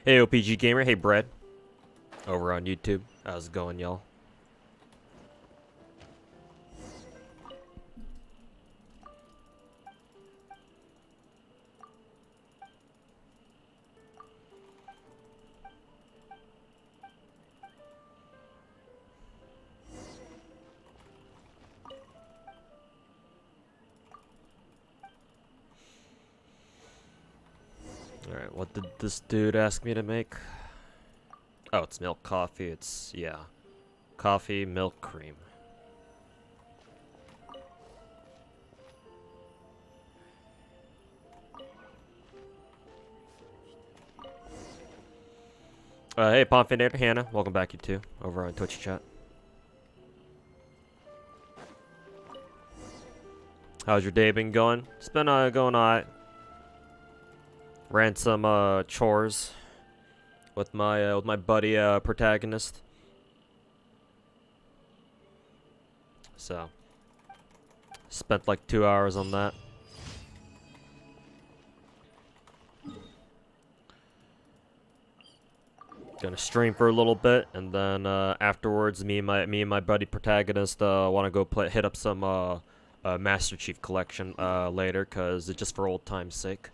Hey OPG Gamer, hey Brad, over on YouTube. How's it going, y'all? Alright, what did this dude ask me to make? Oh, it's milk coffee. It's, yeah. Coffee, milk, cream. Hey, Pomfinator, Hannah. Welcome back, you two, over on Twitch chat. How's your day been going? It's been going alright. Ran some chores with my buddy protagonist. So spent like 2 hours on that. Gonna stream for a little bit, and then afterwards, me and my buddy protagonist want to go hit up some Master Chief Collection later, cause it's just for old time's sake.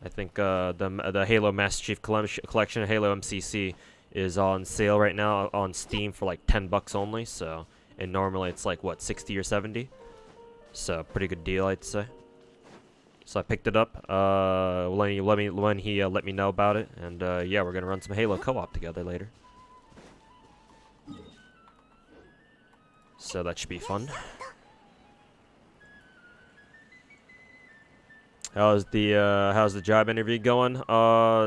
I think the Halo Master Chief Collection, Halo MCC, is on sale right now on Steam for like $10 only. So, and normally it's like what, 60 or 70. So pretty good deal, I'd say. So I picked it up. When he let me know about it, and yeah, we're gonna run some Halo co-op together later. So that should be fun. How's the job interview going?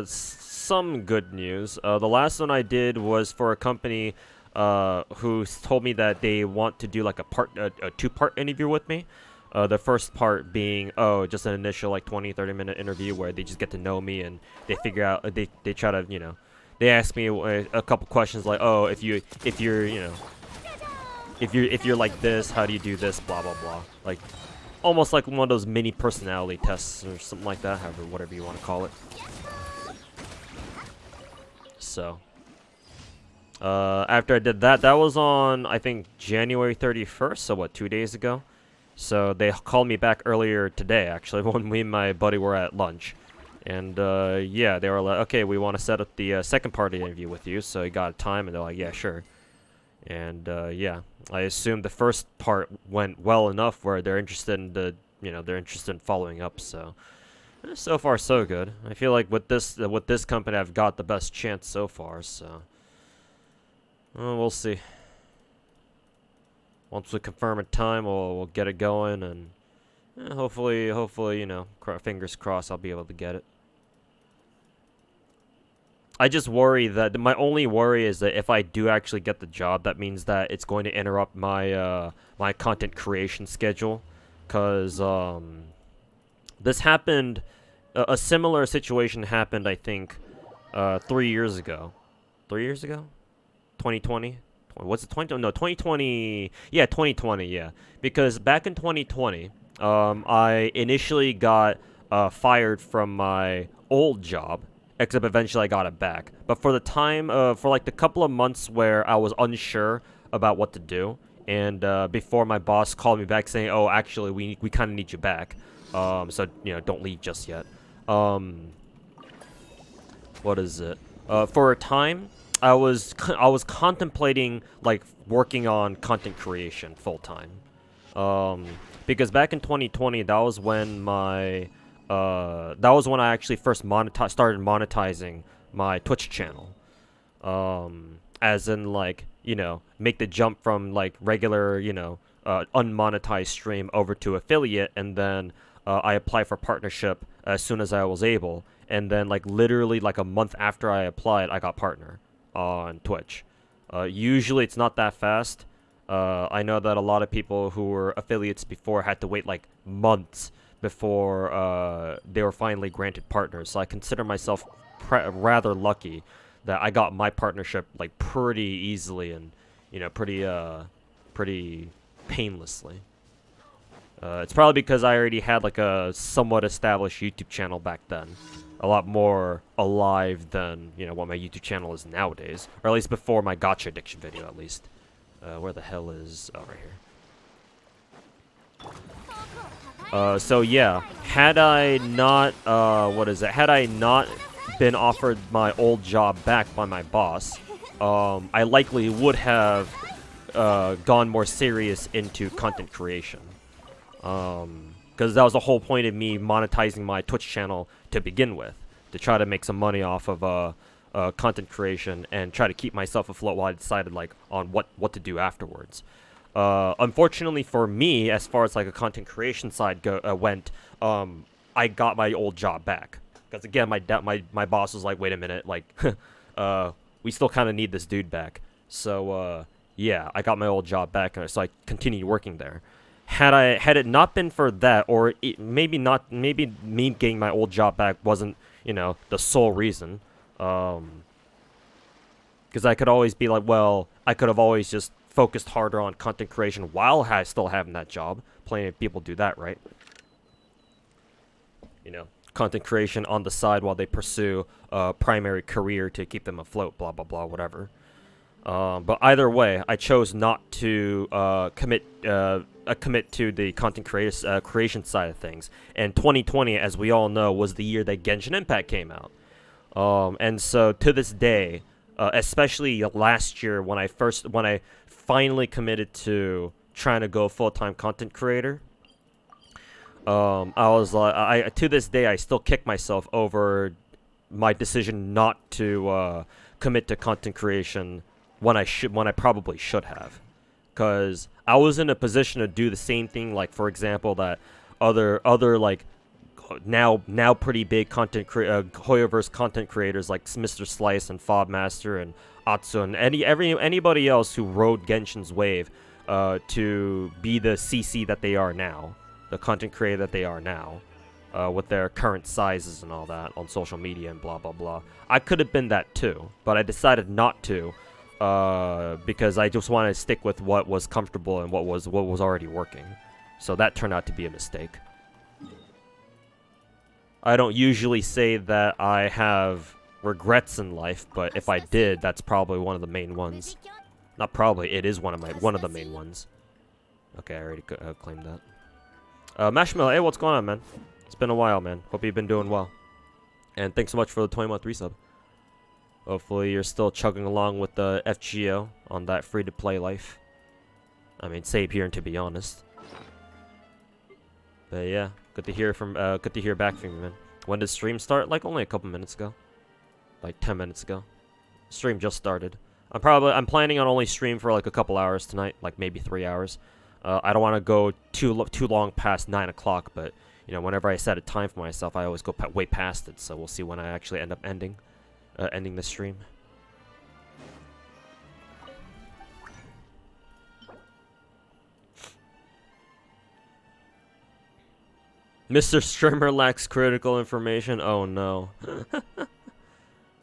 Some good news. The last one I did was for a company who told me that they want to do like a two-part interview with me. The first part being just an initial like 20-30 minute interview where they just get to know me and they figure out they try to, you know, they ask me a couple questions like, oh, if you're like this, how do you do this, blah blah blah, like almost like one of those mini personality tests or something like that, however, whatever you want to call it. So, after I did that, that was on, I think, January 31st, so what, 2 days ago? So they called me back earlier today, actually, when me and my buddy were at lunch. And, yeah, they were like, okay, we want to set up the second part of the interview with you, so he got a time, and they're like, yeah, sure. And yeah, I assume the first part went well enough where they're interested in they're interested in following up. So, so far so good. I feel like with this company, I've got the best chance so far. So, we'll see. Once we confirm a time, we'll get it going, and hopefully, you know, fingers crossed, I'll be able to get it. I just worry that my only worry is that if I do actually get the job, that means that it's going to interrupt my my content creation schedule, cause this happened. A similar situation happened, I think, 3 years ago. 3 years ago, 2020. What's it? 20? No, 2020. Yeah, 2020. Yeah, because back in 2020, I initially got fired from my old job. Except eventually I got it back. But for the time, for like the couple of months where I was unsure about what to do, and before my boss called me back saying, "Oh, actually, we kind of need you back, so you know, don't leave just yet." What is it? For a time, I was contemplating like working on content creation full time, because back in 2020, that was when my that was when I actually first started monetizing my Twitch channel. As in, like, you know, make the jump from, like, regular, you know, unmonetized stream over to affiliate, and then I applied for partnership as soon as I was able. And then, like, literally, like, a month after I applied, I got partner on Twitch. Usually it's not that fast. I know that a lot of people who were affiliates before had to wait, like, months before they were finally granted partners. So I consider myself rather lucky that I got my partnership like pretty easily and pretty painlessly. It's probably because I already had like a somewhat established YouTube channel back then. A lot more alive than, what my YouTube channel is nowadays. Or at least before my gacha addiction video, at least. Where the hell is... Oh, right here. So yeah, had I not, had I not been offered my old job back by my boss, I likely would have gone more serious into content creation. Because that was the whole point of me monetizing my Twitch channel to begin with, to try to make some money off of content creation and try to keep myself afloat while I decided like on what to do afterwards. Unfortunately for me, as far as like a content creation side went, I got my old job back because again my boss was like, wait a minute, like we still kind of need this dude back. So yeah, I got my old job back, so I continued working there. Had it not been for that, or maybe me getting my old job back wasn't, the sole reason. Because I could always be like, well, I could have always just focused harder on content creation while still having that job. Plenty of people do that, right? Content creation on the side while they pursue a primary career to keep them afloat, blah, blah, blah, whatever. But either way, I chose not to commit to the content creation side of things. And 2020, as we all know, was the year that Genshin Impact came out. And so to this day, especially last year when I finally committed to trying to go full-time content creator, I was like, to this day, I still kick myself over my decision not to commit to content creation when I probably should have, because I was in a position to do the same thing, like for example that other like now pretty big Hoyoverse content creators like Mr. Slice and Fobmaster and Atsu and anybody else who rode Genshin's wave to be the CC that they are now, the content creator that they are now, with their current sizes and all that on social media and blah blah blah. I could have been that too, but I decided not to. Because I just wanted to stick with what was comfortable and what was already working. So that turned out to be a mistake. I don't usually say that I have regrets in life, but if I did, that's probably one of the main ones. Not probably, it is one of the main ones. Okay, I already claimed that. Marshmallow, hey, what's going on, man? It's been a while, man. Hope you've been doing well. And thanks so much for the 20-month resub. Hopefully you're still chugging along with the FGO on that free-to-play life. I mean, same here, to be honest. But yeah, good to hear back from you, man. When did stream start? Like only a couple minutes ago. Like 10 minutes ago. Stream just started. I'm planning on only stream for like a couple hours tonight, like maybe 3 hours. I don't want to go too long past 9 o'clock, but whenever I set a time for myself, I always go way past it. So we'll see when I actually end up ending the stream. Mr. Streamer lacks critical information. Oh no.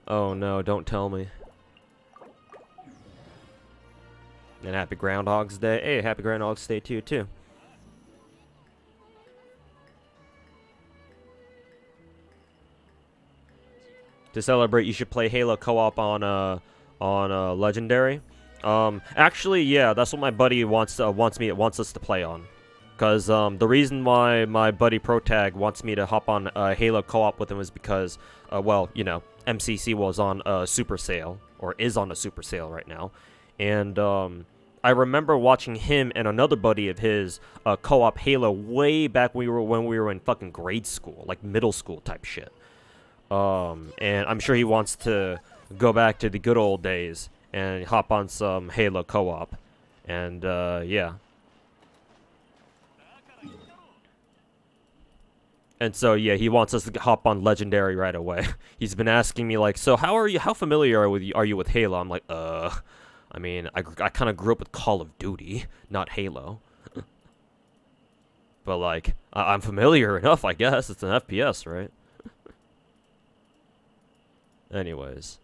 Oh no, don't tell me. And happy Groundhog's Day. Hey, happy Groundhog's Day to you too. To celebrate, you should play Halo co-op on Legendary. Actually, yeah, that's what my buddy wants us to play on. Because the reason why my buddy Protag wants me to hop on Halo co-op with him is because, well, MCC was on a super sale, or is on a super sale right now, and I remember watching him and another buddy of his co-op Halo way back when we were in fucking grade school, like middle school type shit. And I'm sure he wants to go back to the good old days and hop on some Halo co-op. And, yeah. And so, yeah, he wants us to hop on Legendary right away. He's been asking me, like, so how familiar are you with Halo? I'm like, I mean, I kind of grew up with Call of Duty, not Halo. But, like, I'm familiar enough, I guess. It's an FPS, right? Anyways.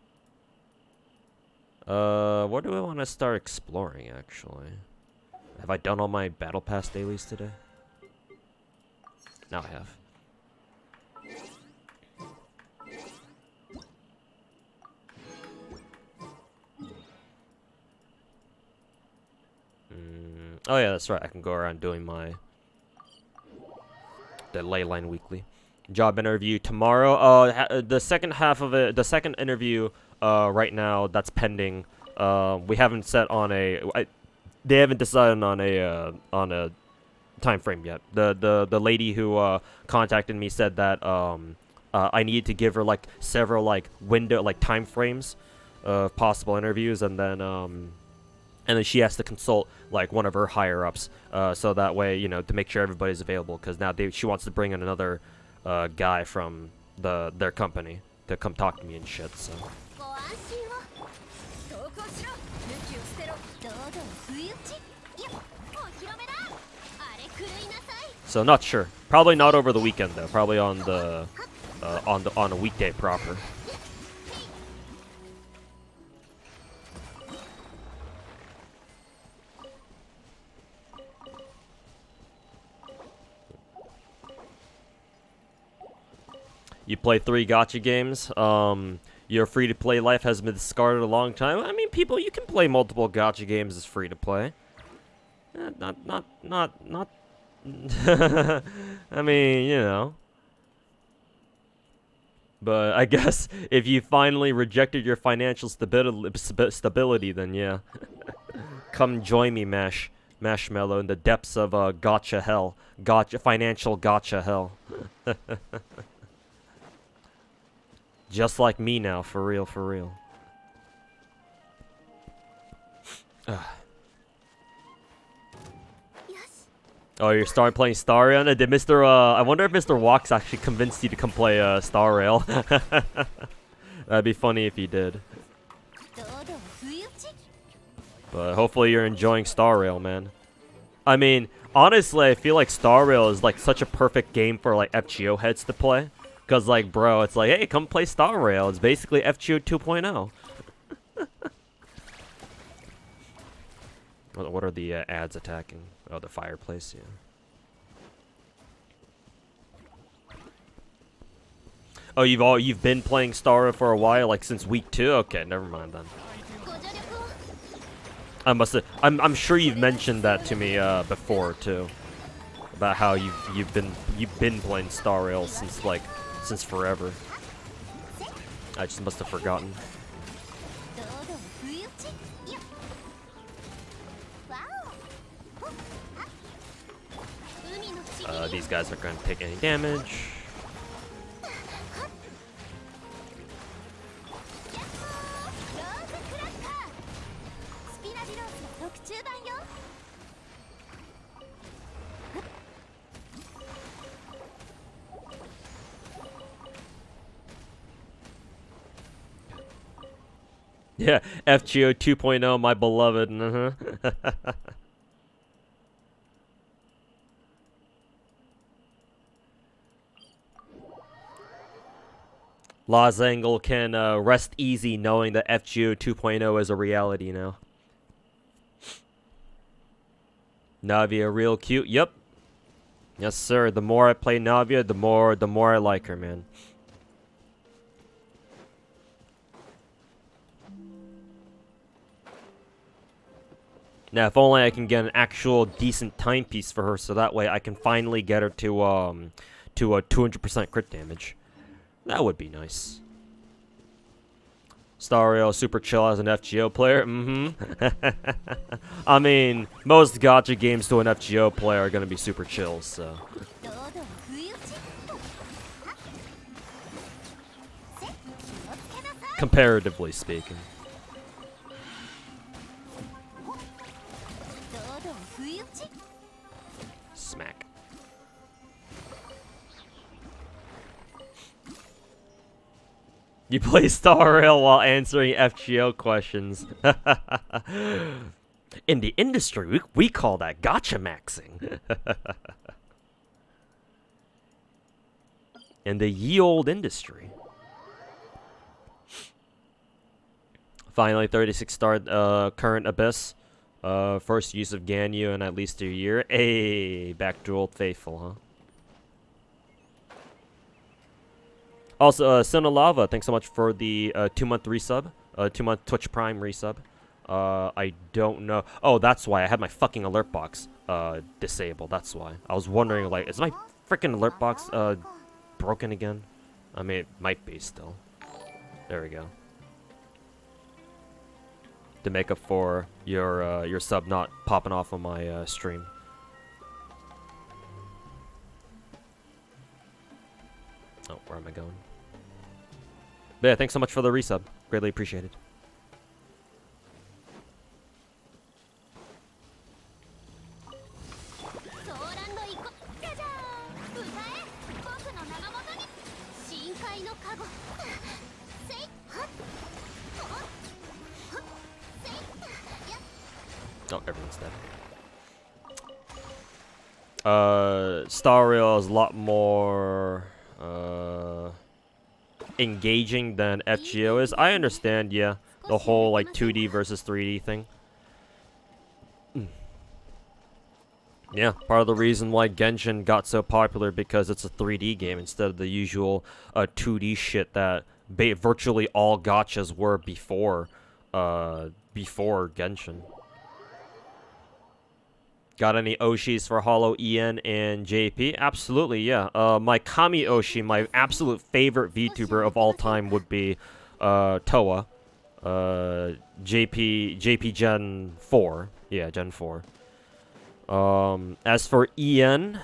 What do I want to start exploring, actually? Have I done all my Battle Pass dailies today? Now I have. Oh yeah, that's right. I can go around doing the Leyline Weekly. Job interview tomorrow. The second half of it, the second interview, right now that's pending. We haven't set on they haven't decided on a time frame yet. The lady who contacted me said that I needed to give her like several like time frames of possible interviews, and then she has to consult like one of her higher ups, so that way, you know, to make sure everybody's available, because now she wants to bring in another guy from their company to come talk to me and shit. So not sure. Probably not over the weekend though. Probably on a weekday proper. You play 3 gacha games. Your free-to-play life has been discarded a long time. I mean, people, you can play multiple gacha games as free-to-play. Not. I mean, you know. But I guess if you finally rejected your financial stability, then yeah. Come join me, Mashmallow, in the depths of gacha hell. Financial gacha hell. Just like me now, for real, for real. Oh, you're starting playing Star Rail? Did Mr. I wonder if Mr. Walks actually convinced you to come play Star Rail. That'd be funny if he did. But hopefully you're enjoying Star Rail, man. I mean, honestly, I feel like Star Rail is like such a perfect game for like FGO heads to play. Cause like, bro, it's like, hey, come play Star Rail. It's basically FGO 2.0. What are the ads attacking? Oh, the fireplace, yeah. Oh, you've been playing Star Rail for a while, like since week 2. Okay, never mind then. I'm sure you've mentioned that to me before too, about how you've been playing Star Rail since forever. I just must have forgotten. These guys aren't going to take any damage. Yeah, FGO 2.0, my beloved. Losangle can rest easy knowing that FGO 2.0 is a reality now. Navia real cute. Yep. Yes, sir. The more I play Navia, the more I like her, man. Now, if only I can get an actual decent timepiece for her, so that way I can finally get her to a 200% crit damage. That would be nice. Stario super chill as an FGO player. I mean, most gacha games to an FGO player are gonna be super chill, so. Comparatively speaking. Smack. You play Star Rail while answering FGO questions. In the industry, we call that gacha maxing. In the ye olde industry. Finally, 36 star current Abyss. First use of Ganyu in at least a year. Hey, back to Old Faithful, huh? Also, Sinalava, thanks so much for the 2-month resub. 2-month Twitch Prime resub. I don't know. Oh, that's why I had my fucking alert box disabled. That's why. I was wondering, like, is my freaking alert box broken again? I mean, it might be still. There we go. To make up for your sub not popping off on my stream. Oh, where am I going? But yeah, thanks so much for the resub. Greatly appreciated. Oh, everyone's dead. Star Rail is a lot more engaging than FGO is. I understand, yeah, the whole like 2D versus 3D thing. Yeah, part of the reason why Genshin got so popular because it's a 3D game instead of the usual 2D shit that virtually all gachas were before Genshin. Got any Oshis for Hollow, EN, and JP? Absolutely, yeah. My Kami Oshi, my absolute favorite VTuber of all time would be Toa. JP Gen 4. Yeah, Gen 4. As for EN,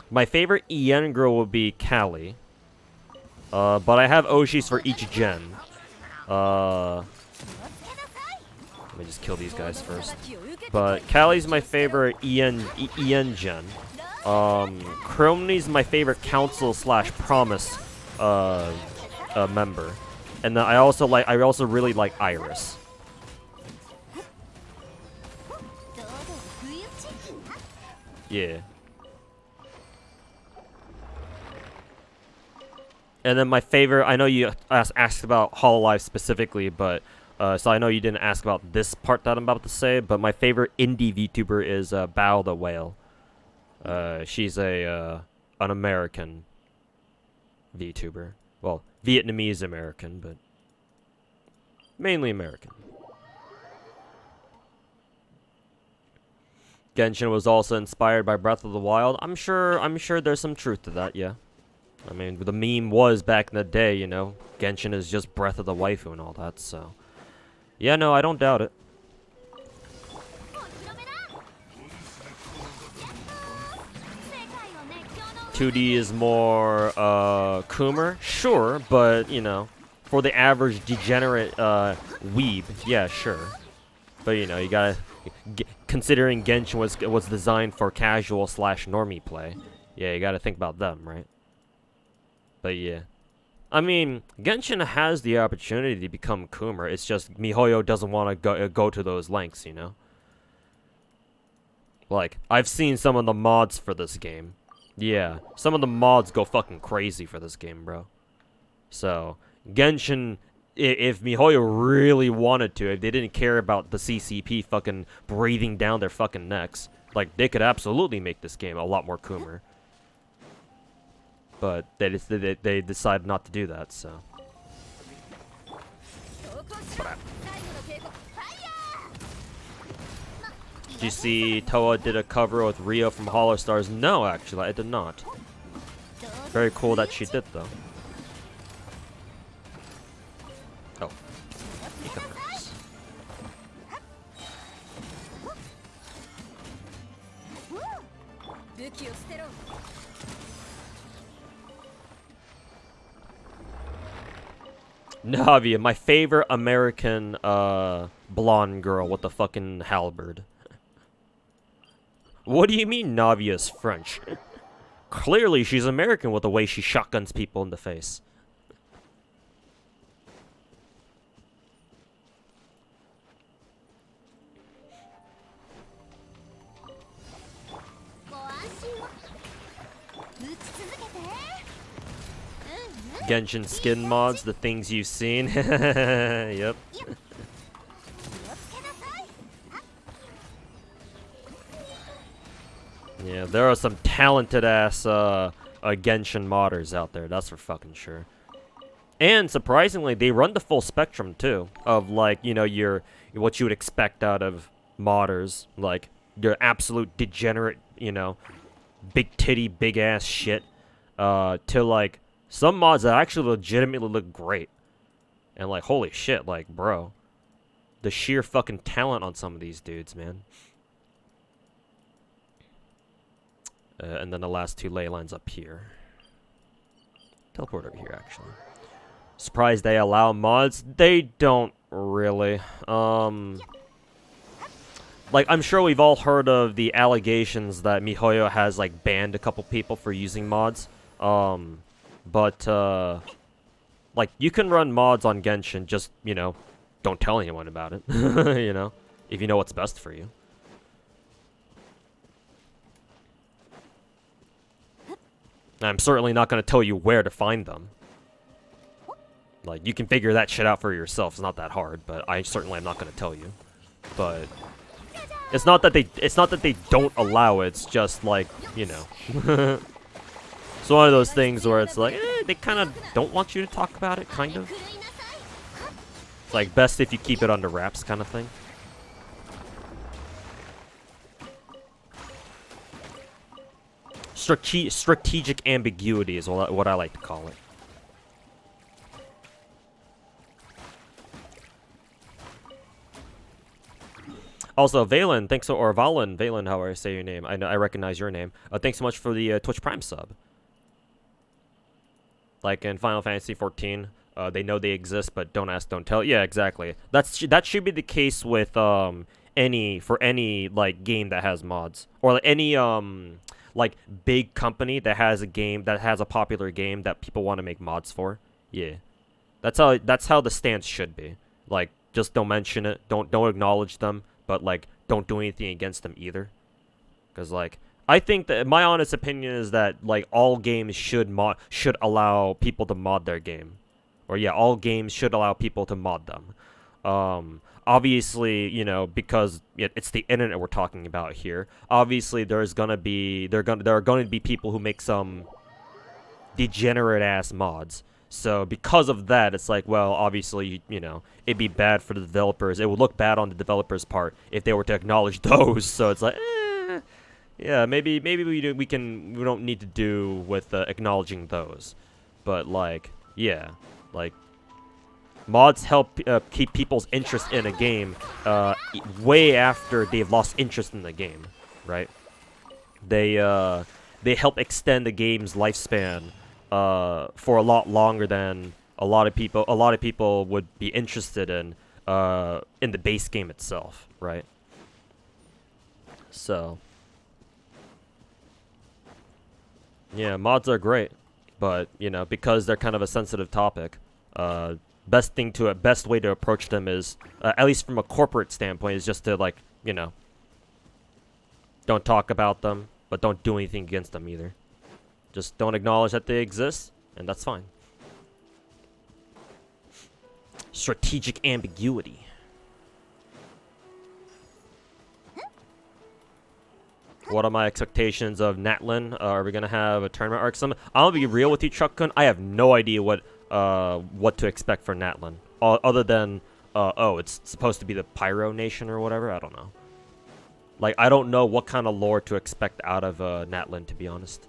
my favorite EN girl would be Callie. But I have Oshis for each gen. Let me just kill these guys first. But Callie's my favorite EN gen. Croni's my favorite council / promise member. And then I also really like Iris. Yeah. And then my favorite, I know you asked about Hololive specifically, but so I know you didn't ask about this part that I'm about to say, but my favorite indie VTuber is Bao the Whale. She's an American VTuber. Well, Vietnamese American, but mainly American. Genshin was also inspired by Breath of the Wild. I'm sure there's some truth to that, yeah. I mean, the meme was back in the day, you know, Genshin is just Breath of the Waifu and all that, so. Yeah, no, I don't doubt it. "2D is more, Coomer?" Sure, but, you know, for the average degenerate, weeb, yeah, sure. But, you know, you gotta, considering Genshin was designed for casual / normie play, yeah, you gotta think about them, right? But, yeah. I mean, Genshin has the opportunity to become Coomer. It's just MiHoYo doesn't want to go to those lengths, you know? Like, I've seen some of the mods for this game. Yeah, some of the mods go fucking crazy for this game, bro. So, Genshin, if MiHoYo really wanted to, if they didn't care about the CCP fucking breathing down their fucking necks, like, they could absolutely make this game a lot more Coomer. But they decided not to do that, so. Did you see Toa did a cover with Rio from Hollow Stars? No, actually, I did not. Very cool that she did, though. Oh. E-commerce. Navia, my favorite American blonde girl with the fucking halberd. What do you mean Navia's French? Clearly she's American with the way she shotguns people in the face. Genshin skin mods, the things you've seen. Yep. Yeah, there are some talented ass Genshin modders out there. That's for fucking sure. And surprisingly, they run the full spectrum too of like, you know, what you would expect out of modders, like your absolute degenerate, you know, big titty, big ass shit, to like some mods that actually legitimately look great. And like, holy shit, like, bro, the sheer fucking talent on some of these dudes, man. And then the last two ley lines up here. Teleport over here, actually. Surprised they allow mods. They don't really. Like, I'm sure we've all heard of the allegations that MiHoYo has, like, banned a couple people for using mods. Like, you can run mods on Genshin, just, you know, don't tell anyone about it. You know? If you know what's best for you. I'm certainly not going to tell you where to find them. Like, you can figure that shit out for yourself. It's not that hard, but I certainly am not going to tell you. But it's not that they don't allow it. It's just like, you know. It's one of those things where it's like, they kind of don't want you to talk about it, kind of. It's like best if you keep it under wraps, kind of thing. Strategic ambiguity is what I like to call it. Also, Valen, thanks so, or Valen, Valen, however I say your name. I recognize your name. Thanks so much for the Twitch Prime sub. Like in Final Fantasy 14, they know they exist, but don't ask, don't tell. Yeah, exactly. That should be the case with any like game that has mods, or like, any like big company that has a popular game that people want to make mods for. Yeah, that's how the stance should be. Like, just don't mention it, don't acknowledge them, but like don't do anything against them either. Because like, I think that my honest opinion is that like all games should allow people to mod their game, or yeah, all games should allow people to mod them. Obviously, you know, because it's the internet we're talking about here. Obviously, there are going to be people who make some degenerate ass mods. So because of that, it's like, well, obviously, you know, it'd be bad for the developers. It would look bad on the developers' part if they were to acknowledge those. So it's like, yeah, maybe we don't need to do with acknowledging those. But like, yeah, like, mods help keep people's interest in a game way after they've lost interest in the game, right? They help extend the game's lifespan for a lot longer than a lot of people would be interested in the base game itself, right? So yeah, mods are great, but you know, because they're kind of a sensitive topic, best way to approach them is, at least from a corporate standpoint, is just to, like, you know, don't talk about them, but don't do anything against them either. Just don't acknowledge that they exist, and that's fine. Strategic ambiguity. What are my expectations of Natlin? Are we gonna have a tournament arc? I'll be real with you, Chuck-kun. I have no idea what to expect for Natlin, other than oh, it's supposed to be the Pyro Nation or whatever. I don't know. Like, I don't know what kind of lore to expect out of Natlin, to be honest.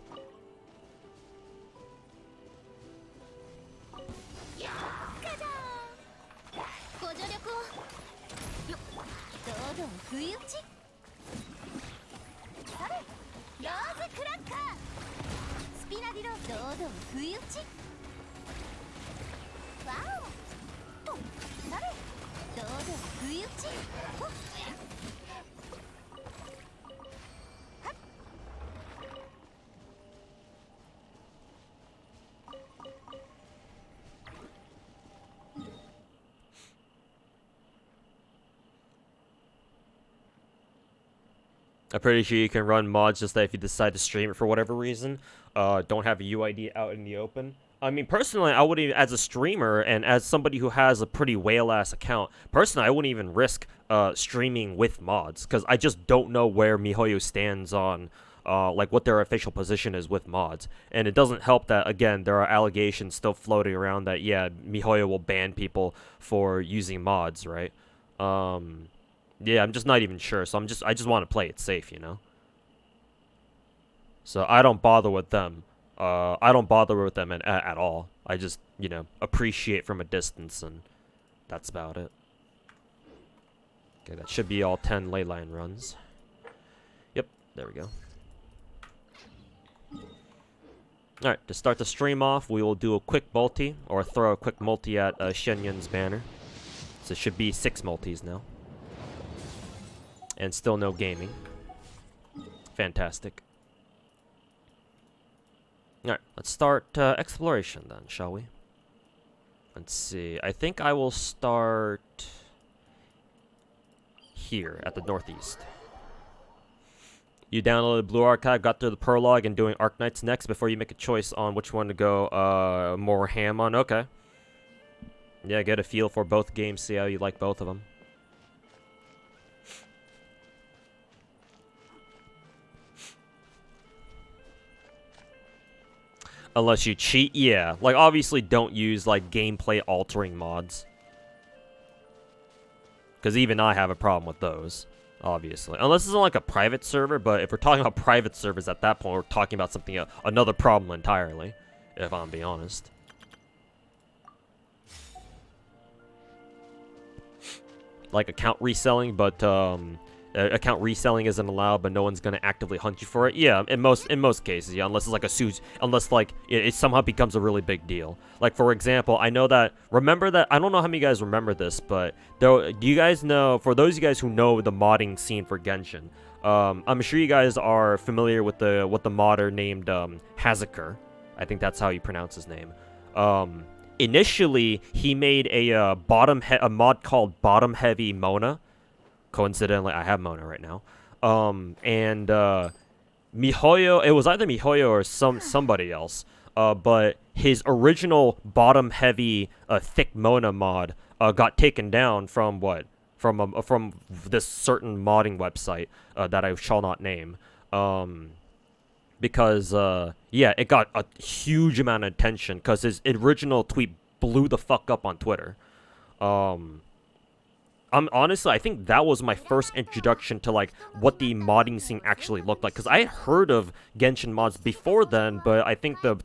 I'm pretty sure you can run mods just that if you decide to stream it for whatever reason, don't have a UID out in the open. I mean, personally, I wouldn't even, as a streamer and as somebody who has a pretty whale-ass account, personally, I wouldn't even risk streaming with mods, because I just don't know where MiHoYo stands on, like, what their official position is with mods. And it doesn't help that, again, there are allegations still floating around that, yeah, MiHoYo will ban people for using mods, right? Yeah, I'm just not even sure, so I just want to play it safe, you know? So I don't bother with them. I don't bother with them at all. I just, you know, appreciate from a distance, and that's about it. Okay, that should be all 10 ley line runs. Yep, there we go. Alright, to start the stream off, we will do a quick multi, or throw a quick multi at Shenyun's banner. So it should be 6 multis now. And still no gaming. Fantastic. Alright, let's start exploration then, shall we? Let's see. I think I will start here at the northeast. You downloaded Blue Archive, got through the prologue, and doing Arknights next before you make a choice on which one to go more ham on. Okay. Yeah, get a feel for both games, see how you like both of them. Unless you cheat, yeah. Like, obviously don't use, like, gameplay-altering mods. Because even I have a problem with those, obviously. Unless it's on, like, a private server, but if we're talking about private servers at that point, we're talking about something, another problem entirely, if I'm being honest. Like, account reselling, but, account reselling isn't allowed, but no one's gonna actively hunt you for it. Yeah, in most cases, yeah, unless it's like a suit, unless like it somehow becomes a really big deal. Like, for example, I know that. Remember that? I don't know how many of you guys remember this, but do you guys know? For those of you guys who know the modding scene for Genshin, I'm sure you guys are familiar with the modder named Hazaker. I think that's how you pronounce his name. Initially, he made a mod called Bottom Heavy Mona. Coincidentally, I have Mona right now. And MiHoYo, it was either MiHoYo or somebody else. But his original bottom heavy thick Mona mod got taken down from what? From this certain modding website that I shall not name. Because yeah, it got a huge amount of attention because his original tweet blew the fuck up on Twitter. Honestly, I think that was my first introduction to, like, what the modding scene actually looked like. Because I had heard of Genshin mods before then, but I think the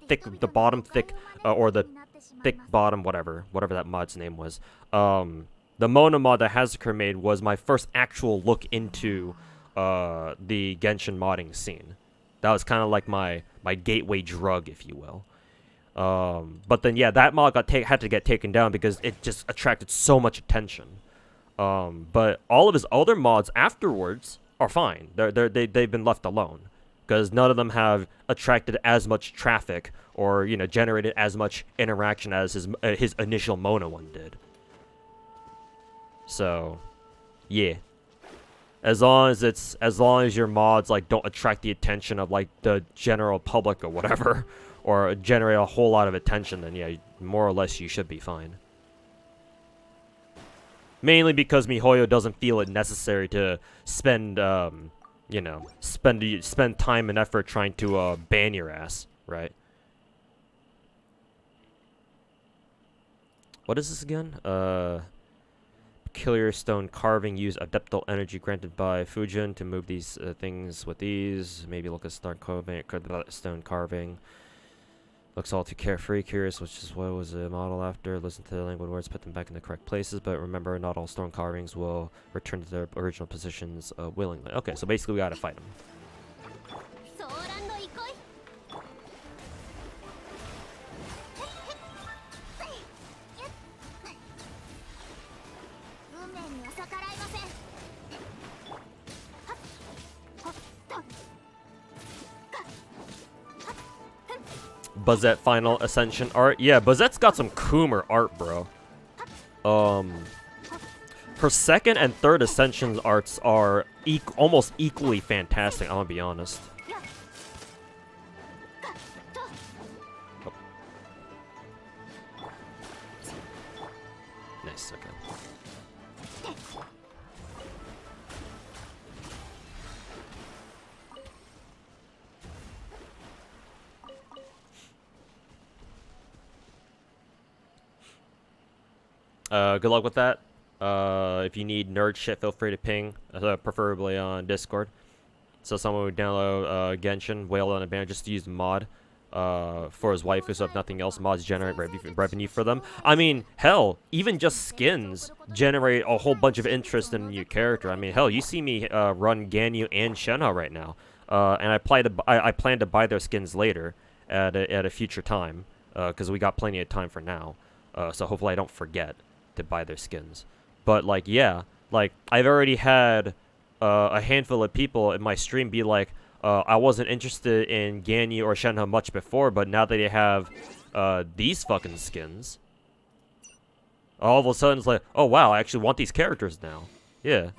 bottom thick, or the thick bottom, whatever that mod's name was. The Mona mod that Hazaker made was my first actual look into the Genshin modding scene. That was kind of like my gateway drug, if you will. But then, yeah, that mod had to get taken down because it just attracted so much attention. But all of his other mods afterwards are fine. They've been left alone because none of them have attracted as much traffic or, you know, generated as much interaction as his initial Mona one did. So, yeah. As long as your mods, like, don't attract the attention of, like, the general public or whatever, or generate a whole lot of attention, then yeah, more or less you should be fine. Mainly because MiHoYo doesn't feel it necessary to spend, you know, spend time and effort trying to ban your ass, right? What is this again? Peculiar stone carving. Use adeptal energy granted by Fujin to move these things with ease. Maybe look at stone carving. Looks all too carefree. Curious which is what was the model after. Listen to the language words, put them back in the correct places. But remember, not all stone carvings will return to their original positions willingly. Okay, so basically we gotta fight them. Bazette Final Ascension art. Yeah, Bazette's got some Coomer art, bro. Her second and third Ascension arts are almost equally fantastic, I'm gonna be honest. Nice, okay. Good luck with that. If you need nerd shit, feel free to ping, preferably on Discord. So someone would download Genshin, whale on a band just to use the mod for his waifu, so if nothing else, mods generate revenue for them. I mean, hell, even just skins generate a whole bunch of interest in your character. I mean, hell, you see me run Ganyu and Shenhe right now, and I plan to buy their skins later at a future time, because we got plenty of time for now. So hopefully I don't forget to buy their skins. But like, yeah, like I've already had a handful of people in my stream be like, I wasn't interested in Ganyu or Shenhe much before, but now that they have these fucking skins, all of a sudden it's like, oh wow, I actually want these characters now. Yeah.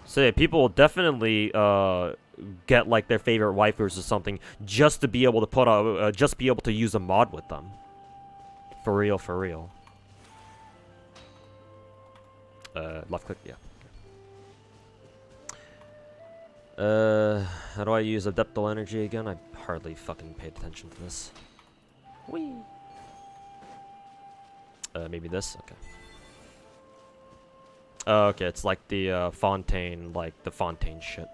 So yeah, people will definitely get like their favorite waifus or something just to be able to put out, just be able to use a mod with them. For real, for real. Left click, yeah. How do I use Adeptal Energy again? I hardly fucking paid attention to this. Whee! Maybe this? Okay. Oh, okay, it's like the, Fontaine, like the Fontaine shit.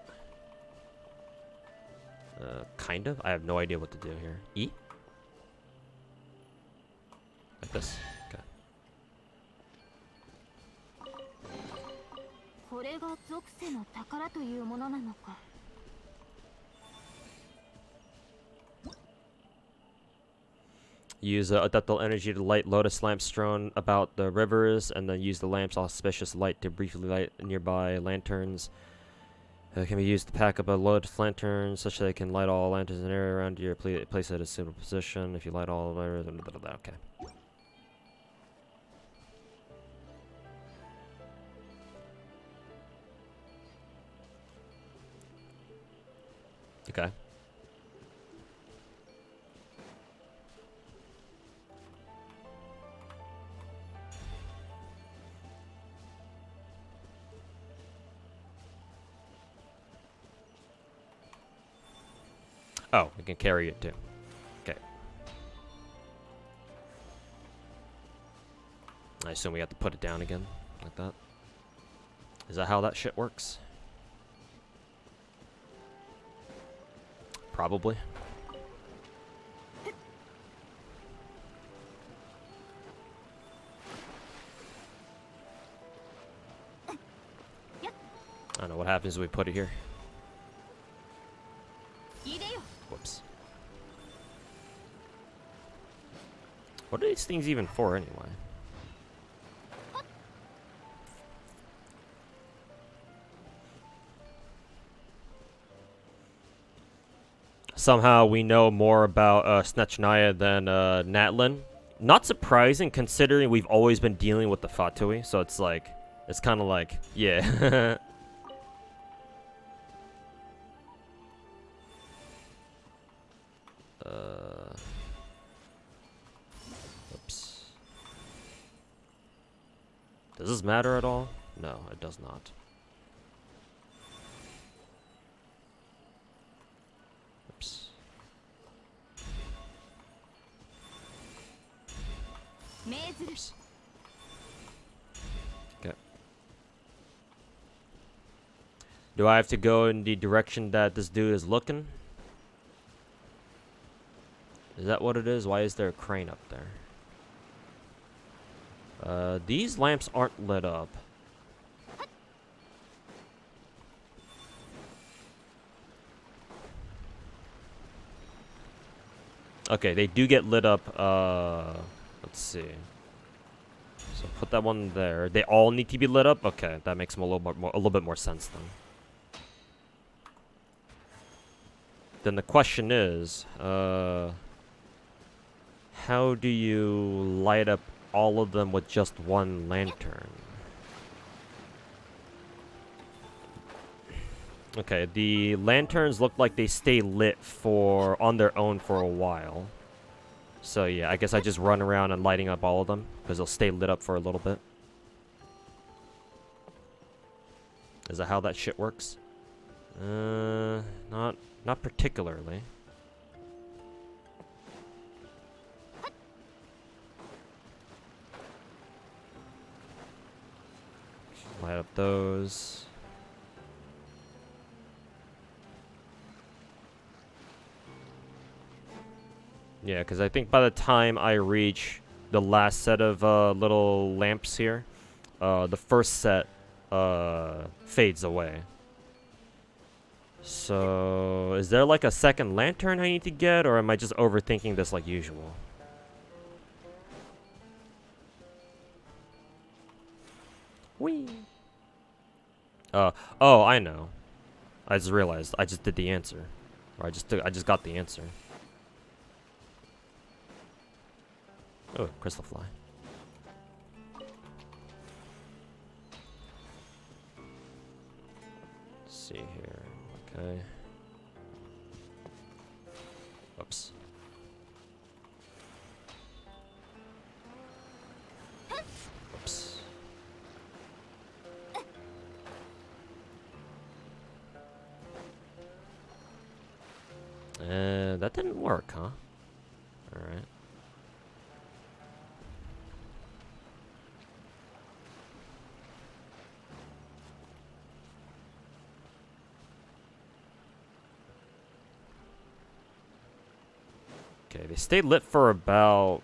Kind of? I have no idea what to do here. E? Like this? Okay. Use adeptal energy to light lotus lamps strewn about the rivers, and then use the lamp's auspicious light to briefly light nearby lanterns. Can be used to pack up a lotus lantern, such that it can light all lanterns in an area around you. Place it at a suitable position. If you light all, okay. Okay. Oh, we can carry it too. Okay. I assume we have to put it down again, like that. Is that how that shit works? Probably. I don't know what happens when we put it here. Whoops. What are these things even for anyway? Somehow we know more about Snechnaya than Natlin. Not surprising considering we've always been dealing with the Fatui, so it's like, it's kind of like, yeah. Oops. Does this matter at all? No, it does not. Oops. Oops. Okay. Do I have to go in the direction that this dude is looking? Is that what it is? Why is there a crane up there? These lamps aren't lit up. Okay, they do get lit up, let's see. So put that one there. They all need to be lit up? Okay, that makes them a little bit more sense then. Then the question is, how do you light up all of them with just one lantern? Okay, the lanterns look like they stay lit on their own for a while. So yeah, I guess I just run around and lighting up all of them because they'll stay lit up for a little bit. Is that how that shit works? Not particularly. Light up those. Yeah, because I think by the time I reach the last set of little lamps here, the first set fades away. So, is there like a second lantern I need to get, or am I just overthinking this like usual? Whee! Oh, I know. I just realized I just did the answer, or I just got the answer. Oh, crystal fly. Let's see here. Okay. Oops. Oops. That didn't work, huh? Alright. Okay, they stay lit for about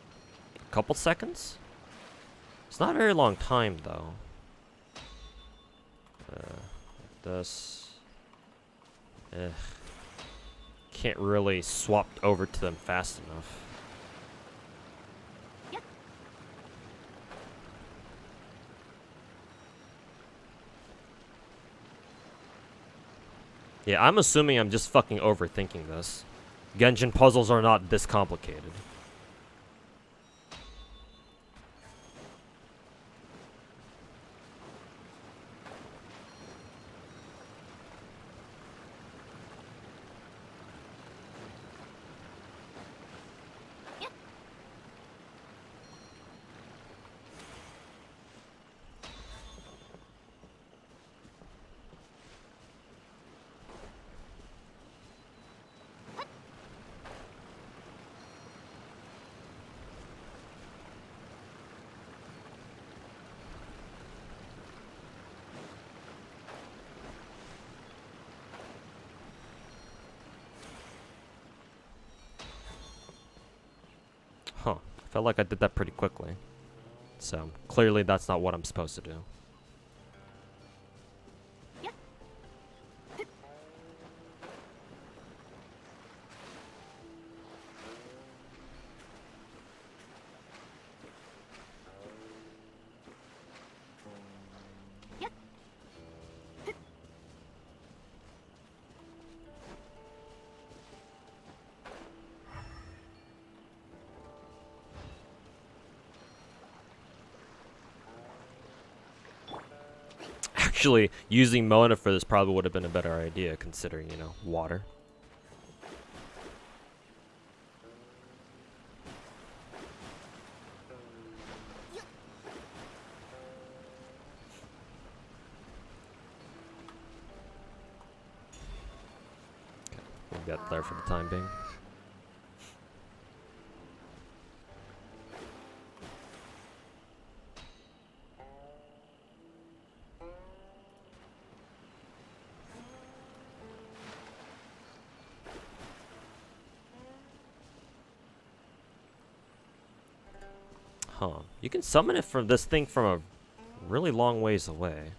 a couple seconds. It's not a very long time, though. Like this. Ugh. Can't really swap over to them fast enough. Yep. Yeah, I'm assuming I'm just fucking overthinking this. Genshin puzzles are not this complicated. Yep. Huh. I felt like I did that pretty quickly. So, clearly that's not what I'm supposed to do. Yep. Yep. Actually, using Mona for this probably would have been a better idea, considering, you know, water. Okay, we'll get there for the time being. Huh. You can summon it from this thing from a really long ways away.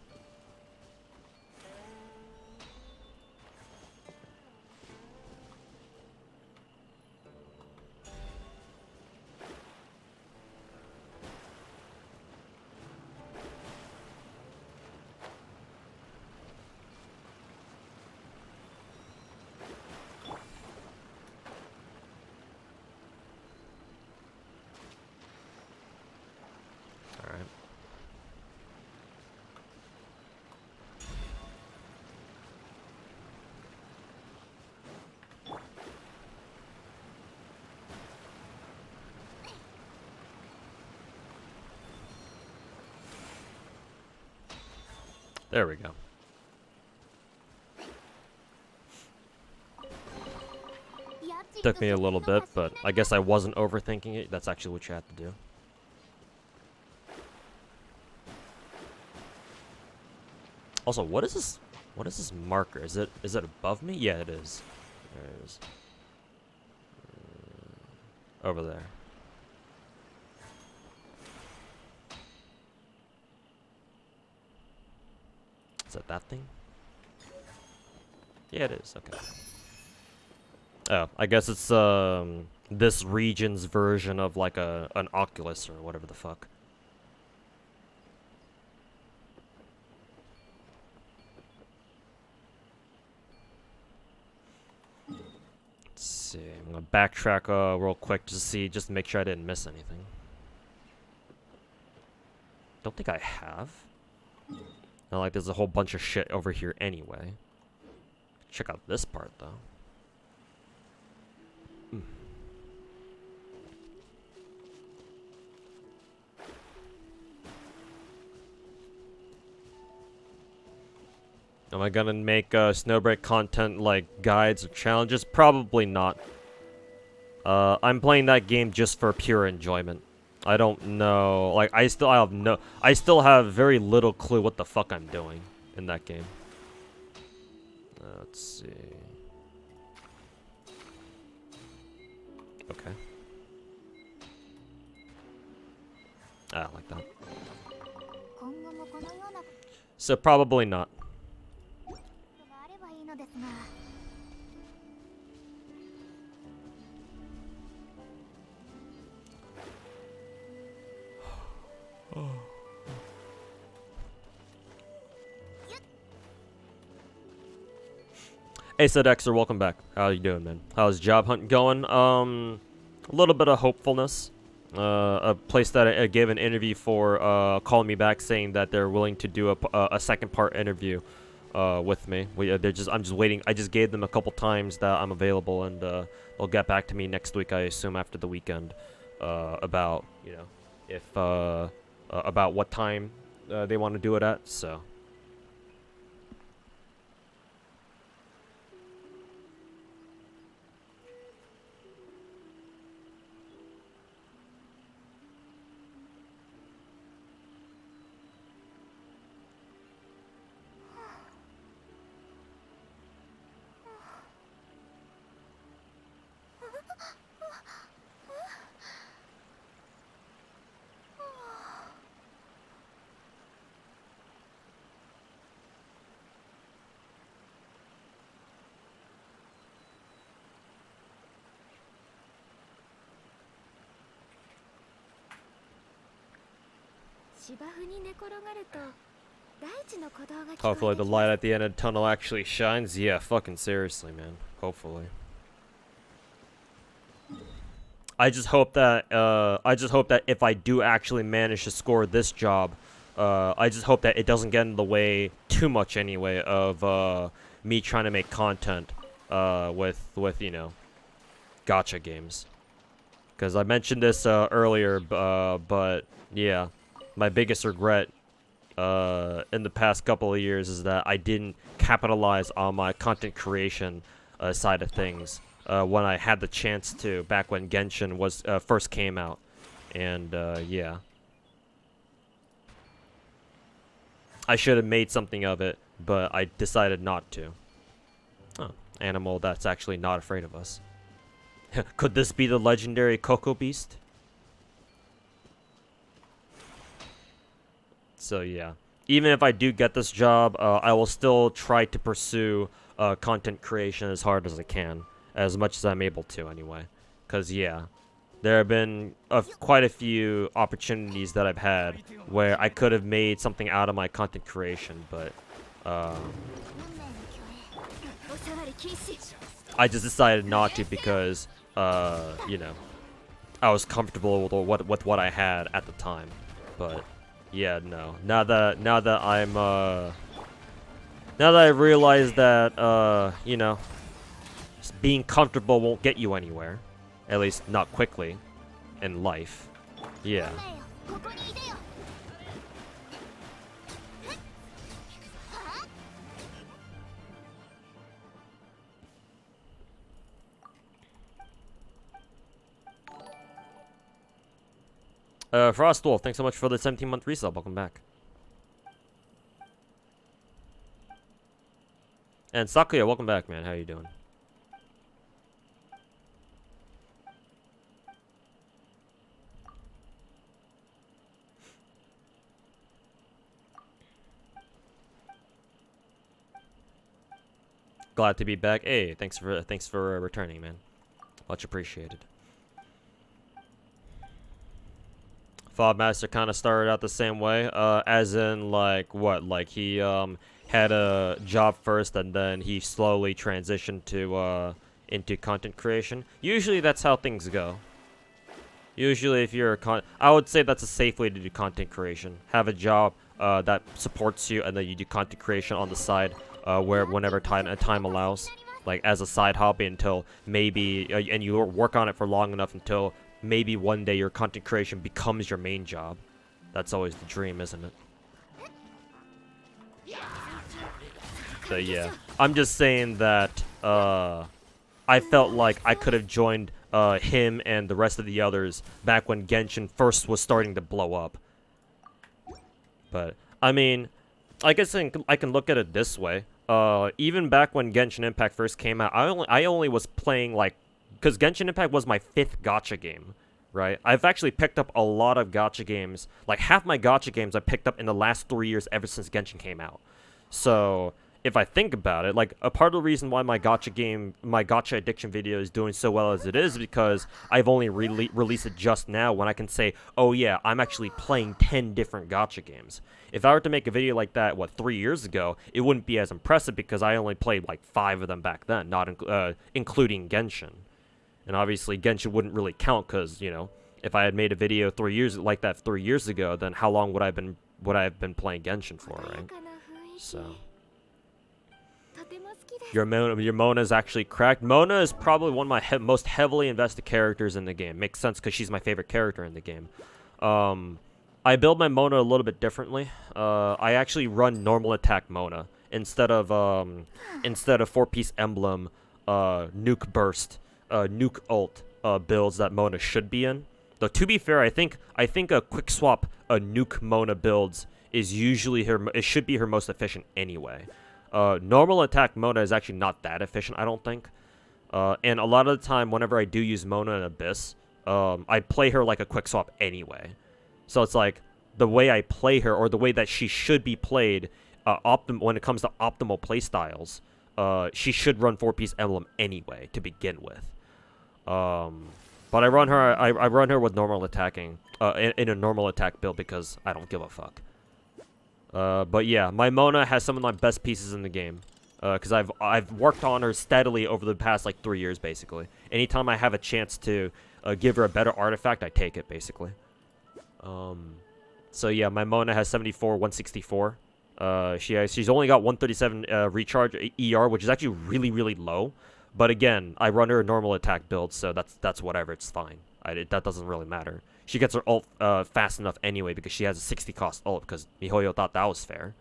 Alright. There we go. Took me a little bit, but I guess I wasn't overthinking it. That's actually what you had to do. Also, what is this? What is this marker? Is it above me? Yeah, it is. There it is. Over there. Is that thing? Yeah, it is. Okay. Oh, I guess it's this region's version of like an Oculus or whatever the fuck. Let's see. I'm gonna backtrack real quick just to make sure I didn't miss anything. Don't think I have. Not like there's a whole bunch of shit over here anyway. Check out this part though. Am I gonna make Snowbreak content like guides or challenges? Probably not. I'm playing that game just for pure enjoyment. I don't know. Like I still have very little clue what the fuck I'm doing in that game. Let's see. Okay. Ah, like that. So probably not. Hey, so Dexter, welcome back. How you doing, man? How's job hunt going? A little bit of hopefulness. A place that I gave an interview for called me back saying that they're willing to do a second part interview with me. I'm just waiting. I just gave them a couple times that I'm available, and they'll get back to me next week, I assume, after the weekend, about if about what time they want to do it at. So. Hopefully the light at the end of the tunnel actually shines. Yeah, fucking seriously, man. Hopefully. I just hope that if I do actually manage to score this job, I just hope that it doesn't get in the way too much anyway of me trying to make content with gacha games. Because I mentioned this earlier, but yeah, my biggest regret in the past couple of years is that I didn't capitalize on my content creation side of things when I had the chance to, back when Genshin was first came out. And yeah, I should have made something of it, but I decided not to. Oh, animal that's actually not afraid of us. Could this be the legendary Coco Beast? So yeah, even if I do get this job, I will still try to pursue content creation as hard as I can, as much as I'm able to anyway. Because yeah, there have been quite a few opportunities that I've had where I could have made something out of my content creation, but I just decided not to because I was comfortable with what I had at the time. But yeah, no. Now that I realize that just being comfortable won't get you anywhere, at least not quickly in life. Yeah. Frost Wolf, thanks so much for the 17-month resub. Welcome back. And Sakuya, welcome back, man. How you doing? Glad to be back. Hey, thanks for returning, man. Much appreciated. Fob Master kind of started out the same way, as in like what? Like he had a job first, and then he slowly transitioned to into content creation. Usually, that's how things go. Usually, if you're I would say that's a safe way to do content creation. Have a job that supports you, and then you do content creation on the side, whenever time allows, like as a side hobby until maybe, and you work on it for long enough until maybe one day your content creation becomes your main job. That's always the dream, isn't it? So yeah, I'm just saying that I felt like I could have joined him and the rest of the others back when Genshin first was starting to blow up. But I mean, I guess I can look at it this way. Even back when Genshin Impact first came out, I only was playing like, because Genshin Impact was my 5th gacha game, right? I've actually picked up a lot of gacha games. Like half my gacha games I picked up in the last 3 years ever since Genshin came out. So if I think about it, like a part of the reason why my gacha addiction video is doing so well as it is because I've only released it just now when I can say, oh yeah, I'm actually playing 10 different gacha games. If I were to make a video like that, 3 years ago, it wouldn't be as impressive because I only played like 5 of them back then, not including Genshin. And obviously Genshin wouldn't really count because, you know, if I had made a video 3 years like that 3 years ago, then how long would I have been playing Genshin for, right? So your Mona is actually cracked. Mona is probably one of my most heavily invested characters in the game. Makes sense because she's my favorite character in the game. I build my Mona a little bit differently. I actually run normal attack Mona instead of 4-piece emblem, nuke burst, nuke ult builds that Mona should be in. Though to be fair, I think a quick swap nuke Mona builds is usually it should be her most efficient anyway. Normal attack Mona is actually not that efficient, I don't think. And a lot of the time, whenever I do use Mona in Abyss, I play her like a quick swap anyway. So it's like, the way I play her, or the way that she should be played, when it comes to optimal playstyles, she should run 4-piece emblem anyway, to begin with. But I run her with normal attacking, in a normal attack build because I don't give a fuck. But yeah, my Mona has some of my best pieces in the game. Because I've worked on her steadily over the past, 3 years, basically. Anytime I have a chance to give her a better artifact, I take it, basically. So yeah, my Mona has 74, 164. She's only got 137 recharge ER, which is actually really, really low. But again, I run her a normal attack build, so that's whatever, it's fine. That doesn't really matter. She gets her ult fast enough anyway because she has a 60 cost ult because MiHoYo thought that was fair.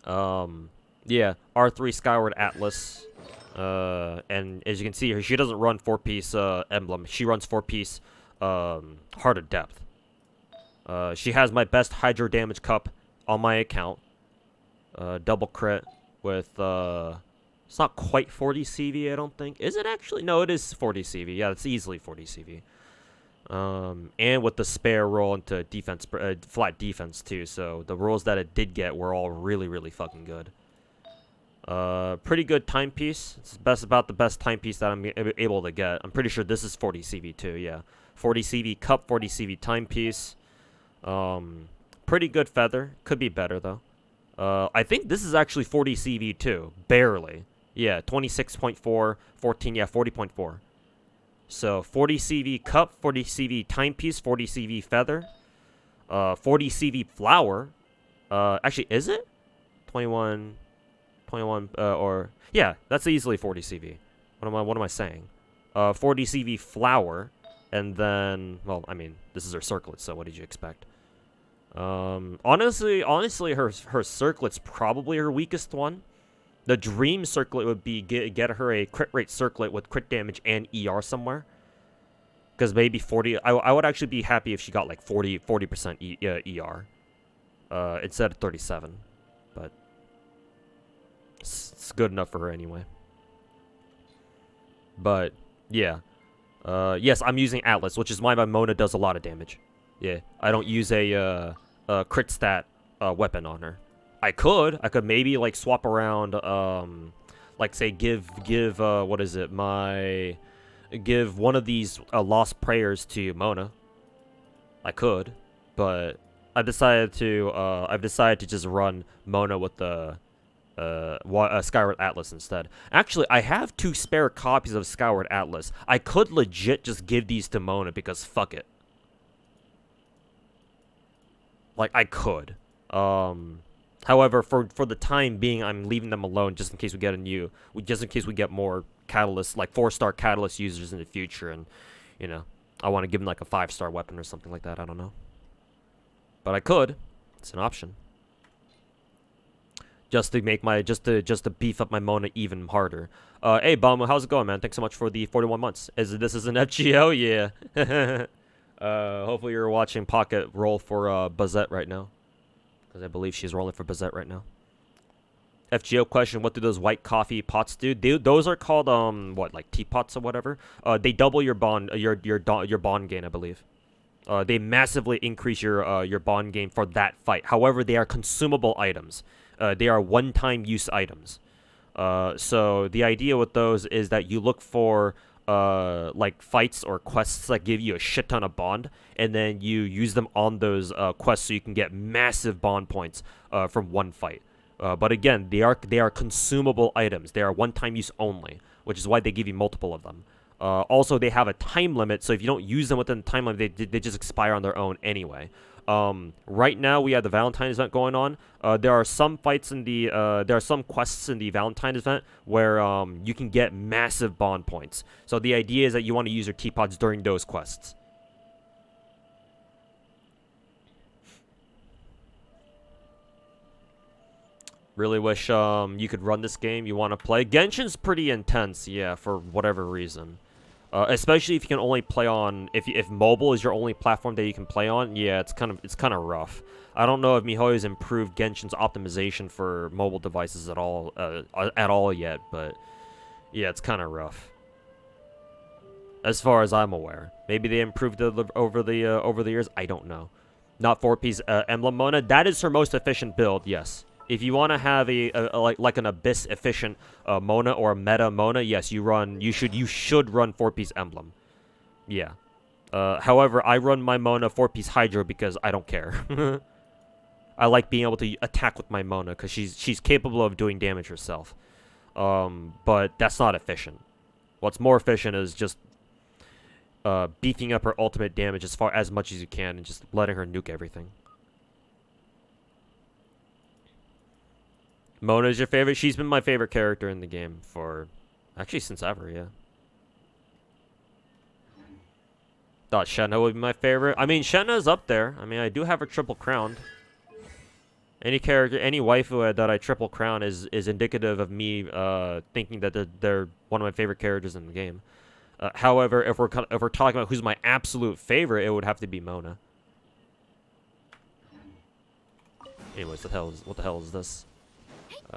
Yeah, R3 Skyward Atlas. And as you can see here, she doesn't run 4-piece emblem. She runs 4-piece Heart of Depth. She has my best Hydro Damage Cup on my account. Double crit with, it's not quite 40 CV, I don't think. Is it actually? No, it is 40 CV. Yeah, it's easily 40 CV. And with the spare roll into defense, flat defense too. So the rolls that it did get were all really, really fucking good. Pretty good timepiece. It's about the best timepiece that I'm able to get. I'm pretty sure this is 40 CV too. Yeah, 40 CV cup, 40 CV timepiece. Pretty good feather. Could be better though. I think this is actually 40 CV too. Barely. Yeah, 26.4, 14. Yeah, 40.4. So 40 CV cup, 40 CV timepiece, 40 CV feather, 40 CV flower. Actually, is it 21? Or yeah, that's easily 40 CV. What am I saying? 40 CV flower, and then, well, I mean, this is her circlet, so what did you expect? Honestly, her circlet's probably her weakest one. The dream circlet would be get her a crit rate circlet with crit damage and ER somewhere. Because maybe 40. I would actually be happy if she got like 40% ER instead of 37. But it's good enough for her anyway. But yeah. Yes, I'm using Atlas, which is why my Mona does a lot of damage. Yeah, I don't use a crit stat weapon on her. I could maybe like swap around like say give what is it, give one of these lost prayers to Mona. I could, but I've decided to just run Mona with the Skyward Atlas instead. Actually, I have 2 spare copies of Skyward Atlas. I could legit just give these to Mona because fuck it. Like, I could. However, for the time being, I'm leaving them alone just in case we get more Catalyst, like 4-star Catalyst users in the future, and, you know, I want to give them like a 5-star weapon or something like that, I don't know. But I could. It's an option. Just to make my, just to beef up my Mona even harder. Hey, Bama, how's it going, man? Thanks so much for the 41 months. This is an FGO? Yeah. Hopefully you're watching Pocket roll for Bazette right now. Because I believe she's rolling for Bazette right now. FGO question, what do those white coffee pots do? Those are called, what, like teapots or whatever? They double your bond, your bond gain, I believe. They massively increase your bond gain for that fight. However, they are consumable items. They are one-time use items. So the idea with those is that you look for like fights or quests that give you a shit ton of bond, and then you use them on those quests so you can get massive bond points from one fight. But again, they are consumable items. They are one-time use only, which is why they give you multiple of them. Also, they have a time limit, so if you don't use them within the time limit, they just expire on their own anyway. Right now we have the Valentine's event going on. There are some fights in the there are some quests in the Valentine's event where you can get massive bond points. So the idea is that you want to use your teapots during those quests. Really wish you could run this game. You want to play. Genshin's pretty intense, yeah, for whatever reason. Especially if you can only play on, if mobile is your only platform that you can play on, yeah, it's kind of rough. I don't know if MiHoYo's improved Genshin's optimization for mobile devices at all yet, but yeah, it's kind of rough. As far as I'm aware, maybe they improved it over the years. I don't know. Not 4-piece emblem Mona. That is her most efficient build. Yes. If you want to have like an abyss efficient Mona or a meta Mona, yes, you should run 4-piece emblem. Yeah. However, I run my Mona 4-piece Hydro because I don't care. I like being able to attack with my Mona because she's capable of doing damage herself. But that's not efficient. What's more efficient is just beefing up her ultimate damage as much as you can and just letting her nuke everything. Mona is your favorite? She's been my favorite character in the game for... actually, since ever, yeah. Thought Shenna would be my favorite. I mean, Shenna's up there. I mean, I do have her triple crowned. Any character, any waifu that I triple crown is indicative of me thinking that they're one of my favorite characters in the game. However, if we're talking about who's my absolute favorite, it would have to be Mona. Anyways, what the hell is this?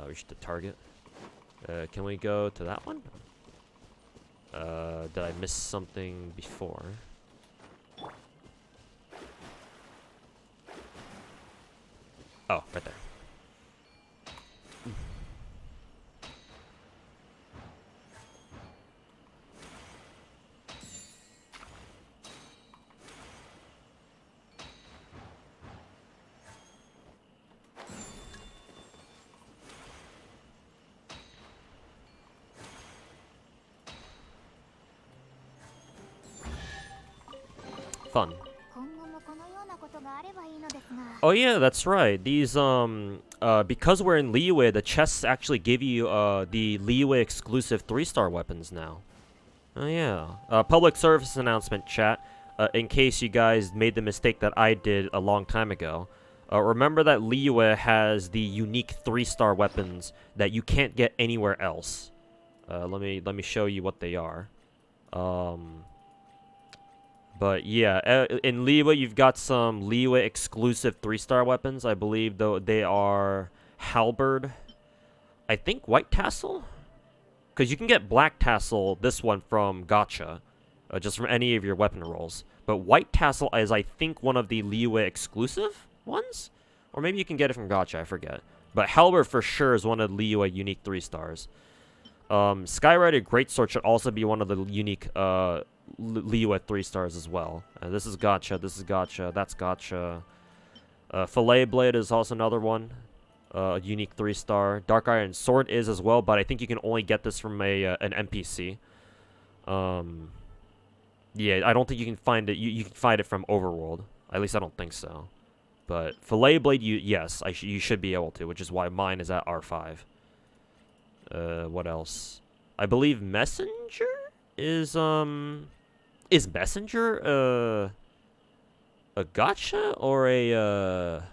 We should target. Can we go to that one? Did I miss something before? Oh, right there. Fun. Oh yeah, that's right. These because we're in Liyue, the chests actually give you the Liyue exclusive 3-star weapons now. Oh yeah. Public service announcement, chat. In case you guys made the mistake that I did a long time ago. Remember that Liyue has the unique 3-star weapons that you can't get anywhere else. Let me show you what they are. But yeah, in Liyue you've got some Liyue exclusive 3-star weapons. I believe though they are Halberd. I think White Tassel? Because you can get Black Tassel, this one, from gacha. Just from any of your weapon rolls. But White Tassel is, I think, one of the Liyue exclusive ones? Or maybe you can get it from gacha, I forget. But Halberd for sure is one of the Liyue unique 3-stars. Skyrider Greatsword should also be one of the unique Liyue 3-stars as well. This is gacha, this is gacha, that's gacha. Fillet Blade is also another one. Unique 3-star. Dark Iron Sword is as well, but I think you can only get this from an NPC. Yeah, I don't think you can find it. You can find it from Overworld. At least I don't think so. But Fillet Blade, yes, you should be able to, which is why mine is at R5. What else? I believe Messenger is Messenger a gacha or a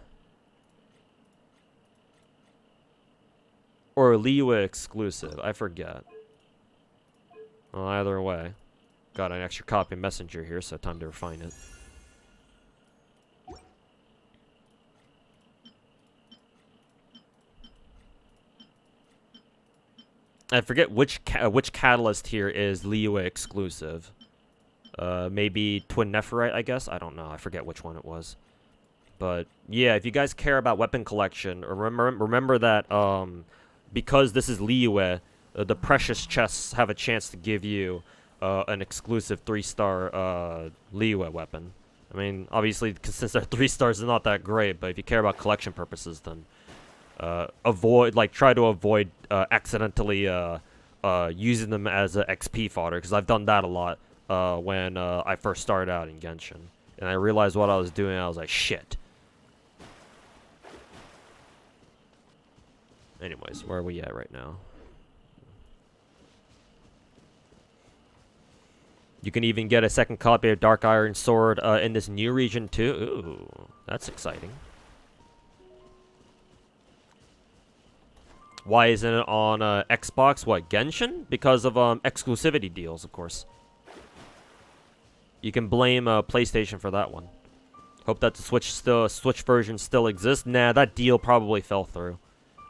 Liyue exclusive? I forget. Well, either way, got an extra copy of Messenger here, so time to refine it. I forget which catalyst here is Liyue exclusive. Maybe Twin Nephrite, I guess? I don't know. I forget which one it was. But, yeah, if you guys care about weapon collection, remember that, because this is Liyue, the precious chests have a chance to give you an exclusive 3-star Liyue weapon. I mean, obviously, since they're 3 stars, they're not that great, but if you care about collection purposes, then try to avoid accidentally using them as a XP fodder, because I've done that a lot when I first started out in Genshin. And I realized what I was doing, and I was like, shit. Anyways, where are we at right now? You can even get a second copy of Dark Iron Sword in this new region too. Ooh, that's exciting. Why isn't it on Xbox? What, Genshin? Because of exclusivity deals, of course. You can blame PlayStation for that one. Hope that the Switch version still exists. Nah, that deal probably fell through.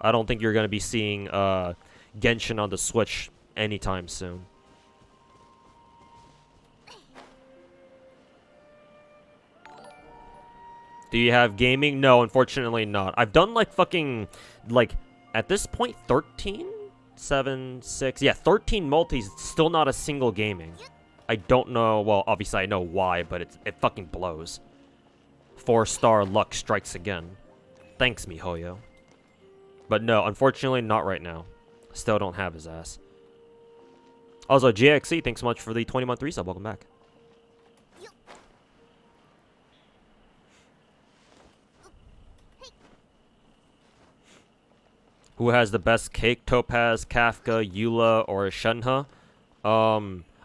I don't think you're gonna be seeing Genshin on the Switch anytime soon. Do you have gaming? No, unfortunately not. I've done like fucking like at this point 13, 7, 6, yeah, 13 multis. Still not a single gaming. I don't know. Well, obviously I know why, but it fucking blows. 4-star luck strikes again. Thanks, MiHoYo. But no, unfortunately, not right now. Still don't have his ass. Also, JXC, thanks so much for the 20-month resub. Welcome back. Who has the best cake? Topaz, Kafka, Eula, or Shenhe?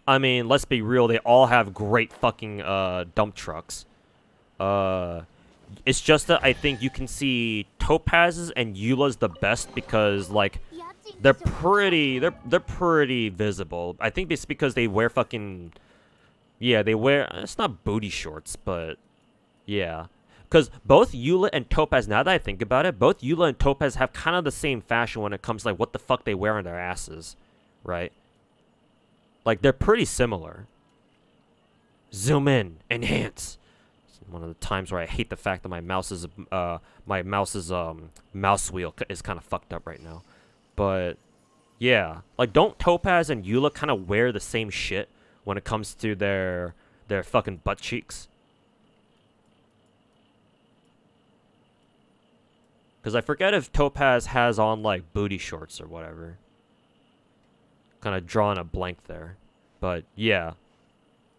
I mean, let's be real. They all have great fucking dump trucks. It's just that I think you can see Topaz's and Eula's the best because, like, they're pretty visible. I think it's because they wear fucking, yeah, they wear, it's not booty shorts, but yeah. Because both Eula and Topaz, now that I think about it, both Eula and Topaz have kind of the same fashion when it comes to, like, what the fuck they wear on their asses, right? Like, they're pretty similar. Zoom in, enhance. One of the times where I hate the fact that my mouse's mouse wheel is kind of fucked up right now. But yeah, like, don't Topaz and Eula kind of wear the same shit when it comes to their fucking butt cheeks? Because I forget if Topaz has on, like, booty shorts or whatever. Kind of drawing a blank there. But yeah.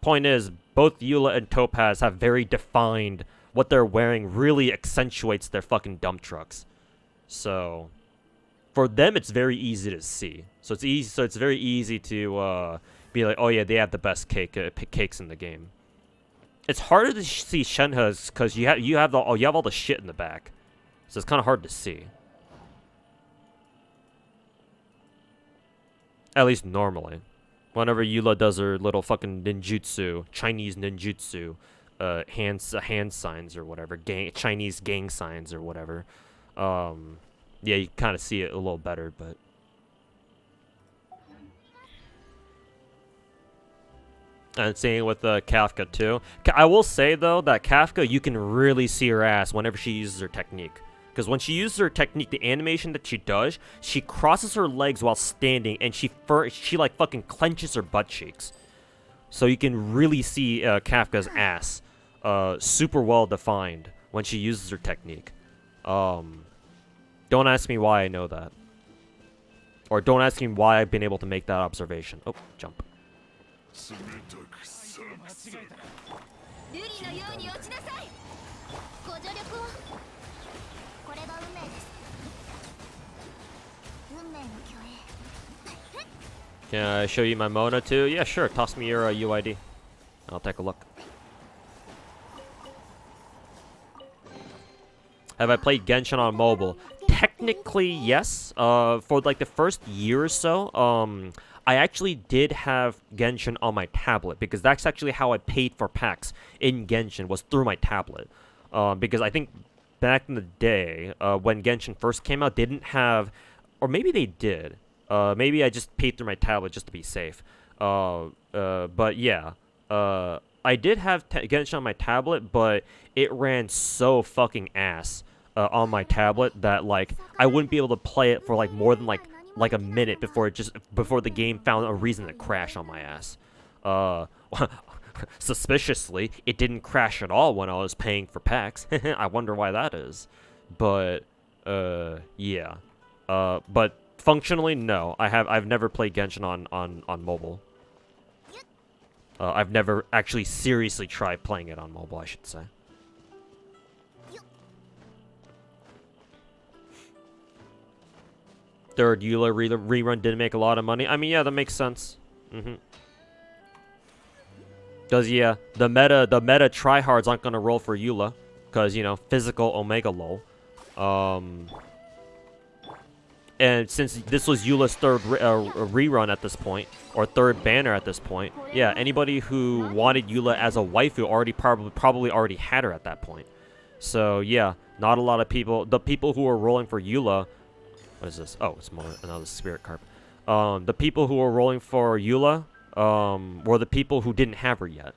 Point is, both Eula and Topaz have very defined, what they're wearing really accentuates their fucking dump trucks. So for them it's very easy to see. So it's very easy to be like, oh yeah, they have the best cakes in the game. It's harder to see Shenhe's because you have all the shit in the back. So it's kind of hard to see. At least normally. Whenever Eula does her little fucking ninjutsu, Chinese ninjutsu, hand signs or whatever, Chinese gang signs or whatever. Yeah, you kind of see it a little better, but. And same with Kafka too. I will say though that Kafka, you can really see her ass whenever she uses her technique. Because when she uses her technique, the animation that she does, she crosses her legs while standing, and she like fucking clenches her butt cheeks. So you can really see Kafka's ass, super well defined when she uses her technique. Don't ask me why I know that, or don't ask me why I've been able to make that observation. Oh, jump. 瑠璃のように落ちなさい。ご助力を。これが運命です。運命の虚栄。Can I show you my Mona too? Yeah, sure. Toss me your UID. I'll take a look. Have I played Genshin on mobile? Technically, yes. For like the first year or so, I actually did have Genshin on my tablet because that's actually how I paid for packs in Genshin, was through my tablet. Because I think back in the day, when Genshin first came out, they didn't have, or maybe they did. Maybe I just paid through my tablet just to be safe. But yeah, I did have Genshin on my tablet, but it ran so fucking ass on my tablet that like I wouldn't be able to play it for like more than like a minute before the game found a reason to crash on my ass. Suspiciously, it didn't crash at all when I was paying for packs. I wonder why that is. But yeah. But functionally, no. I've never played Genshin on mobile. I've never actually seriously tried playing it on mobile, I should say. Third Eula rerun didn't make a lot of money. I mean, yeah, that makes sense. Cause yeah, the meta tryhards aren't gonna roll for Eula, cause you know physical Omega lol. And since this was Eula's third rerun at this point, or third banner at this point, yeah, anybody who wanted Eula as a waifu probably already had her at that point. So yeah, not a lot of people. The people who were rolling for Eula. What is this? Oh, it's more another spirit carp. The people who were rolling for Eula were the people who didn't have her yet.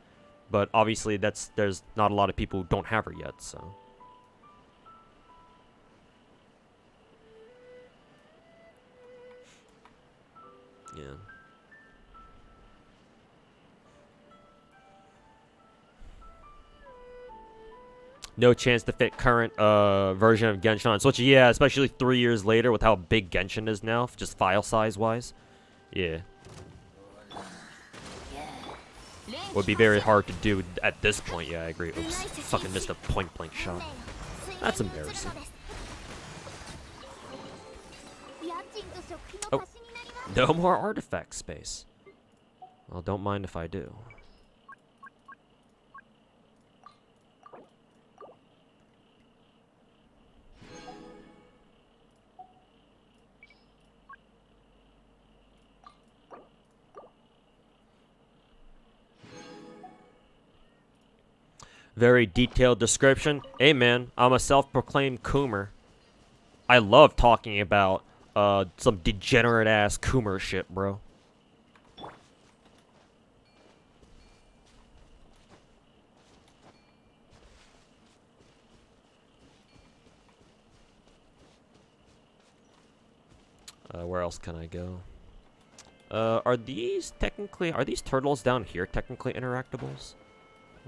But obviously there's not a lot of people who don't have her yet, so. Yeah. No chance to fit current version of Genshin on Switch. Yeah, especially 3 years later with how big Genshin is now, just file size wise. Yeah. Would be very hard to do at this point. Yeah, I agree. Oops. Fucking missed a point blank shot. That's embarrassing. Oh. No more artifact space. Well, don't mind if I do. Very detailed description. Hey man, I'm a self-proclaimed Coomer. I love talking about some degenerate ass Coomer shit, bro. Where else can I go? Are these turtles down here technically interactables?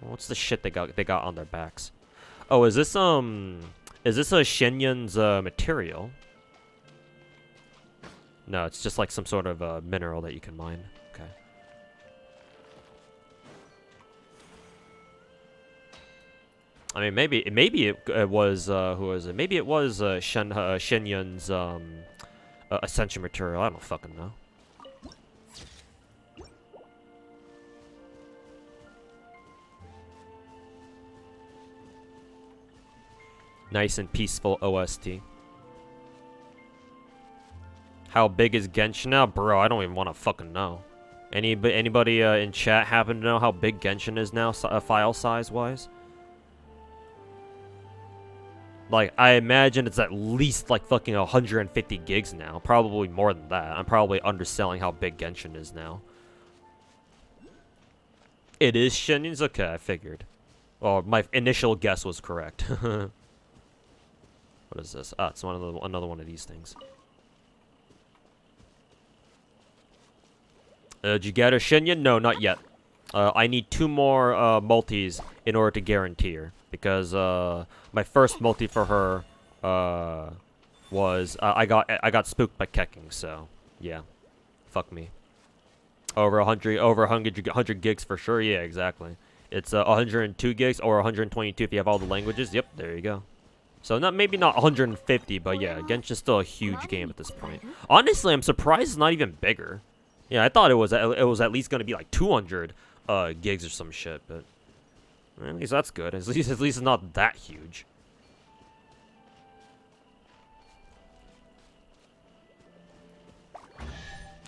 What's the shit they got on their backs? Oh, is this a Shenyun's material? No, it's just like some sort of mineral that you can mine. Okay. I mean, maybe it was who was it? Maybe it was Shenyun's ascension material. I don't fucking know. Nice and peaceful OST. How big is Genshin now? Bro, I don't even want to fucking know. Anybody in chat happen to know how big Genshin is now, file size wise? Like, I imagine it's at least like fucking 150 gigs now. Probably more than that. I'm probably underselling how big Genshin is now. It is Shinins? Okay, I figured. Well, my initial guess was correct. What is this? Ah, it's another one of these things. Did you get her, Shinya? No, not yet. I need 2 more multis in order to guarantee her. Because my first multi for her was I got spooked by Kecking, so yeah. Fuck me. Over 100 gigs for sure. Yeah, exactly. It's 102 gigs or 122 if you have all the languages. Yep, there you go. So maybe not 150, but yeah, Genshin's still a huge game at this point. Honestly, I'm surprised it's not even bigger. Yeah, I thought it was at least gonna be like 200 gigs or some shit, but at least that's good. At least it's not that huge.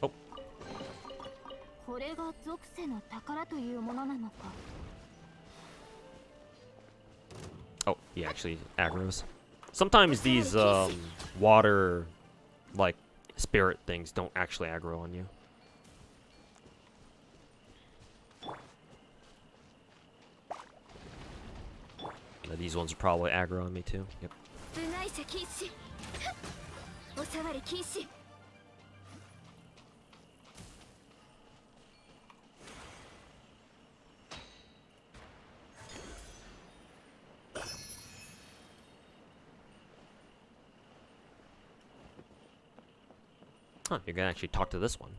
Oh. Oh, he actually aggroes. Sometimes these water like spirit things don't actually aggro on you. These ones are probably aggro on me too. Yep. Huh, you're gonna actually talk to this one.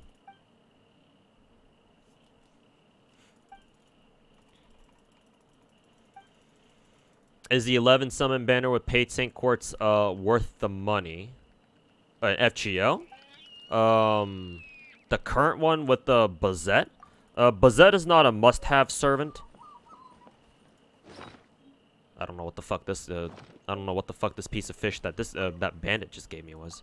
Is the 11 summon banner with paid Saint Quartz worth the money? FGO? The current one with the Bazette? Bazette is not a must-have servant. I don't know what the fuck this I don't know what the fuck this piece of fish that that bandit just gave me was.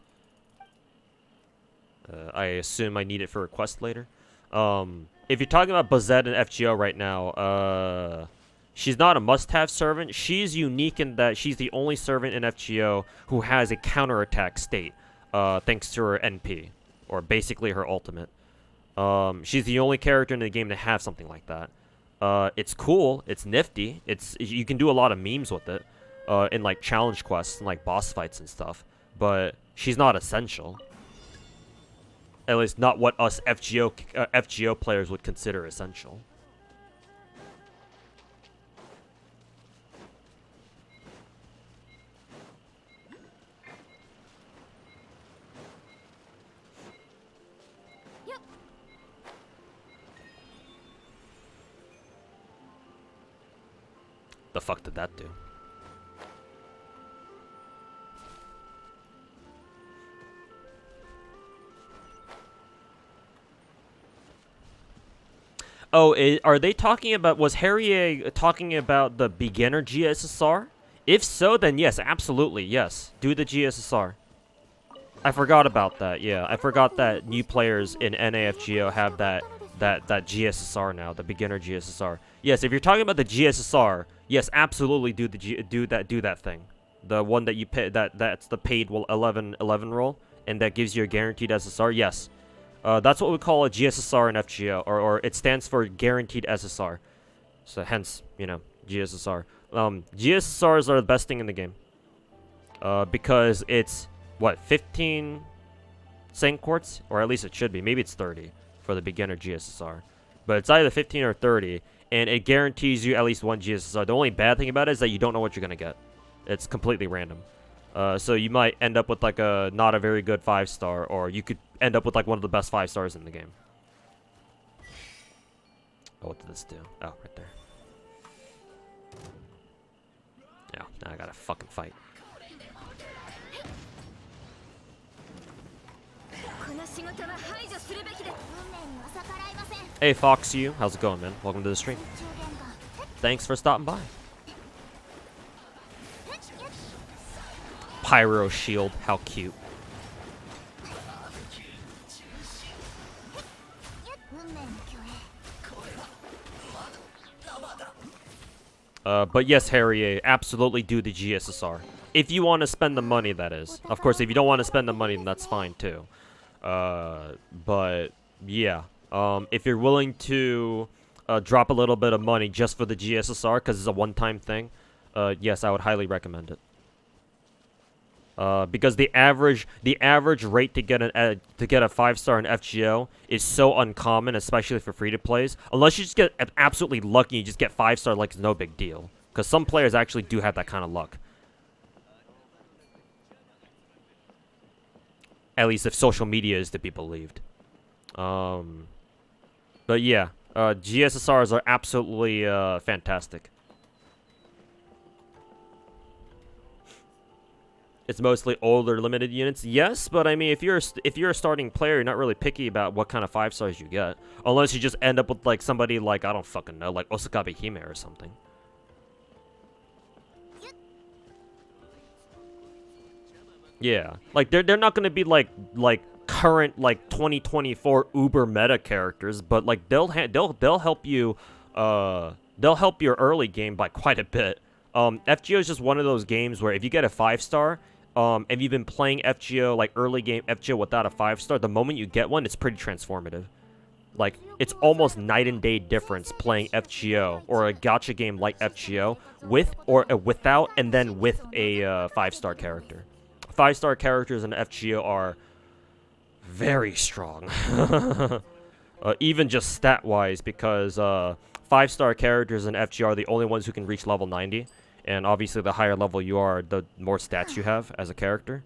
I assume I need it for a quest later. If you're talking about Bazette and FGO right now, she's not a must-have servant. She's unique in that she's the only servant in FGO who has a counterattack state, thanks to her NP, or basically her ultimate. She's the only character in the game to have something like that. It's cool. It's nifty. You can do a lot of memes with it, in like challenge quests and like boss fights and stuff. But she's not essential. At least not what us FGO players would consider essential. The fuck did that do? Oh, are they talking about... Was Harrier talking about the beginner GSSR? If so, then yes, absolutely, yes. Do the GSSR. I forgot about that, yeah. I forgot that new players in NAFGO have that GSSR now, the beginner GSSR. Yes, if you're talking about the GSSR, yes, absolutely do that thing. The one that you pay, that's the paid 11 roll, and that gives you a guaranteed SSR. Yes. That's what we call a GSSR in FGO, or it stands for guaranteed SSR. So hence, you know, GSSR. GSSRs are the best thing in the game. Because it's, what, 15 Saint Quartz? Or at least it should be. Maybe it's 30 for the beginner GSSR. But it's either 15 or 30, and it guarantees you at least one GSSR. The only bad thing about it is that you don't know what you're going to get. It's completely random. So you might end up with like a not a very good 5-star, or you could end up with like one of the best 5-stars in the game. Oh, what did this do? Oh, right there. Yeah, now I gotta fucking fight. Hey Fox you, how's it going, man? Welcome to the stream. Thanks for stopping by. Pyro shield, how cute. But yes, Harrier, absolutely do the GSSR. If you want to spend the money, that is. Of course, if you don't want to spend the money, then that's fine too. But yeah, if you're willing to drop a little bit of money just for the GSSR because it's a one-time thing, yes, I would highly recommend it. Because the average rate to get a 5-star in FGO is so uncommon, especially for free-to-plays. Unless you just get absolutely lucky, you just get 5-star like it's no big deal. Because some players actually do have that kind of luck. At least if social media is to be believed. But yeah, GSSRs are absolutely fantastic. It's mostly older limited units, yes, but I mean, if you're a starting player, you're not really picky about what kind of 5-stars you get, unless you just end up with like somebody like I don't fucking know, like Osakabe Hime or something. Yeah, like they're not gonna be like current like 2024 uber meta characters, but like they'll help you they'll help your early game by quite a bit. FGO is just one of those games where if you get a 5-star, and you've been playing FGO like early game FGO without a 5-star, the moment you get one, it's pretty transformative. Like it's almost night and day difference playing FGO or a gacha game like FGO with or without and then with a 5-star character. 5-star characters in FGO are very strong. Even just stat-wise, because 5-star characters in FGO are the only ones who can reach level 90. And obviously, the higher level you are, the more stats you have as a character.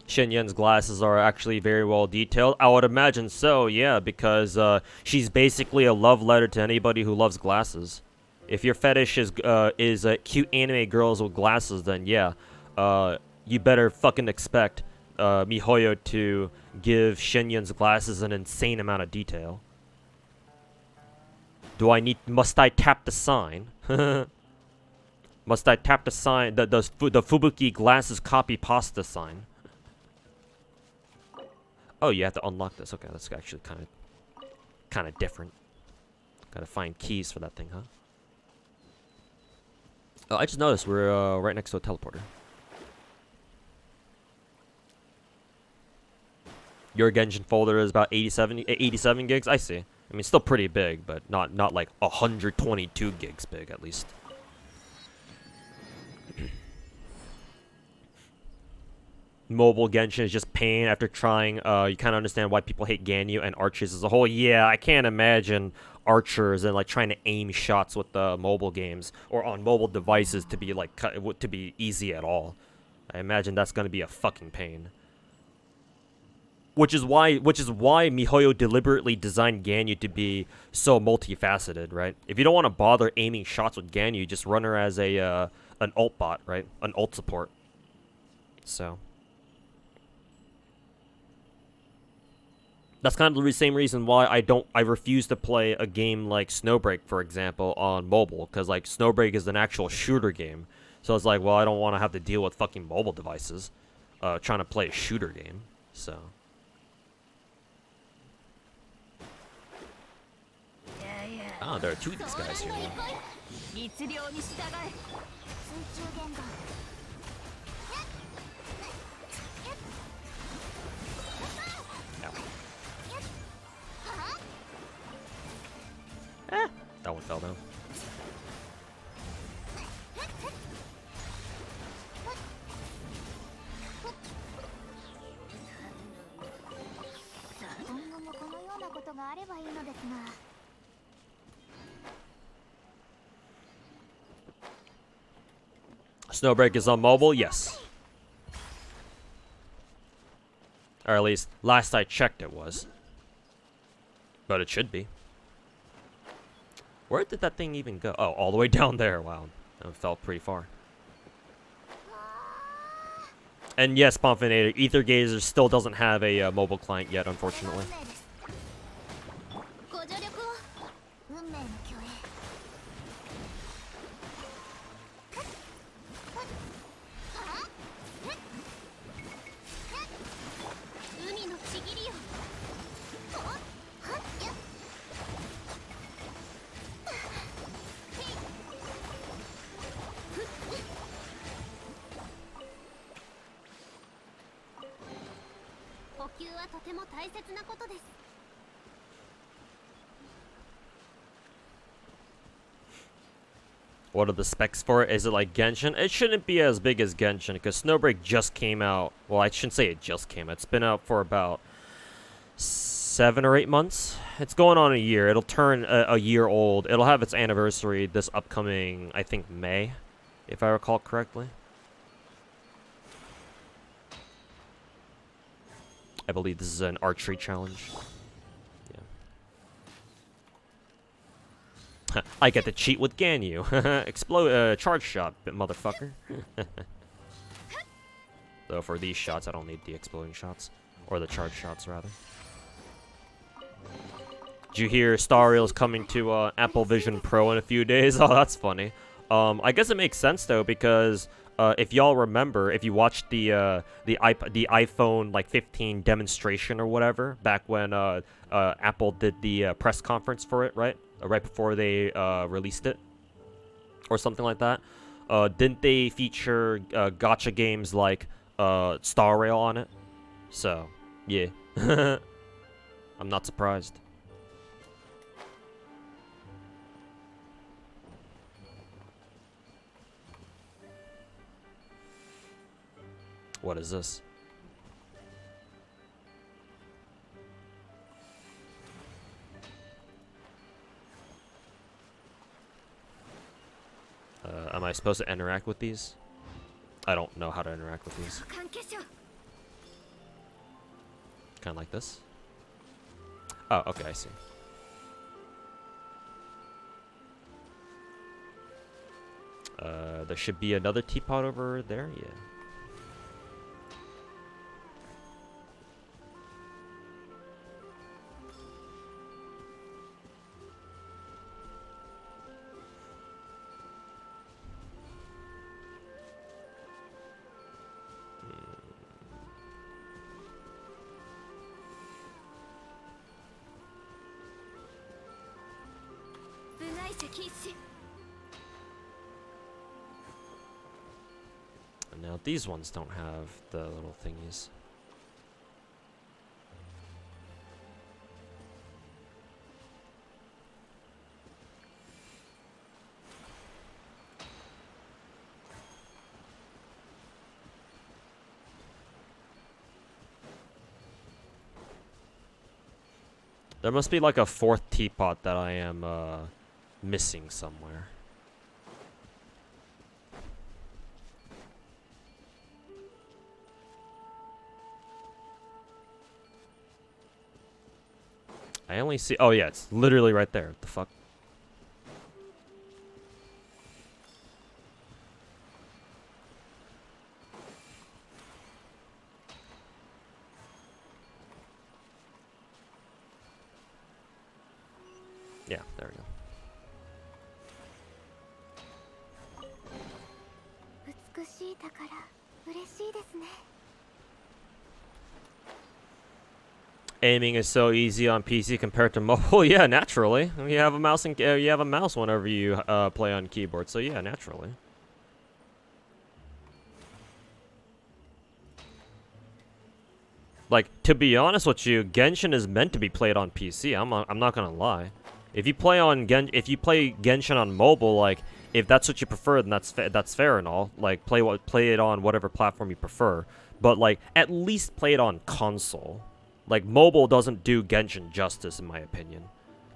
Shen glasses are actually very well detailed. I would imagine so, yeah, because she's basically a love letter to anybody who loves glasses. If your fetish is cute anime girls with glasses, then yeah, you better fucking expect MiHoYo to give Shen glasses an insane amount of detail. Must I tap the sign? Must I tap the sign, the Fubuki glasses copy pasta sign? Oh, you have to unlock this. Okay, that's actually kind of different. Gotta find keys for that thing, huh? Oh, I just noticed we're right next to a teleporter. Your Genshin folder is about 87 gigs. I see. I mean, still pretty big, but not like 122 gigs big at least. Mobile Genshin is just pain after trying. You kind of understand why people hate Ganyu and archers as a whole. Yeah, I can't imagine archers and like trying to aim shots with the mobile games or on mobile devices to be like to be easy at all. I imagine that's gonna be a fucking pain. Which is why MiHoYo deliberately designed Ganyu to be so multifaceted, right? If you don't want to bother aiming shots with Ganyu, just run her as a an ult bot, right? An ult support. So. That's kind of the same reason why I refuse to play a game like Snowbreak, for example, on mobile, because like Snowbreak is an actual shooter game. So it's like, well, I don't want to have to deal with fucking mobile devices, trying to play a shooter game. So. Ah, there are two of these guys here. That one fell down. Snowbreak is on mobile? Yes. Or at least, last I checked it was. But it should be. Where did that thing even go? Oh, all the way down there. Wow. That fell pretty far. And yes, Pomfinator, Ether Gazer still doesn't have a mobile client yet, unfortunately. 球はとても大切なことです。 What are the specs for it? Is it like Genshin? It shouldn't be as big as Genshin because Snowbreak just came out. Well, I shouldn't say it just came out. It's been out for about 7 or 8 months. It's going on a year. It'll turn a year old. It'll have its anniversary this upcoming, I think, May, if I recall correctly. I believe this is an archery challenge. Yeah. I get to cheat with Ganyu. Explode, charge shot, motherfucker. Though for these shots, I don't need the exploding shots. Or the charge shots, rather. Did you hear Star Rail's coming to Apple Vision Pro in a few days? Oh, that's funny. I guess it makes sense, though, because if y'all remember, if you watched the iPhone like 15 demonstration or whatever, back when Apple did the press conference for it, right? Right before they released it, or something like that. Didn't they feature gacha games like Star Rail on it? So, yeah. I'm not surprised. What is this? Am I supposed to interact with these? I don't know how to interact with these. Kind of like this. Oh, okay, I see. There should be another teapot over there, yeah. And now these ones don't have the little thingies. There must be like a fourth teapot that I am missing somewhere. I only see... Oh, yeah, it's literally right there. What the fuck? Yeah, there we go. Aiming is so easy on PC compared to mobile. Yeah, naturally. You have a mouse and you have a mouse whenever you play on keyboard. So yeah, naturally. Like, to be honest with you, Genshin is meant to be played on PC. I'm not gonna lie. If you play Genshin on mobile, like, if that's what you prefer, then that's fair and all. Like, play it on whatever platform you prefer. But like, at least play it on console. Like, mobile doesn't do Genshin justice, in my opinion.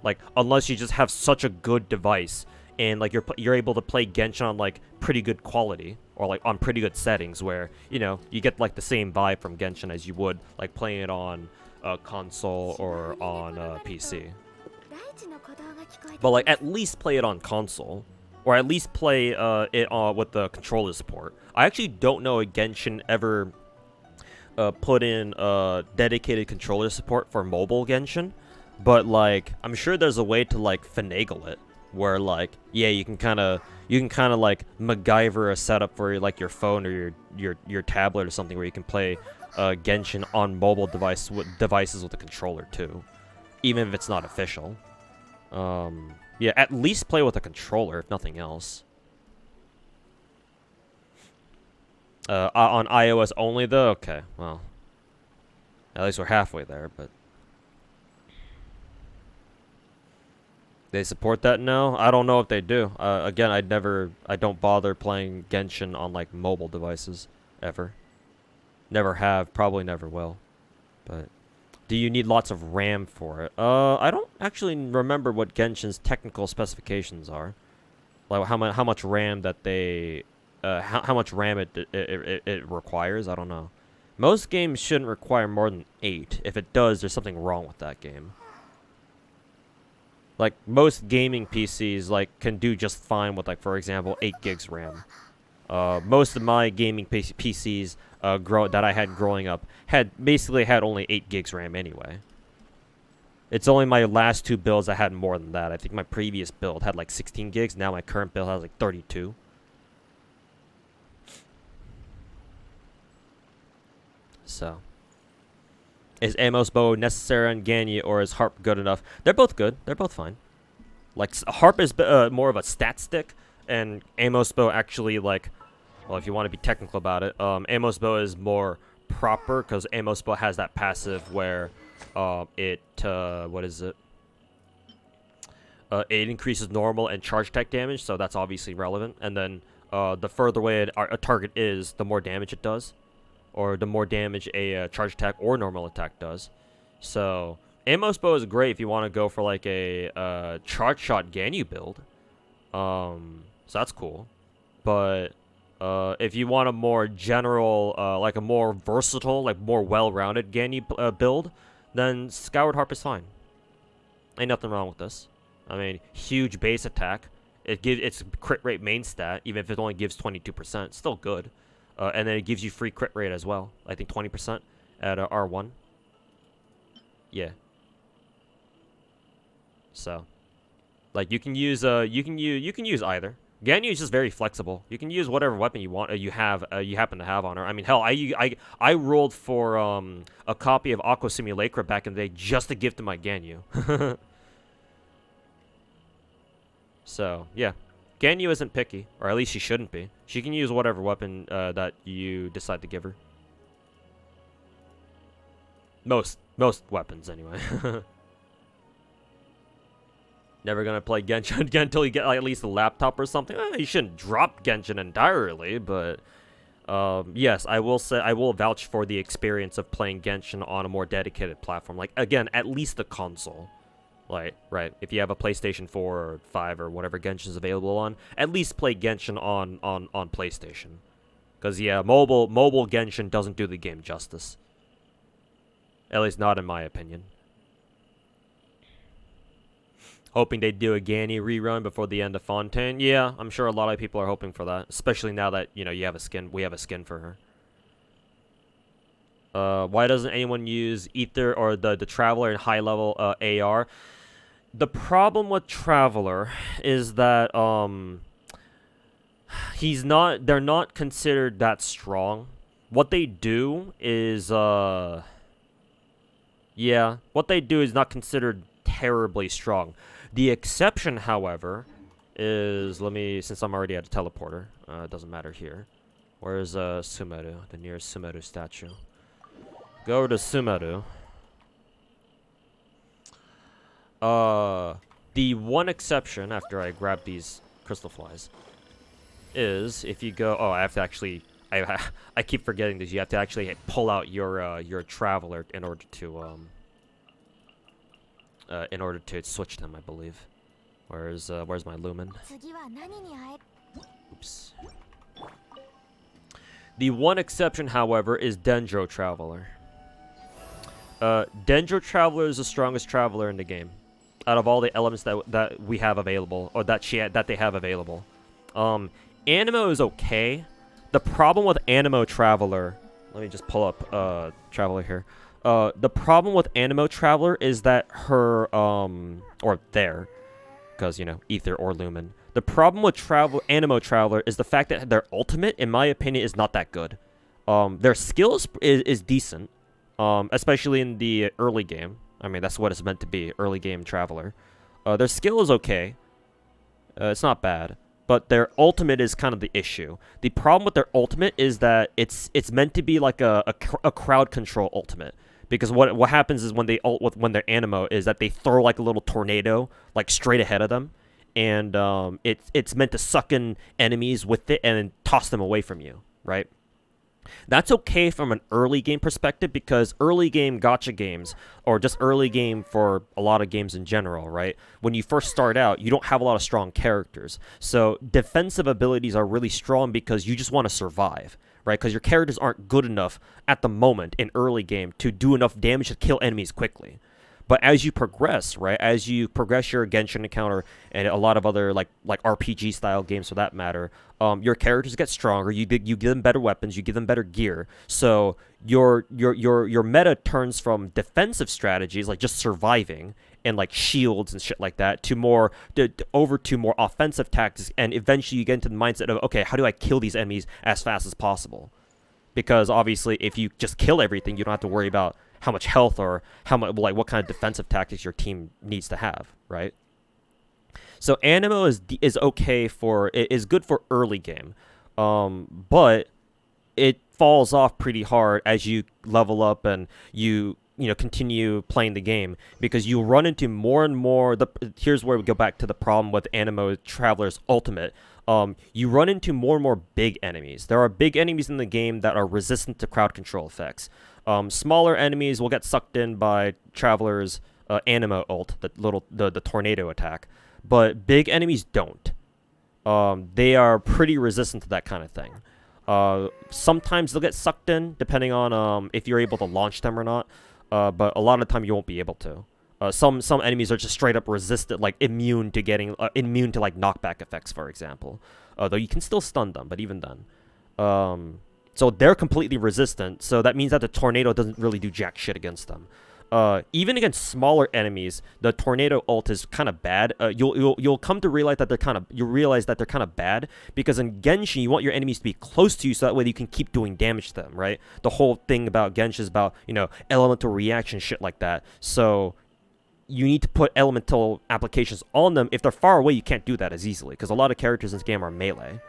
Like, unless you just have such a good device and like you're able to play Genshin on like pretty good quality or like on pretty good settings, where you know you get like the same vibe from Genshin as you would like playing it on a console or on PC. But like, at least play it on console, or at least play it with the controller support. I actually don't know if Genshin ever put in dedicated controller support for mobile Genshin, but like I'm sure there's a way to like finagle it, where like, yeah, you can kind of like MacGyver a setup for like your phone or your tablet or something, where you can play Genshin on mobile devices with a controller too, even if it's not official. Yeah, at least play with a controller if nothing else. On iOS only though? Okay, well. At least we're halfway there, but... They support that now? I don't know if they do. Again, I don't bother playing Genshin on, like, mobile devices. Ever. Never have, probably never will. But... Do you need lots of RAM for it? I don't actually remember what Genshin's technical specifications are. Like, how much RAM that they... how much RAM it requires? I don't know. Most games shouldn't require more than 8. If it does, there's something wrong with that game. Like, most gaming PCs, like, can do just fine with, like, for example, 8 gigs RAM. Most of my gaming PCs that I had growing up basically had only 8 gigs RAM anyway. It's only my last 2 builds that had more than that. I think my previous build had, like, 16 gigs. Now my current build has, like, 32. So, is Amos bow necessary on Ganyu, or is Harp good enough? They're both good. They're both fine. Like, Harp is more of a stat stick, and Amos bow actually, like, well, if you want to be technical about it, Amos bow is more proper, because Amos bow has that passive where what is it? It increases normal and charge attack damage, so that's obviously relevant. And then the further away a target is, the more damage it does. Or the more damage a charge attack or normal attack does. So, Amos bow is great if you want to go for like a charge shot Ganyu build. So that's cool. But if you want a more general, like a more versatile, like more well-rounded Ganyu build, then Skyward Harp is fine. Ain't nothing wrong with this. I mean, huge base attack. It's crit rate main stat, even if it only gives 22%. It's still good. And then it gives you free crit rate as well. I think 20% at R1. Yeah. So, like you can use either. Ganyu is just very flexible. You can use whatever weapon you want. You happen to have on her. I mean, hell, I rolled for a copy of Aqua Simulacra back in the day just to give to my Ganyu. So yeah. Ganyu isn't picky, or at least she shouldn't be. She can use whatever weapon that you decide to give her. Most weapons, anyway. Never gonna play Genshin again until you get like, at least a laptop or something. You shouldn't drop Genshin entirely, but yes, I will vouch for the experience of playing Genshin on a more dedicated platform. Like again, at least the console. Like, right, if you have a PlayStation 4 or 5 or whatever Genshin is available on, at least play Genshin on PlayStation. Because, yeah, mobile Genshin doesn't do the game justice. At least not in my opinion. Hoping they do a Ganyu rerun before the end of Fontaine. Yeah, I'm sure a lot of people are hoping for that. Especially now that, you know, we have a skin for her. Why doesn't anyone use Ether or the Traveler in high-level AR? The problem with Traveler is that they're not considered that strong. What they do is what they do is not considered terribly strong. The exception, however, is since I'm already at a teleporter, it doesn't matter here. Where's Sumeru, the nearest Sumeru statue? Go to Sumeru. The one exception, after I grab these crystal flies, is if you go... Oh, I have to actually... I keep forgetting this. You have to actually pull out your Traveler in order to switch them, I believe. Where's my Lumen? Oops. The one exception, however, is Dendro Traveler. Dendro Traveler is the strongest Traveler in the game, out of all the elements that we have available, or that they have available. Anemo is okay. The problem with Anemo Traveler, let me just pull up Traveler here. The problem with Anemo Traveler is that her because you know, Ether or Lumen. The problem with Anemo Traveler is the fact that their ultimate, in my opinion, is not that good. Their skill is decent. Especially in the early game. I mean, that's what it's meant to be, early game Traveler. Their skill is okay. It's not bad. But their ultimate is kind of the issue. The problem with their ultimate is that it's meant to be like a crowd control ultimate. because what happens is when they ult with when they're animo is that they throw like a little tornado like straight ahead of them, and it's meant to suck in enemies with it and then toss them away from you, right? That's okay from an early game perspective because early game gacha games, or just early game for a lot of games in general, right? When you first start out, you don't have a lot of strong characters. So defensive abilities are really strong because you just want to survive, right? Because your characters aren't good enough at the moment in early game to do enough damage to kill enemies quickly. But as you progress, right, as you progress your Genshin encounter and a lot of other like RPG style games for that matter, your characters get stronger. You give them better weapons. You give them better gear. So your meta turns from defensive strategies like just surviving and like shields and shit like that to more over to more offensive tactics. And eventually you get into the mindset of, okay, how do I kill these enemies as fast as possible? Because obviously, if you just kill everything, you don't have to worry about how much health or how much, like, what kind of defensive tactics your team needs to have, right? So animo is okay for, is good for early game, but it falls off pretty hard as you level up and you continue playing the game, because you run into more and more. Here's where we go back to the problem with Animo Traveler's Ultimate. You run into more and more big enemies. There are big enemies in the game that are resistant to crowd control effects. Smaller enemies will get sucked in by Traveler's Animo ult, the tornado attack, but big enemies don't. They are pretty resistant to that kind of thing. Sometimes they'll get sucked in, depending on if you're able to launch them or not. But a lot of the time you won't be able to. Some enemies are just straight up resistant, like immune to like knockback effects, for example. Though you can still stun them, but even then. So they're completely resistant, so that means that the tornado doesn't really do jack shit against them. Even against smaller enemies, the tornado ult is kind of bad. You'll come to realize that they're kind of bad, because in Genshin you want your enemies to be close to you so that way you can keep doing damage to them, right? The whole thing about Genshin is about, elemental reaction, shit like that. So you need to put elemental applications on them. If they're far away, you can't do that as easily, because a lot of characters in this game are melee.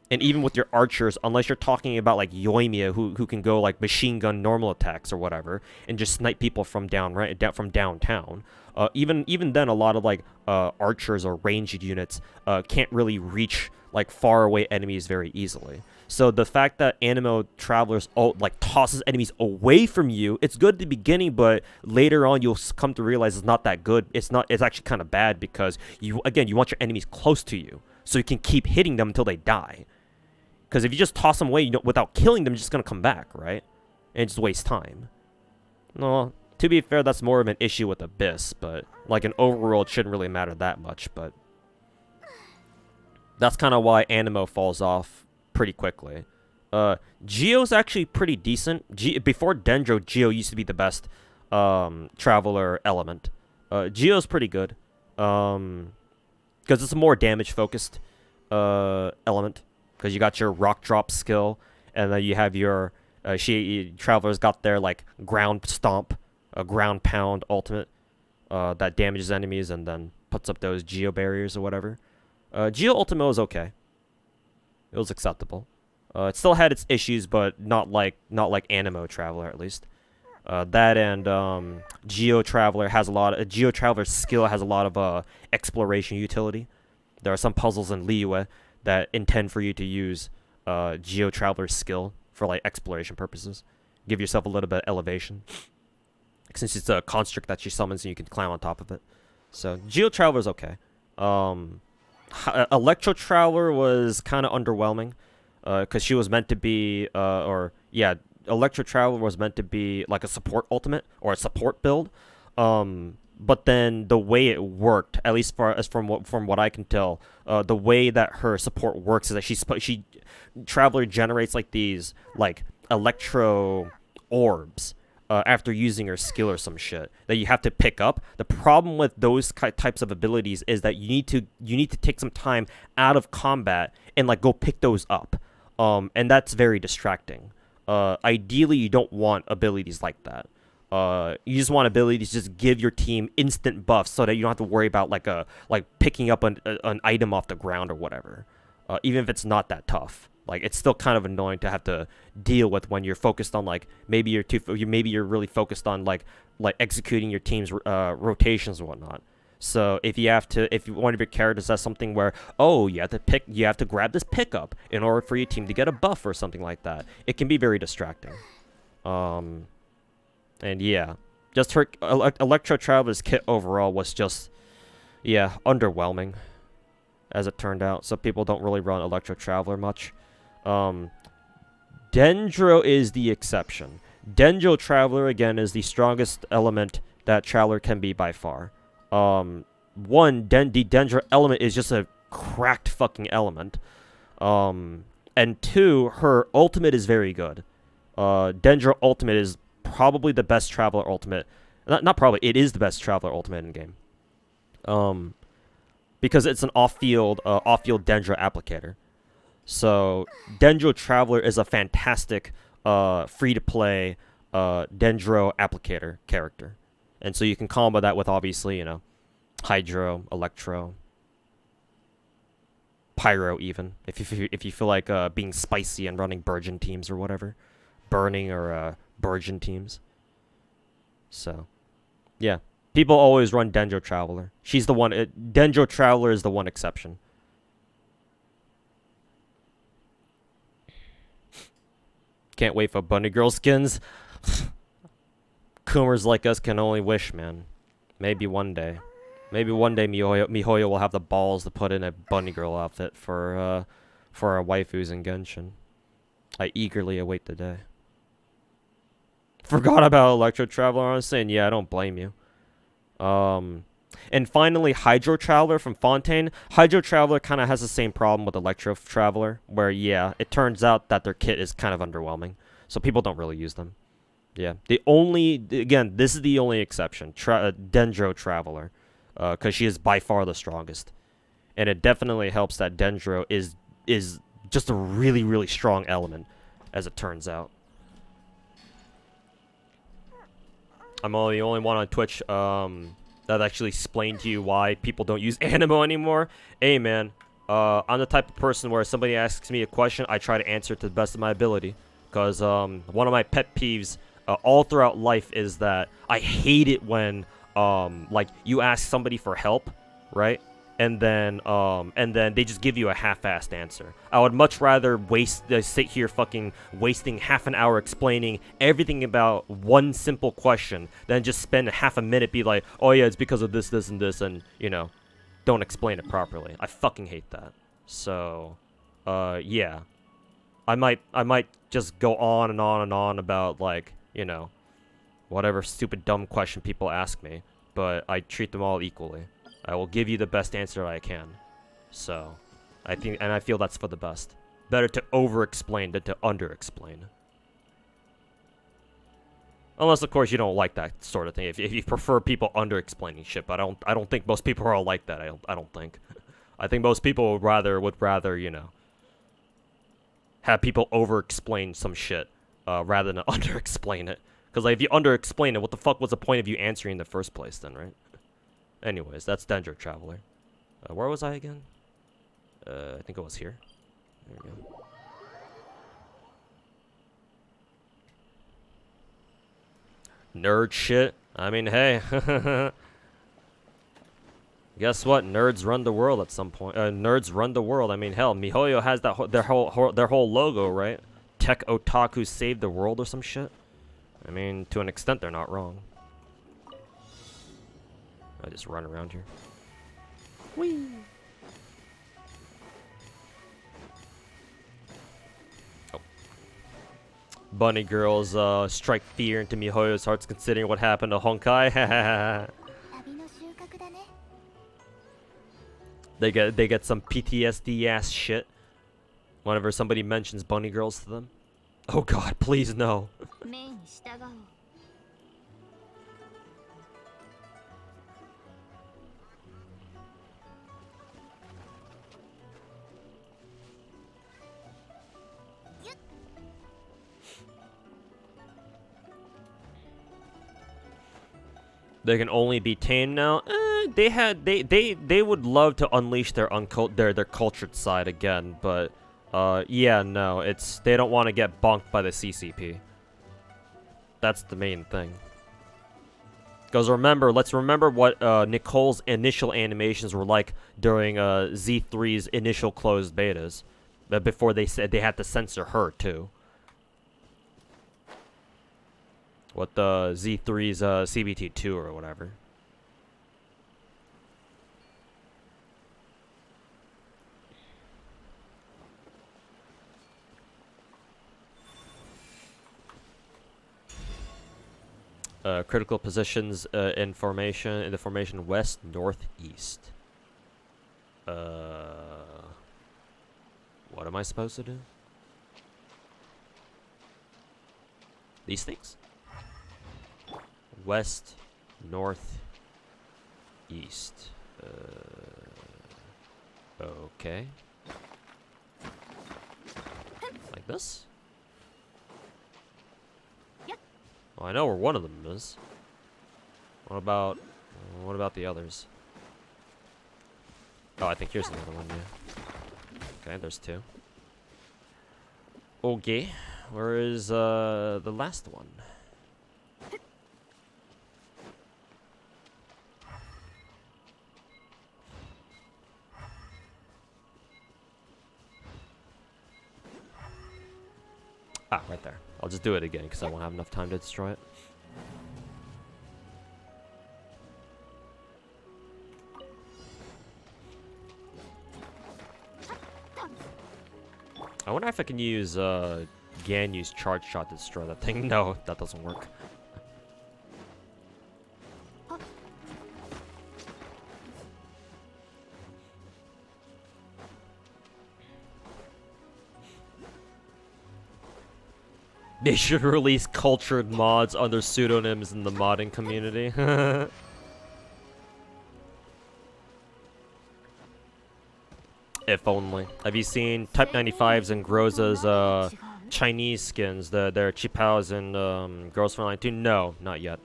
And even with your archers, unless you're talking about like Yoimiya, who can go like machine gun normal attacks or whatever, and just snipe people from downtown. Even then, a lot of like archers or ranged units can't really reach like far away enemies very easily. So the fact that Animo Traveler's ult like tosses enemies away from you, it's good at the beginning, but later on you'll come to realize it's not that good. It's actually kind of bad, because you want your enemies close to you so you can keep hitting them until they die. Because if you just toss them away without killing them, they're just going to come back, right? And it just wastes time. No, to be fair, that's more of an issue with Abyss, but like in overworld, it shouldn't really matter that much, but that's kind of why Animo falls off pretty quickly. Geo's actually pretty decent. Before Dendro, Geo used to be the best Traveler element. Geo's pretty good, because it's a more damage-focused element. Because you got your rock drop skill, and then you have your Traveler's got their like ground stomp, ground pound ultimate that damages enemies and then puts up those geo barriers or whatever. Geo ultimate was okay. It was acceptable. It still had its issues, but not like Animo Traveler at least. That and Geo Traveler has a lot of Geo Traveler's skill has a lot of exploration utility. There are some puzzles in Liyue that intend for you to use Geo Traveler's skill for like exploration purposes. Give yourself a little bit of elevation, since it's a construct that she summons and you can climb on top of it. So Geo Traveler's okay. Electro Traveler was kind of underwhelming, because she was meant to be, Electro Traveler was meant to be like a support ultimate or a support build. But then the way it worked, at least from what I can tell, the way that her support works is that Traveler generates like these like electro orbs after using her skill or some shit that you have to pick up. The problem with those types of abilities is that you need to take some time out of combat and like go pick those up, and that's very distracting. Ideally, you don't want abilities like that. You just want abilities to just give your team instant buffs so that you don't have to worry about like picking up an item off the ground or whatever, even if it's not that tough. Like, it's still kind of annoying to have to deal with when you're focused on, like, maybe you're really focused on like executing your team's rotations and whatnot. So if one of your characters has something where, oh, you have to grab this pickup in order for your team to get a buff or something like that, it can be very distracting. And yeah, just her Electro Traveler's kit overall was just, yeah, underwhelming, as it turned out. So people don't really run Electro Traveler much. Dendro is the exception. Dendro Traveler, again, is the strongest element that Traveler can be by far. The Dendro element is just a cracked fucking element. And two, her ultimate is very good. Dendro ultimate is probably the best Traveler ultimate. Not probably, it is the best Traveler ultimate in game. Because it's an off-field Dendro applicator. So Dendro Traveler is a fantastic free-to-play Dendro applicator character. And so you can combo that with, obviously, Hydro, Electro, Pyro even. If you feel like being spicy and running Burgeon teams or whatever. Burning or Burgeon teams. So, yeah. People always run Dendro Traveler. She's the one. Dendro Traveler is the one exception. Can't wait for Bunny Girl skins. Coomers like us can only wish, man. Maybe one day. Maybe one day Mihoyo will have the balls to put in a Bunny Girl outfit for our waifus in Genshin. I eagerly await the day. Forgot about Electro Traveler, honestly, and yeah, I don't blame you. And finally, Hydro Traveler from Fontaine. Hydro Traveler kind of has the same problem with Electro Traveler, where, yeah, it turns out that their kit is kind of underwhelming. So people don't really use them. Yeah. Again, this is the only exception. Dendro Traveler. Because she is by far the strongest. And it definitely helps that Dendro is just a really, really strong element, as it turns out. I'm the only one on Twitch that actually explained to you why people don't use Animo anymore. Hey, man. I'm the type of person where somebody asks me a question, I try to answer it to the best of my ability. Because one of my pet peeves all throughout life is that I hate it when like you ask somebody for help, right? And then they just give you a half-assed answer. I would much rather sit here fucking wasting half an hour explaining everything about one simple question than just spend half a minute be like, oh yeah, it's because of this, this, and this, and don't explain it properly. I fucking hate that. So, yeah, I might just go on and on and on about like whatever stupid dumb question people ask me, but I treat them all equally. I will give you the best answer I can. So, I feel that's for the best. Better to over-explain than to under-explain. Unless, of course, you don't like that sort of thing. If you prefer people under-explaining shit, but I don't think most people are all like that. I don't think. I think most people would rather have people over-explain some shit rather than under-explain it. Because like, if you under-explain it, what the fuck was the point of you answering in the first place then, right? Anyways, that's Dendro Traveler. Where was I again? I think it was here. There we go. Nerd shit. I mean, hey. Guess what? Nerds run the world at some point. Nerds run the world. I mean, hell, MiHoYo has their whole logo, right? Tech otaku save the world or some shit. I mean, to an extent, they're not wrong. I just run around here. Whee! Oh. Bunny girls strike fear into MiHoYo's hearts considering what happened to Honkai. They get some PTSD ass shit whenever somebody mentions bunny girls to them. Oh god, please no. They can only be tamed now. They would love to unleash their cultured side again, but Yeah, no, it's they don't want to get bonked by the CCP. That's the main thing. Because let's remember what Nicole's initial animations were like during Z3's initial closed betas. Before they said they had to censor her, too. What the Z3's CBT2 or whatever. Critical positions in the formation west, north, east. What am I supposed to do? These things? West, north, east. Okay. Like this? Well, I know where one of them is. What about the others? Oh, I think here's another one, yeah. Okay, there's two. Okay, where is the last one? Ah, right there. I'll just do it again because I won't have enough time to destroy it. I wonder if I can use Ganyu's charge shot to destroy that thing. No, that doesn't work. They should release cultured mods under pseudonyms in the modding community. If only. Have you seen Type 95's and Groza's Chinese skins, their Chipaos and Girls from Line 2? No, not yet.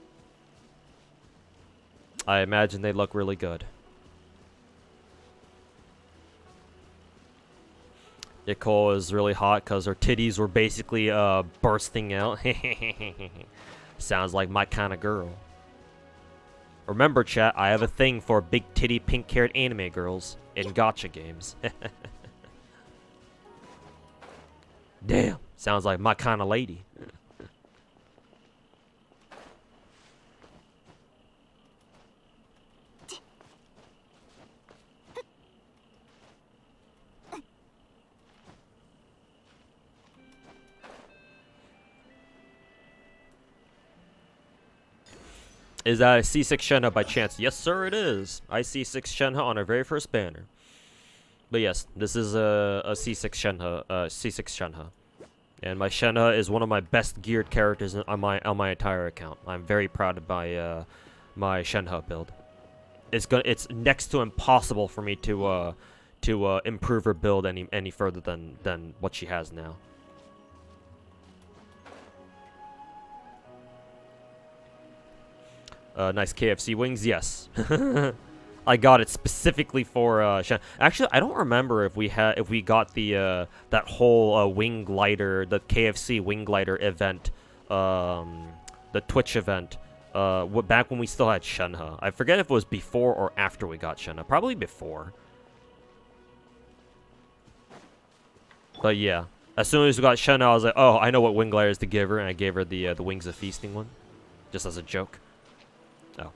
I imagine they look really good. Nicole is really hot because her titties were basically bursting out. Sounds like my kind of girl. Remember, chat, I have a thing for big titty, pink-haired anime girls in gacha games. Damn, sounds like my kind of lady. Is that a C6 Shenhe by chance? Yes, sir, it is. I C6 Shenhe on our very first banner. But yes, this is a C6 Shenhe, C6 Shenhe. And my Shenhe is one of my best geared characters on my entire account. I'm very proud of my my Shenhe build. It's next to impossible for me to improve her build any further than what she has now. Nice KFC wings, yes. I got it specifically for Shen. Actually, I don't remember if we got the that whole wing glider, the KFC wing glider event, the Twitch event, back when we still had Shenhe. I forget if it was before or after we got Shenhe. Probably before. But yeah, as soon as we got Shenhe, I was like, oh, I know what wing gliders to give her, and I gave her the Wings of Feasting one, just as a joke. Oh,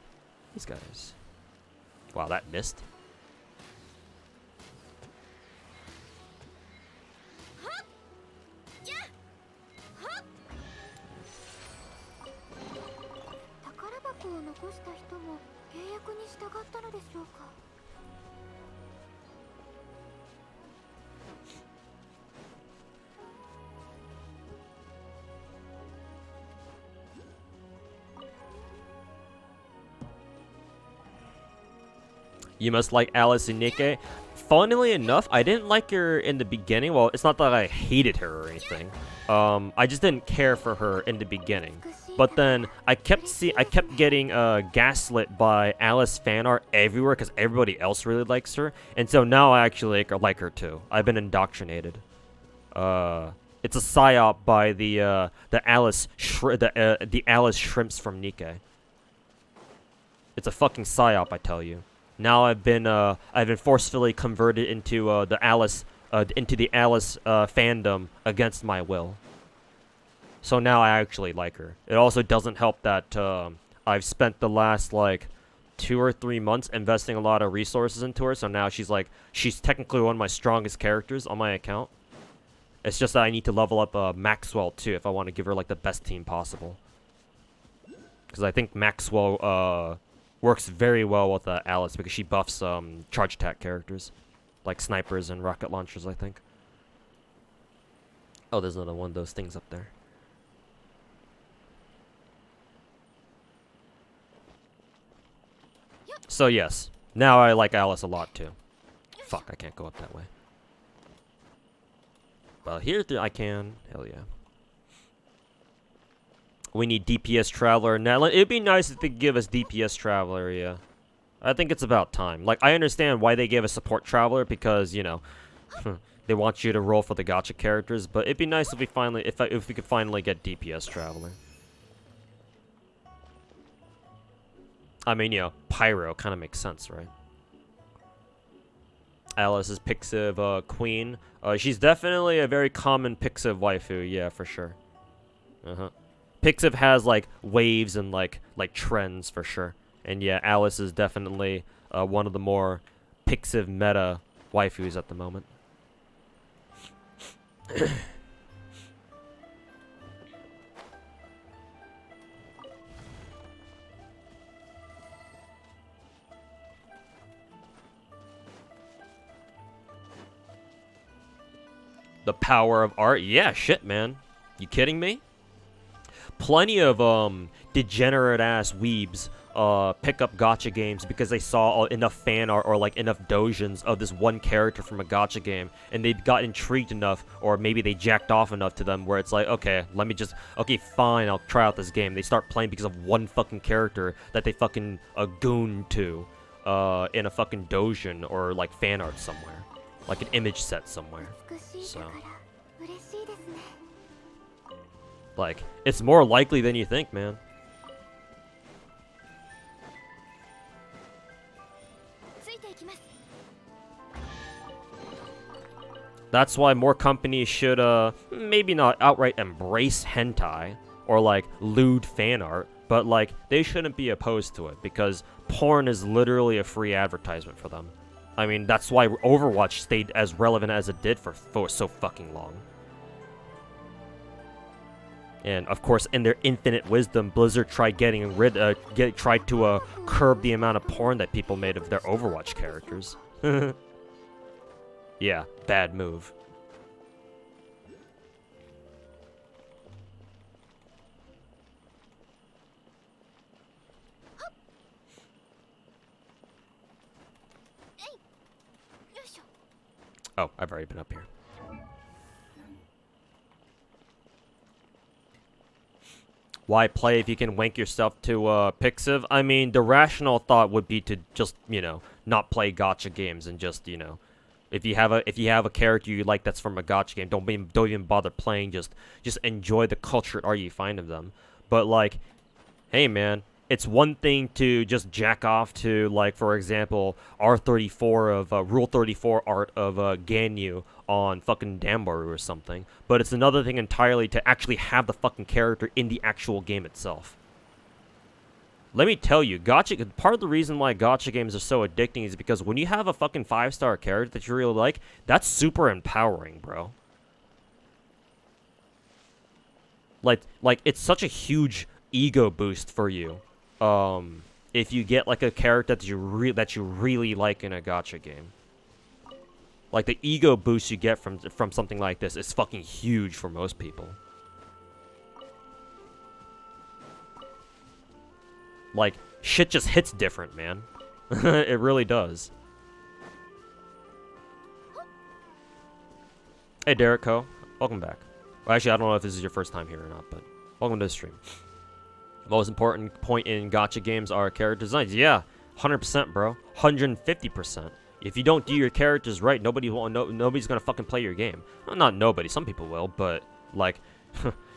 these guys. Wow, that missed. You must like Alice Inike. Funnily enough, I didn't like her in the beginning. Well, it's not that I hated her or anything. I just didn't care for her in the beginning. But then I kept getting gaslit by Alice fan art everywhere because everybody else really likes her, and so now I actually like her too. I've been indoctrinated. It's a psyop by the Alice shrimps from Nikkei. It's a fucking psyop, I tell you. Now I've been forcefully converted into the Alice fandom against my will. So now I actually like her. It also doesn't help that I've spent the last like 2 or 3 months investing a lot of resources into her. So now she's technically one of my strongest characters on my account. It's just that I need to level up Maxwell too if I want to give her like the best team possible. Because I think Maxwell works very well with Alice because she buffs charge attack characters like snipers and rocket launchers, I think. Oh, there's another one of those things up there. So yes, now I like Alice a lot too. Fuck, I can't go up that way. Well, here I can. Hell yeah. We need DPS Traveler. Now, it'd be nice if they give us DPS Traveler, yeah. I think it's about time. Like, I understand why they gave us Support Traveler, because, you know, they want you to roll for the gacha characters, but it'd be nice if we finally, if we could finally get DPS Traveler. I mean, you know, Pyro kind of makes sense, right? Alice is Pixiv queen. She's definitely a very common Pixiv waifu, yeah, for sure. Pixiv has like waves and like trends for sure. And yeah, Alice is definitely one of the more Pixiv meta waifus at the moment. The power of art? Yeah, shit, man. You kidding me? Plenty of degenerate ass weebs pick up gacha games because they saw enough fan art or like enough dojins of this one character from a gacha game, and they got intrigued enough, or maybe they jacked off enough to them where it's like, okay, okay, fine, I'll try out this game. They start playing because of one fucking character that they fucking goon to in a fucking dojin or like fan art somewhere, like an image set somewhere. So, like, it's more likely than you think, man. That's why more companies should, maybe not outright embrace hentai or, like, lewd fan art, but, like, they shouldn't be opposed to it, because porn is literally a free advertisement for them. I mean, that's why Overwatch stayed as relevant as it did for so fucking long. And, of course, in their infinite wisdom, Blizzard tried tried to curb the amount of porn that people made of their Overwatch characters. Yeah, bad move. Oh, I've already been up here. Why play if you can wank yourself to Pixiv? I mean, the rational thought would be to just, you know, not play gacha games and just, you know, if you have a character you like that's from a gacha game, don't even bother playing. Just enjoy the cultured art you find of them. But like, hey man, it's one thing to just jack off to, like, for example, R34 of Rule 34 art of Ganyu on fucking Dambaru or something. But it's another thing entirely to actually have the fucking character in the actual game itself. Let me tell you, part of the reason why gacha games are so addicting is because when you have a fucking 5-star character that you really like, that's super empowering, bro. Like it's such a huge ego boost for you. If you get like a character that you really like in a gacha game. Like the ego boost you get from something like this is fucking huge for most people. Like, shit just hits different, man. It really does. Hey, Derek Co. Welcome back. Well, actually, I don't know if this is your first time here or not, but welcome to the stream. Most important point in gacha games are character designs. Yeah, 100%, bro. 150%. If you don't do your characters right, nobody's gonna fucking play your game. Well, not nobody, some people will, but like,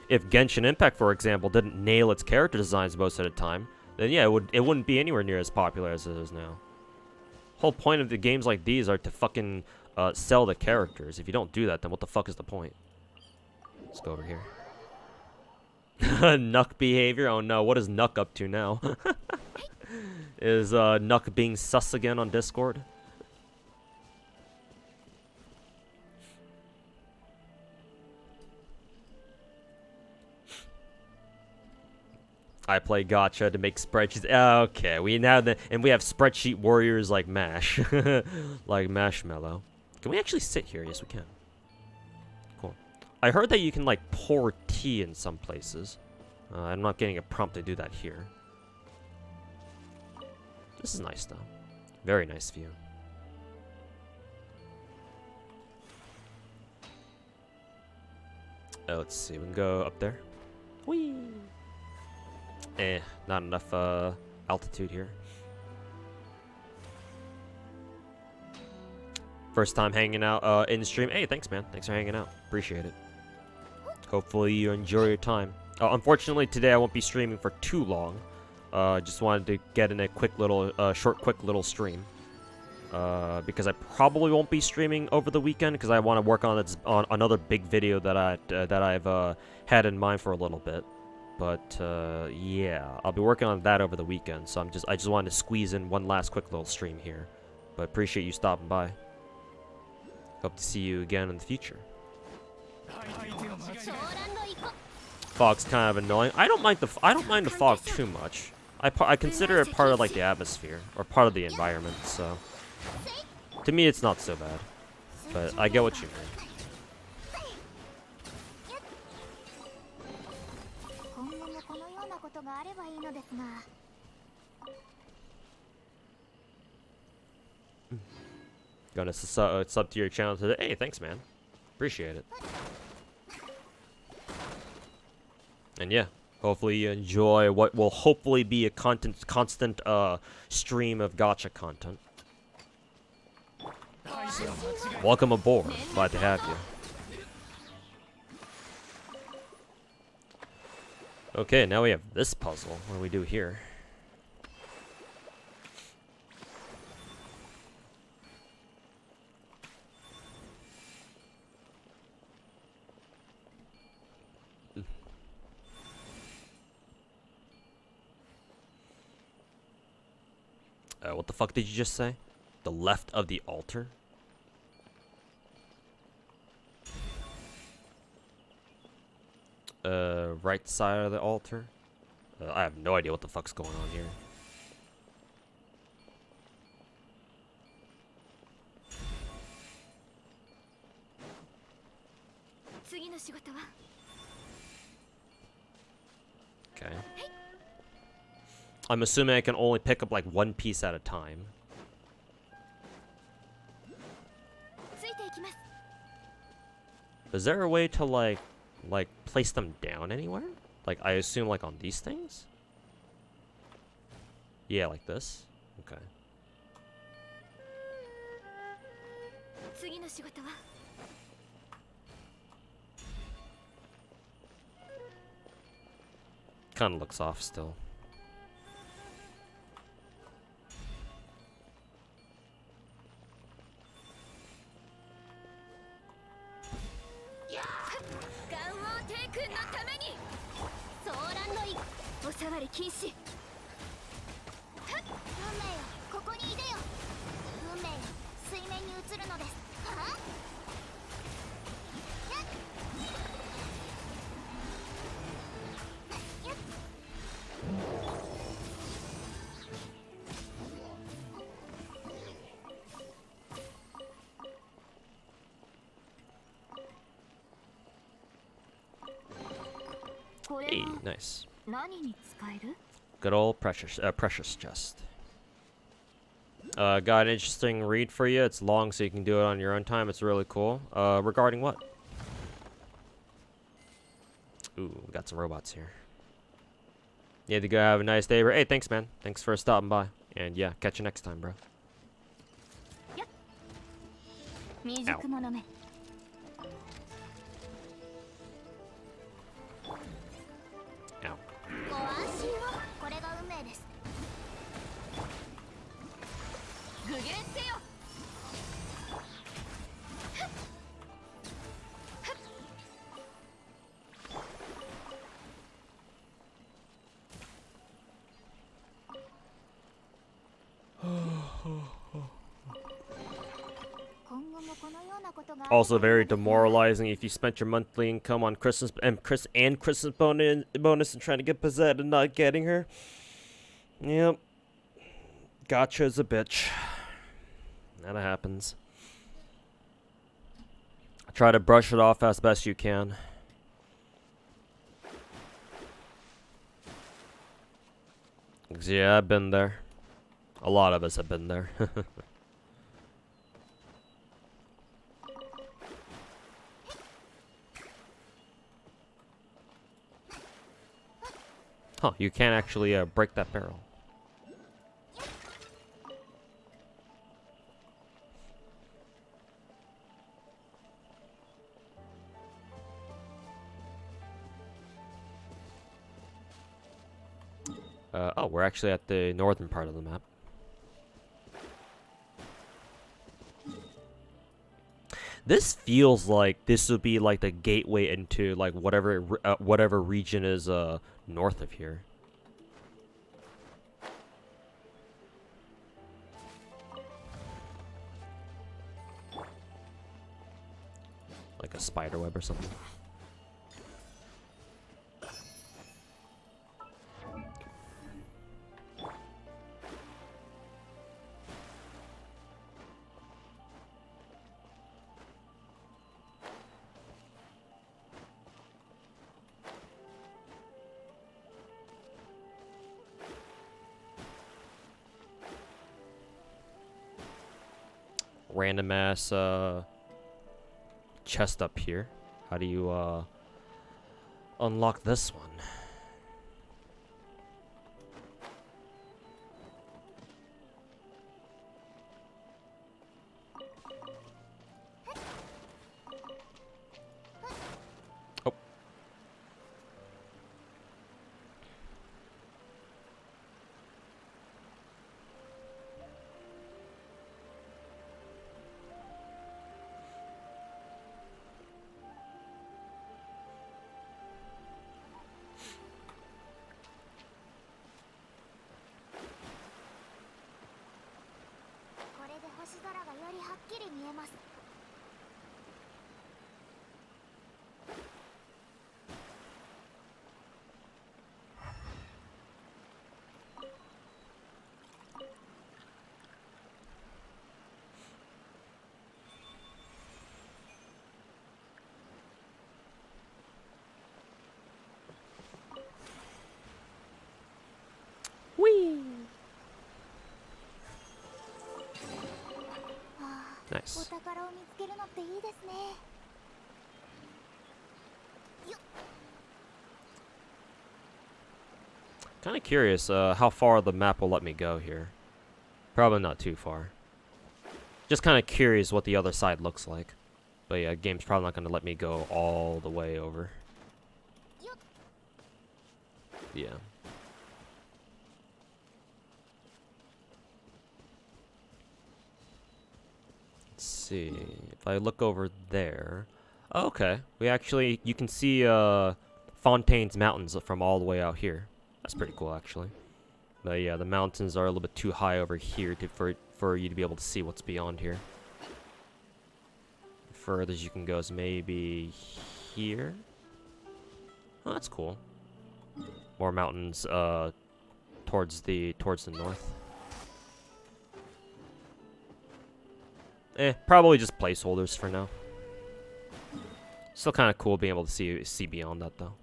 if Genshin Impact, for example, didn't nail its character designs most of the time, then yeah, it wouldn't be anywhere near as popular as it is now. Whole point of the games like these are to fucking sell the characters. If you don't do that, then what the fuck is the point? Let's go over here. Nuck behavior? Oh no, what is Nuck up to now? Is Nuck being sus again on Discord? I play gacha to make spreadsheets. Okay, and we have spreadsheet warriors like Mash, like Marshmallow. Can we actually sit here? Yes, we can. Cool. I heard that you can like pour tea in some places. I'm not getting a prompt to do that here. This is nice though. Very nice view. Let's see. We can go up there. Whee! Not enough altitude here. First time hanging out in stream. Hey, thanks, man. Thanks for hanging out. Appreciate it. Hopefully you enjoy your time. Unfortunately, today I won't be streaming for too long. Just wanted to get in a quick little stream. Because I probably won't be streaming over the weekend because I want to work on another big video that I've had in mind for a little bit. But yeah, I'll be working on that over the weekend. So I just wanted to squeeze in one last quick little stream here. But appreciate you stopping by. Hope to see you again in the future. Fog's kind of annoying. I don't mind the fog too much. I consider it part of like the atmosphere or part of the environment. So to me, it's not so bad. But I get what you mean. Gonna sub to your channel today. Hey, thanks, man. Appreciate it. And yeah, hopefully you enjoy what will hopefully be a constant stream of gacha content. So, welcome aboard. Glad to have you. Okay, now we have this puzzle. What do we do here? What the fuck did you just say? The left of the altar? Right side of the altar? I have no idea what the fuck's going on here. Okay. I'm assuming I can only pick up like one piece at a time. Is there a way to like place them down anywhere? Like I assume like on these things? Yeah, like this. Okay. Kind of looks off still. Hey, nice. Good old precious chest. Got an interesting read for you. It's long, so you can do it on your own time. It's really cool. Regarding what? Ooh, we got some robots here. Yeah, to go have a nice day, bro. Hey, thanks, man. Thanks for stopping by. And yeah, catch you next time, bro. 未熟者め。Ow. ご安心を。これが運命です。具現せよ。Also very demoralizing if you spent your monthly income on Christmas bonus and trying to get Pizzette and not getting her. Yep. Gacha is a bitch. That happens. Try to brush it off as best you can. Yeah, I've been there. A lot of us have been there. Huh, you can't actually break that barrel. Oh, we're actually at the northern part of the map. This feels like this would be like the gateway into like whatever region is north of here. Like a spider web or something. Random ass chest up here. How do you unlock this one? Oh. Whee! Nice. Kind of curious how far the map will let me go here. Probably not too far. Just kind of curious what the other side looks like. But yeah, game's probably not going to let me go all the way over. Yeah. Let's see. If I look over there. Oh, okay. You can see Fontaine's Mountains from all the way out here. That's pretty cool, actually. But yeah, the mountains are a little bit too high over here for you to be able to see what's beyond here. Furthest you can go is maybe here. Oh, that's cool. More mountains towards the north. Probably just placeholders for now. Still kind of cool being able to see beyond that though.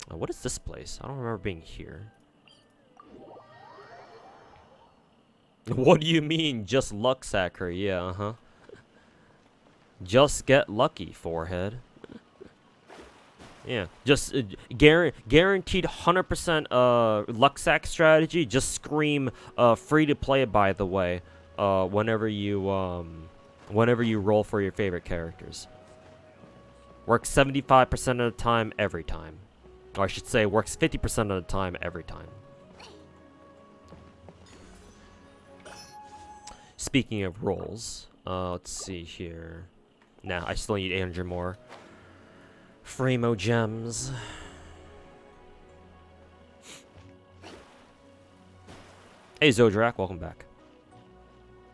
What is this place? I don't remember being here. What do you mean, just luck sacker? Yeah, uh-huh. Just get lucky, forehead. Yeah, just guaranteed 100% luck sack strategy. Just scream free to play, by the way, whenever you whenever you roll for your favorite characters. Works 75% of the time, every time. Or I should say, works 50% of the time, every time. Speaking of rolls, let's see here. Nah, I still need 800 more Framo gems. Hey Zodrak, welcome back.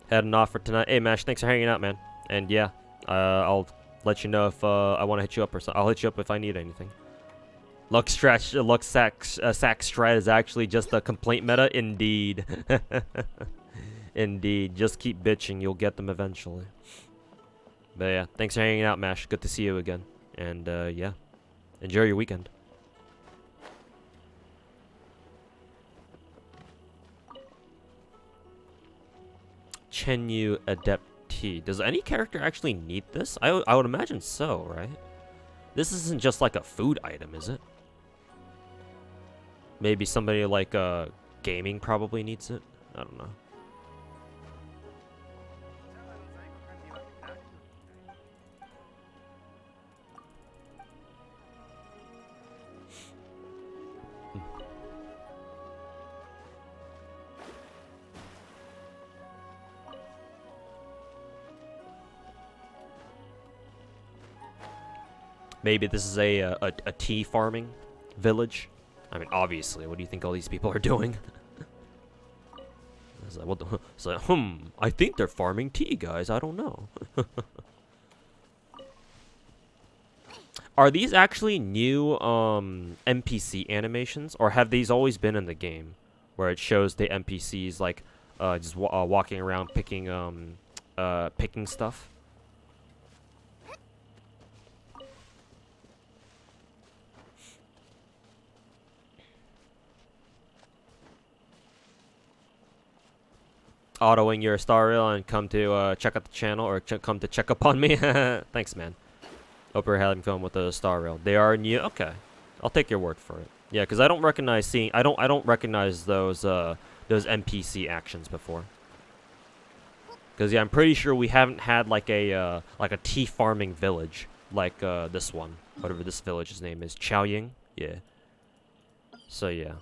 Had an offer tonight. Hey Mash, thanks for hanging out, man. And yeah, I'll let you know if I want to hit you up or something. I'll hit you up if I need anything. Lux sack strat is actually just a complaint meta, indeed. Indeed, just keep bitching, you'll get them eventually. But yeah, thanks for hanging out, Mash. Good to see you again. And yeah, enjoy your weekend. Chenyu Adepti. Does any character actually need this? I would imagine so, right? This isn't just like a food item, is it? Maybe somebody like gaming probably needs it. I don't know. Maybe this is a tea farming village. I mean, obviously, what do you think all these people are doing? It's like, what the, it's like, I think they're farming tea, guys. I don't know. Are these actually new NPC animations, or have these always been in the game, where it shows the NPCs like just walking around picking picking stuff? Autoing your star rail and come to check out the channel, or come to check up on me. Thanks, man. Hope you're having fun with the star rail. They are new. Okay, I'll take your word for it. Yeah, because I don't recognize I don't recognize those NPC actions before. Because yeah, I'm pretty sure we haven't had like a tea farming village like this one, whatever this village's name is, Chaoying. Yeah. So yeah,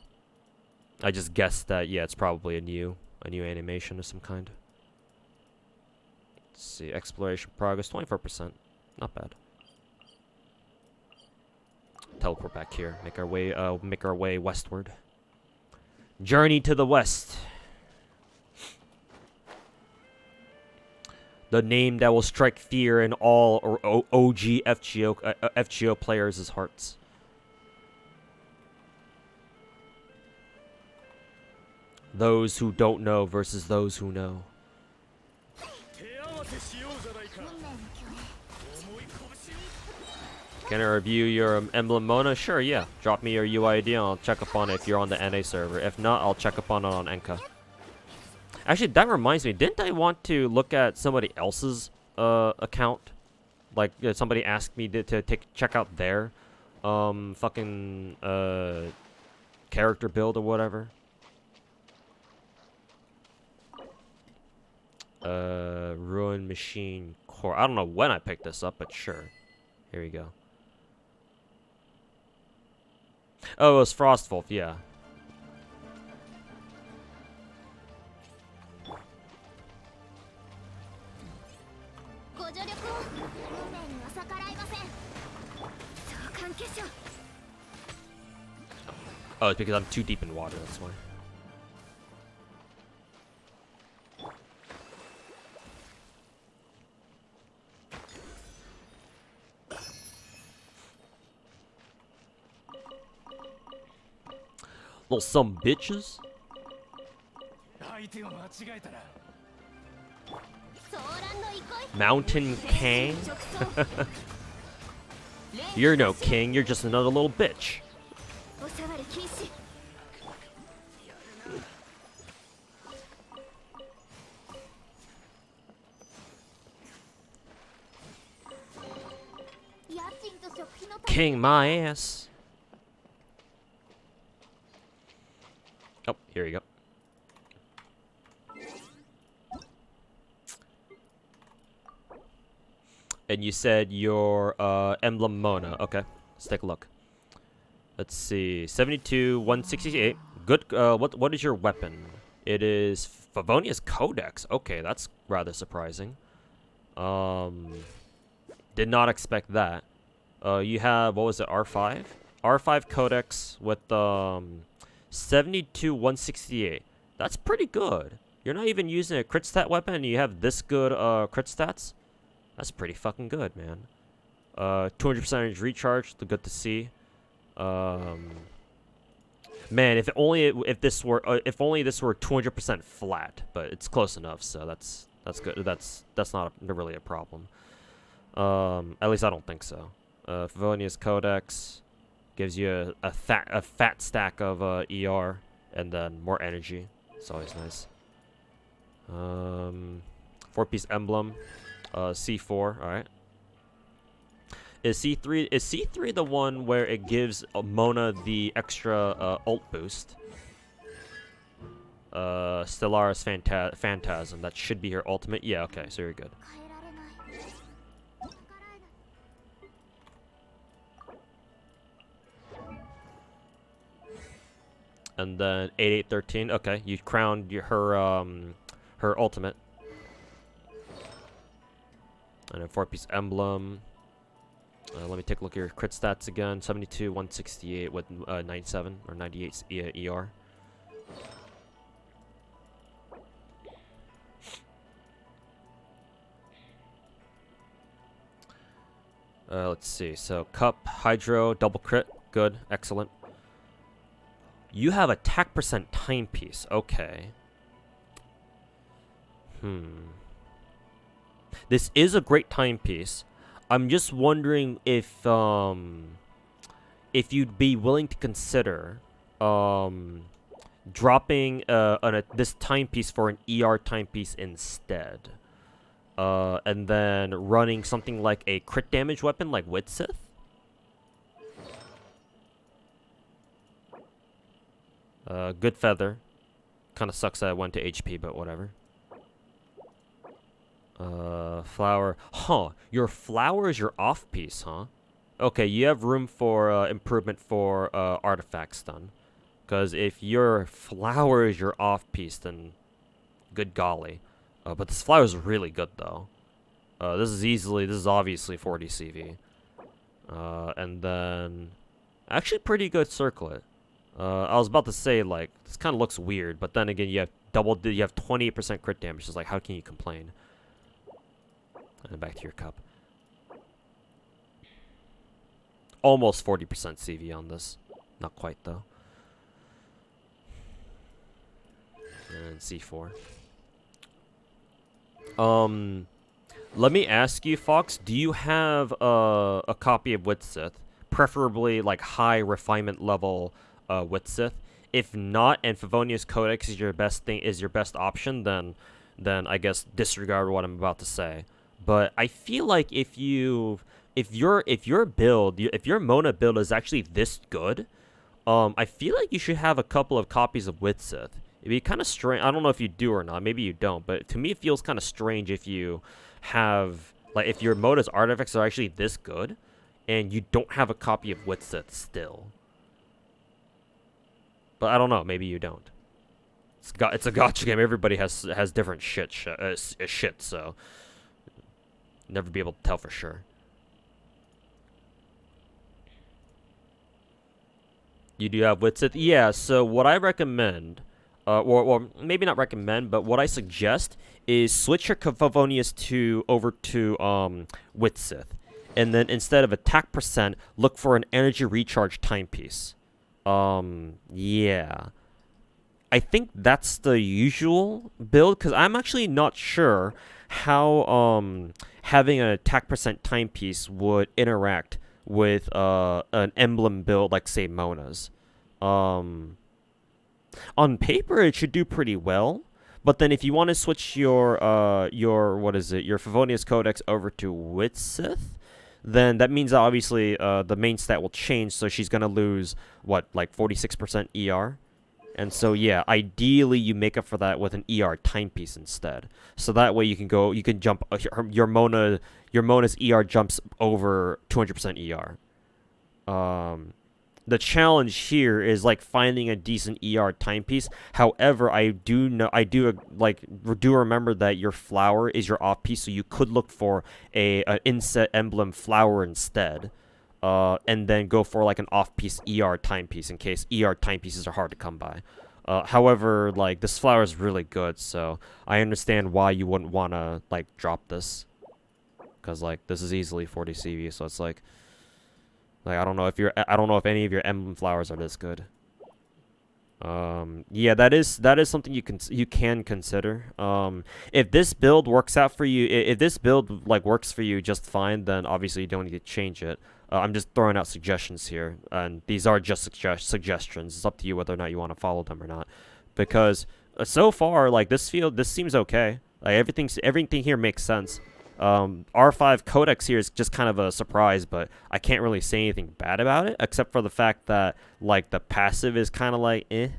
I just guessed that. Yeah, it's probably a new animation of some kind. Let's see, exploration progress 24%, not bad. Teleport back here. Make our way westward. Journey to the west. The name that will strike fear in all OG FGO players' hearts. Those who don't know versus those who know. Can I review your emblem Mona? Sure, yeah. Drop me your UID and I'll check up on it if you're on the NA server. If not, I'll check up on it on Enka. Actually, that reminds me. Didn't I want to look at somebody else's account? Like, somebody asked me to check out their fucking character build or whatever. Ruin Machine Core. I don't know when I picked this up, but sure. Here we go. Oh, it was Frostwolf, yeah. Oh, it's because I'm too deep in water, that's why. Little some bitches. Mountain King? You're no king, you're just another little bitch. King my ass. Oh, here you go. And you said your emblem Mona. Okay, let's take a look. Let's see, 72, 168. Good. What is your weapon? It is Favonia's Codex. Okay, that's rather surprising. Did not expect that. You have, what was it, R5? R5 Codex with 72, 168. That's pretty good. You're not even using a crit stat weapon and you have this good crit stats? That's pretty fucking good, man. 200% recharge, good to see. Man, if only this were 200% flat, but it's close enough, so that's good. That's not really a problem. At least I don't think so. Favonia's Codex gives you a fat stack of ER and then more energy. It's always nice. 4-piece emblem, C4. All right. Is C3 the one where it gives Mona the extra ult boost? Stellaris Phantasm. That should be her ultimate. Yeah. Okay. So you're good. And then 8813. Okay, you crowned her ultimate. And a 4-piece emblem. Let me take a look at your crit stats again. 72, 168 with 97 or 98 ER. Let's see. So Cup, Hydro, double crit. Good. Excellent. You have attack percent timepiece. Okay. This is a great timepiece. I'm just wondering if you'd be willing to consider dropping this timepiece for an ER timepiece instead. And then running something like a crit damage weapon like Witsith. Good feather. Kind of sucks that I went to HP, but whatever. Flower. Huh. Your flower is your off piece, huh? Okay, you have room for improvement for artifact stun. Because if your flower is your off piece, then good golly. But this flower is really good though. This is obviously 40 CV. And then actually pretty good circlet. I was about to say, like, this kind of looks weird, but then again, you have 28% crit damage. It's like, how can you complain? And back to your cup. Almost 40% CV on this. Not quite, though. And C4. Let me ask you, Fox, do you have a copy of Witsith? Preferably, like, high refinement level Witsith. If not, and Favonia's Codex is your best option, then I guess disregard what I'm about to say. But I feel like if your Mona build is actually this good, I feel like you should have a couple of copies of Witsith. It'd be kind of strange. I don't know if you do or not. Maybe you don't. But to me, it feels kind of strange if you have, like, if your Mona's artifacts are actually this good, and you don't have a copy of Witsith still. But I don't know. Maybe you don't. It's a gacha game. Everybody has different shit. So never be able to tell for sure. You do have Witsith? Yeah. So what I recommend, or maybe not recommend, but what I suggest is switch your Favonius over to Witsith, and then instead of attack percent, look for an energy recharge timepiece. Yeah. I think that's the usual build, because I'm actually not sure how having an attack percent timepiece would interact with an emblem build like, say, Mona's. On paper, it should do pretty well, but then if you want to switch your Favonius Codex over to Witsith, then that means that obviously the main stat will change, so she's gonna lose like 46% ER. And so, yeah, ideally you make up for that with an ER timepiece instead. So that way you can jump your Mona, your Mona's ER jumps over 200% ER. The challenge here is like finding a decent ER timepiece. However, I do remember that your flower is your off piece, so you could look for an inset emblem flower instead, and then go for like an off piece ER timepiece in case ER timepieces are hard to come by. However, like this flower is really good, so I understand why you wouldn't want to like drop this, because like this is easily 40 CV, so it's like I don't know if any of your emblem flowers are this good. Yeah, that is something you can consider. If this build works out for you, if this build like works for you just fine, then obviously you don't need to change it. I'm just throwing out suggestions here, and these are just suggestions. It's up to you whether or not you want to follow them or not. Because so far, like this seems okay. Like everything here makes sense. R5 Codex here is just kind of a surprise, but I can't really say anything bad about it, except for the fact that like the passive is kind of like eh.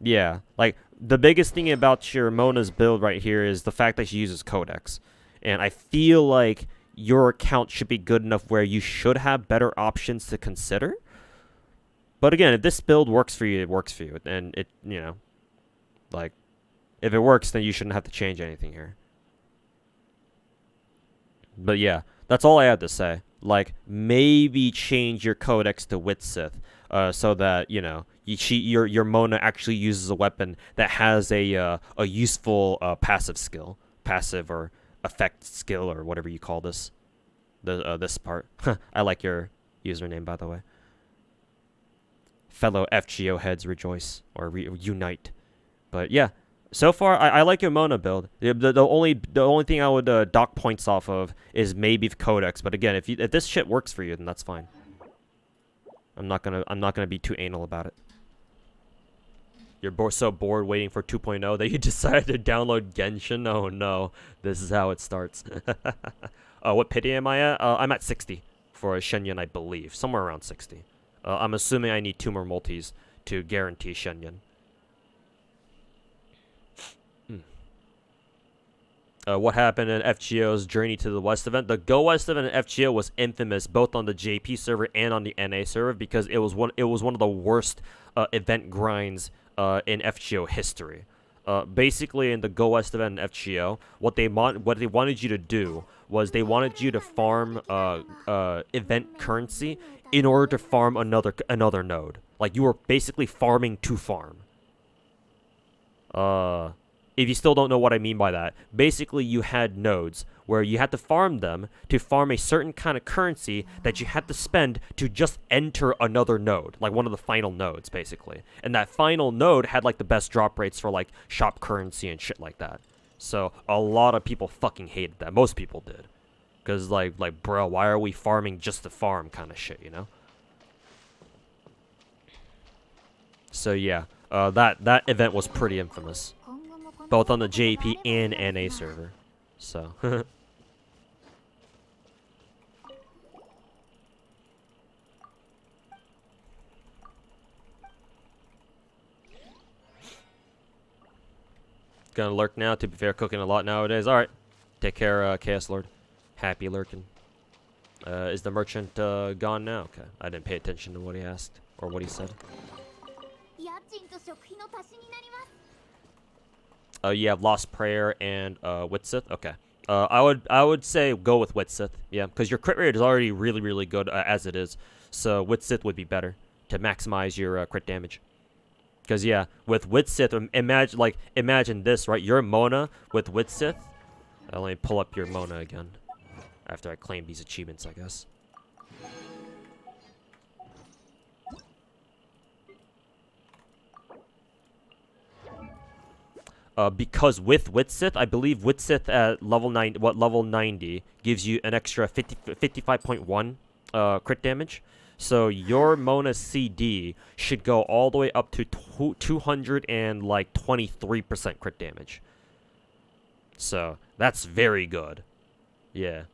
Yeah, like the biggest thing about your Mona's build right here is the fact that she uses Codex, and I feel like your account should be good enough where you should have better options to consider. But again, if this build works for you, it works for you, and it, you know, like if it works, then you shouldn't have to change anything here. But yeah, that's all I had to say. Like, maybe change your codex to Witsith, so that, you know, your Mona actually uses a weapon that has a useful passive or effect skill, or whatever you call this. This part. I like your username, by the way. Fellow FGO heads rejoice, or unite. But yeah. So far, I like your Mona build. The only thing I would dock points off of is maybe Codex. But again, if this shit works for you, then that's fine. I'm not gonna be too anal about it. You're so bored waiting for 2.0 that you decided to download Genshin. Oh no, this is how it starts. What pity am I at? I'm at 60 for Shenyan, I believe, somewhere around 60. I'm assuming I need 2 more multis to guarantee Shenyan. What happened in FGO's Journey to the West event? The Go West event in FGO was infamous both on the JP server and on the NA server because it was one of the worst event grinds in FGO history. Basically, in the Go West event in FGO, what they wanted you to do was they wanted you to farm event currency in order to farm another node. Like, you were basically farming to farm. If you still don't know what I mean by that, basically you had nodes where you had to farm them to farm a certain kind of currency that you had to spend to just enter another node, like one of the final nodes, basically. And that final node had like the best drop rates for like shop currency and shit like that. So a lot of people fucking hated that. Most people did. Because like bro, why are we farming just to farm kind of shit, you know? So yeah, that event was pretty infamous. Both on the JP and NA server. So. Gonna lurk now. To be fair, cooking a lot nowadays. Alright. Take care, Chaos Lord. Happy lurking. Is the merchant gone now? Okay. I didn't pay attention to what he asked. Or what he said. You have Lost Prayer and Witsith. Okay. I would say go with Witsith. Yeah, because your crit rate is already really, really good as it is. So Witsith would be better to maximize your crit damage. Because yeah, with Witsith, imagine this, right? Your Mona with Witsith. Let me pull up your Mona again after I claim these achievements, I guess. Because with Witsith, I believe Witsith at level 90 gives you an extra 55.1 crit damage. So your Mona CD should go all the way up to 223% crit damage. So that's very good. Yeah.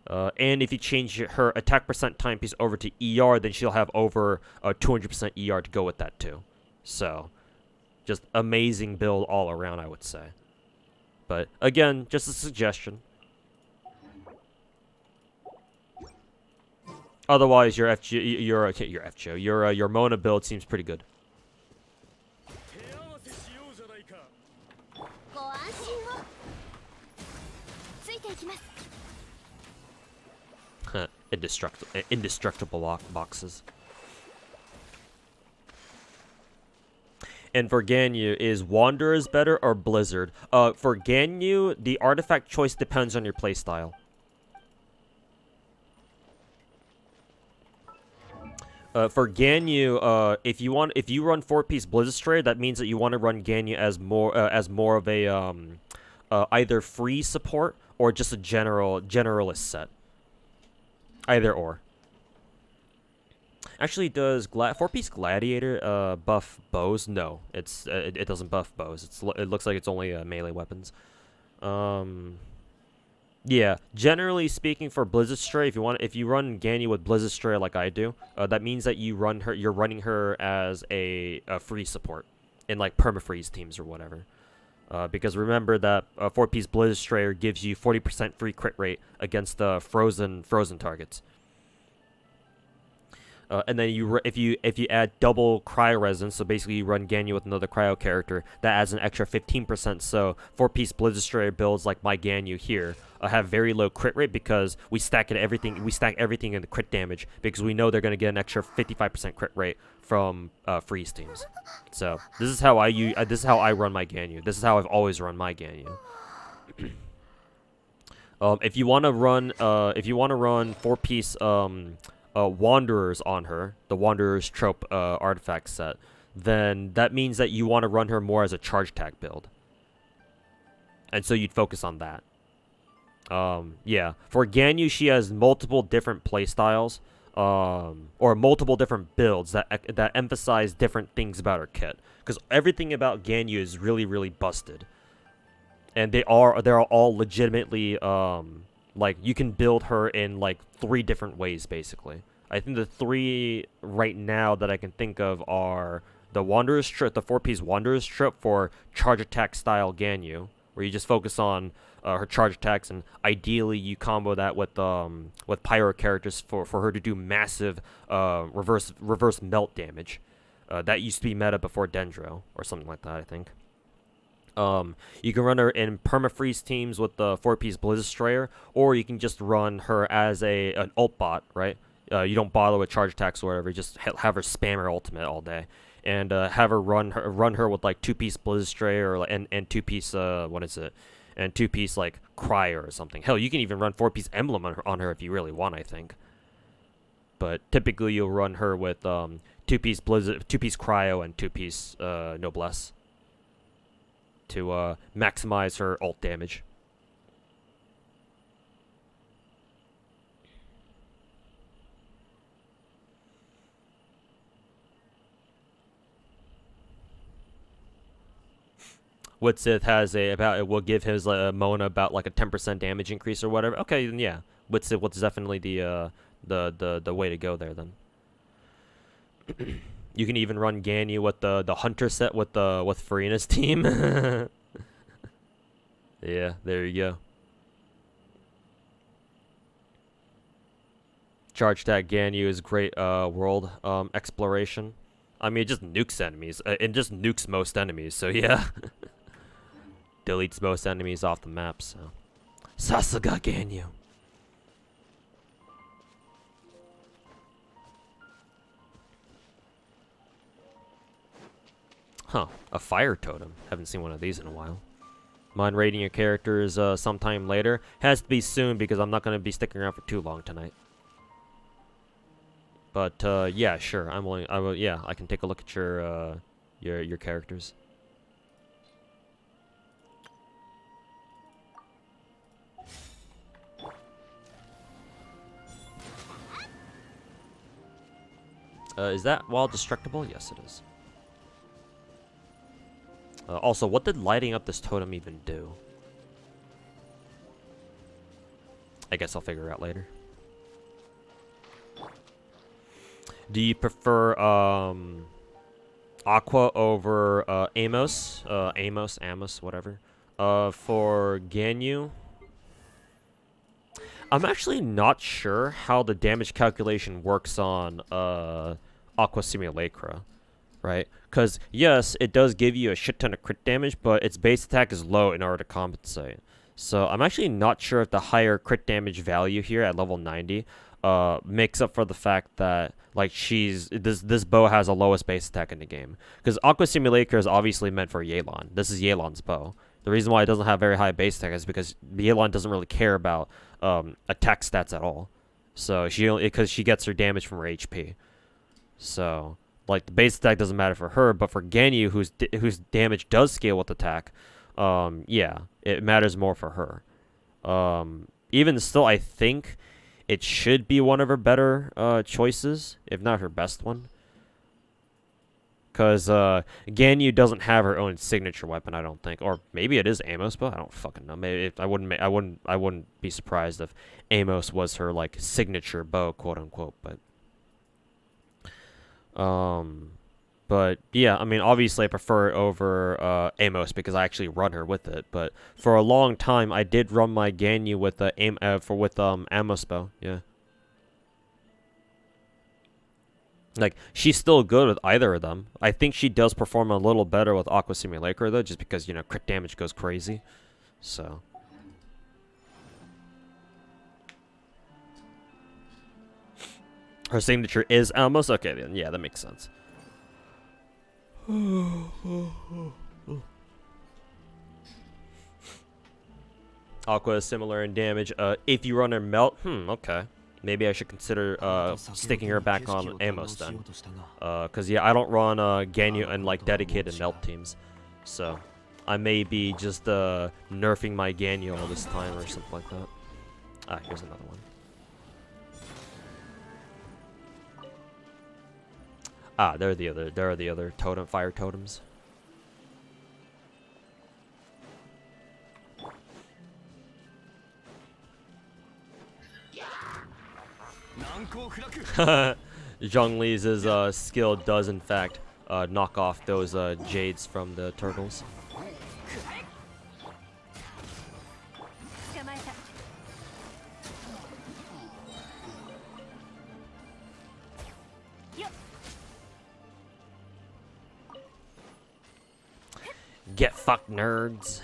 And if you change her attack percent timepiece over to ER, then she'll have over 200% ER to go with that too. So. Just amazing build all around, I would say. But again, just a suggestion. Otherwise, your Mona build seems pretty good. ご安心をついていきます Indestructible boxes. And for Ganyu, is Wanderers better or Blizzard? For Ganyu, the artifact choice depends on your playstyle. For Ganyu, if you run 4-piece Blizzard Strayer, that means that you want to run Ganyu as more of a either free support or just a generalist set. Either or. Actually, does 4-piece Gladiator buff bows? No, it doesn't buff bows. It looks like it's only melee weapons. Yeah, generally speaking, for Blizzard Stray, if you run Ganyu with Blizzard Stray like I do, that means that you're running her as a free support in like permafreeze teams or whatever. Because remember that 4-piece Blizzard Strayer gives you 40% free crit rate against frozen targets. And then if you add double cryo resonance, so basically you run Ganyu with another cryo character, that adds an extra 15%. So 4-piece Blizzard Strayer builds like my Ganyu here have very low crit rate because we stack everything in the crit damage because we know they're going to get an extra 55% crit rate from freeze teams. So this is how I run my Ganyu. This is how I've always run my Ganyu. If you want to run 4-piece Wanderers on her, the Wanderers trope artifact set, then that means that you want to run her more as a charge attack build. And so you'd focus on that. Yeah. For Ganyu, she has multiple different playstyles, or multiple different builds that emphasize different things about her kit. Because everything about Ganyu is really, really busted. And they're all legitimately, like, you can build her in, like, 3 different ways, basically. I think the 3 right now that I can think of are the Wanderer's Trip, the 4-piece Wanderer's Trip for charge attack style Ganyu, where you just focus on her charge attacks, and ideally you combo that with pyro characters for her to do massive reverse melt damage. That used to be meta before Dendro, or something like that, I think. You can run her in permafreeze teams with the 4-piece Blizzard Strayer, or you can just run her as an ult bot, right? You don't bother with charge attacks or whatever. Just have her spam her ultimate all day, and have her run her with like 2-piece Blizzard Strayer and 2-piece and 2-piece like Crier or something. Hell, you can even run 4-piece Emblem on her if you really want, I think. But typically you'll run her with 2-piece Blizzard, 2-piece Cryo, and 2-piece Noblesse to maximize her ult damage. Witsith has it will give his Mona about like a 10% damage increase or whatever. Okay, then yeah, Witsith's definitely the way to go there then. You can even run Ganyu with the Hunter set with Farina's team. Yeah, there you go. Charge attack Ganyu is great world exploration. I mean, it just nukes enemies. It just nukes most enemies, so yeah. Deletes most enemies off the map, so. Sasuga Ganyu. Huh, a fire totem. Haven't seen one of these in a while. Mind rating your characters sometime later. Has to be soon because I'm not going to be sticking around for too long tonight. But yeah, sure. Yeah, I can take a look at your characters. Is that wall destructible? Yes, it is. Also, what did lighting up this totem even do? I guess I'll figure it out later. Do you prefer Aqua over Amos? Amos, whatever. For Ganyu, I'm actually not sure how the damage calculation works on Aqua Simulacra, right? Because yes, it does give you a shit ton of crit damage, but its base attack is low in order to compensate. So I'm actually not sure if the higher crit damage value here at level 90 makes up for the fact that like this bow has the lowest base attack in the game. Because Aqua Simulacra is obviously meant for Yelan. This is Yelan's bow. The reason why it doesn't have very high base attack is because Yelan doesn't really care about attack stats at all. So because she gets her damage from her HP. So like the base attack doesn't matter for her, but for Ganyu, whose damage does scale with attack, yeah, it matters more for her. Even still, I think it should be one of her better choices, if not her best one. Because Ganyu doesn't have her own signature weapon, I don't think, or maybe it is Amos, but I don't fucking know. Maybe I wouldn't be surprised if Amos was her like signature bow, quote unquote. But yeah, I mean, obviously I prefer it over Amos because I actually run her with it. But for a long time, I did run my Ganyu with Amos bow. Yeah. Like, she's still good with either of them. I think she does perform a little better with Aqua Simulacra, though, just because, you know, crit damage goes crazy. So. Her signature is Amos? Okay, then, yeah, that makes sense. Aqua is similar in damage. If you run her Melt, okay. Maybe I should consider sticking her back on Amos then. Cause yeah, I don't run Ganyu and like dedicated Melt teams, so I may be just nerfing my Ganyu all this time or something like that. Ah, here's another one. Ah, there are the other fire totems. Zhongli's skill does in fact knock off those jades from the turtles. Get fucked, nerds.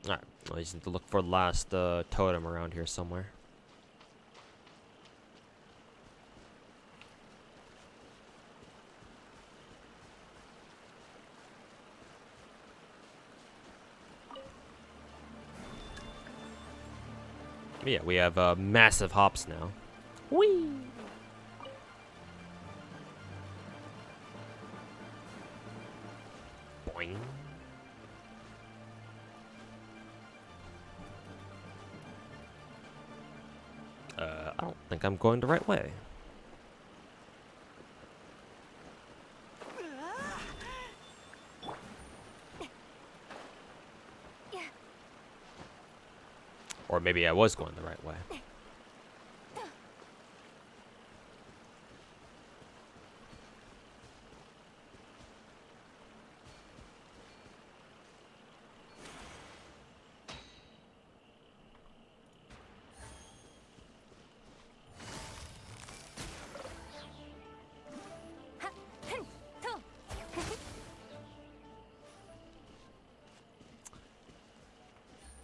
Alright, I just need to look for the last totem around here somewhere. Yeah, we have massive hops now. Whee! Boing. I don't think I'm going the right way. Or maybe I was going the right way.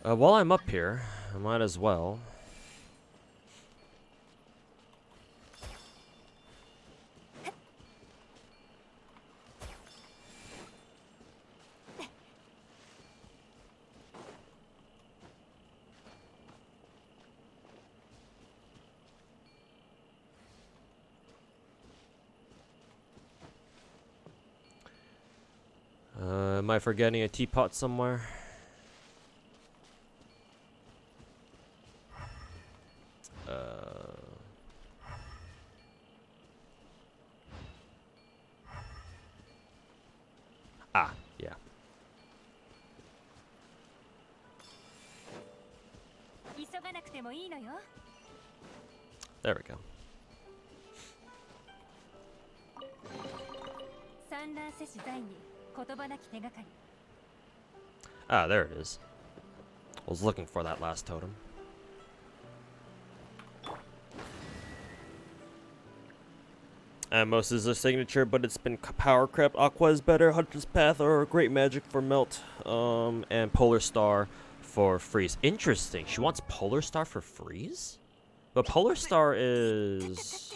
While I'm up here, I might as well. Am I forgetting a teapot somewhere? Ah, yeah. There we go. Ah, there it is. I was looking for that last totem. Amos is a signature, but it's been power crept. Aqua is better. Hunter's Path or Great Magic for Melt. And Polar Star for Freeze. Interesting. She wants Polar Star for Freeze? But Polar Star is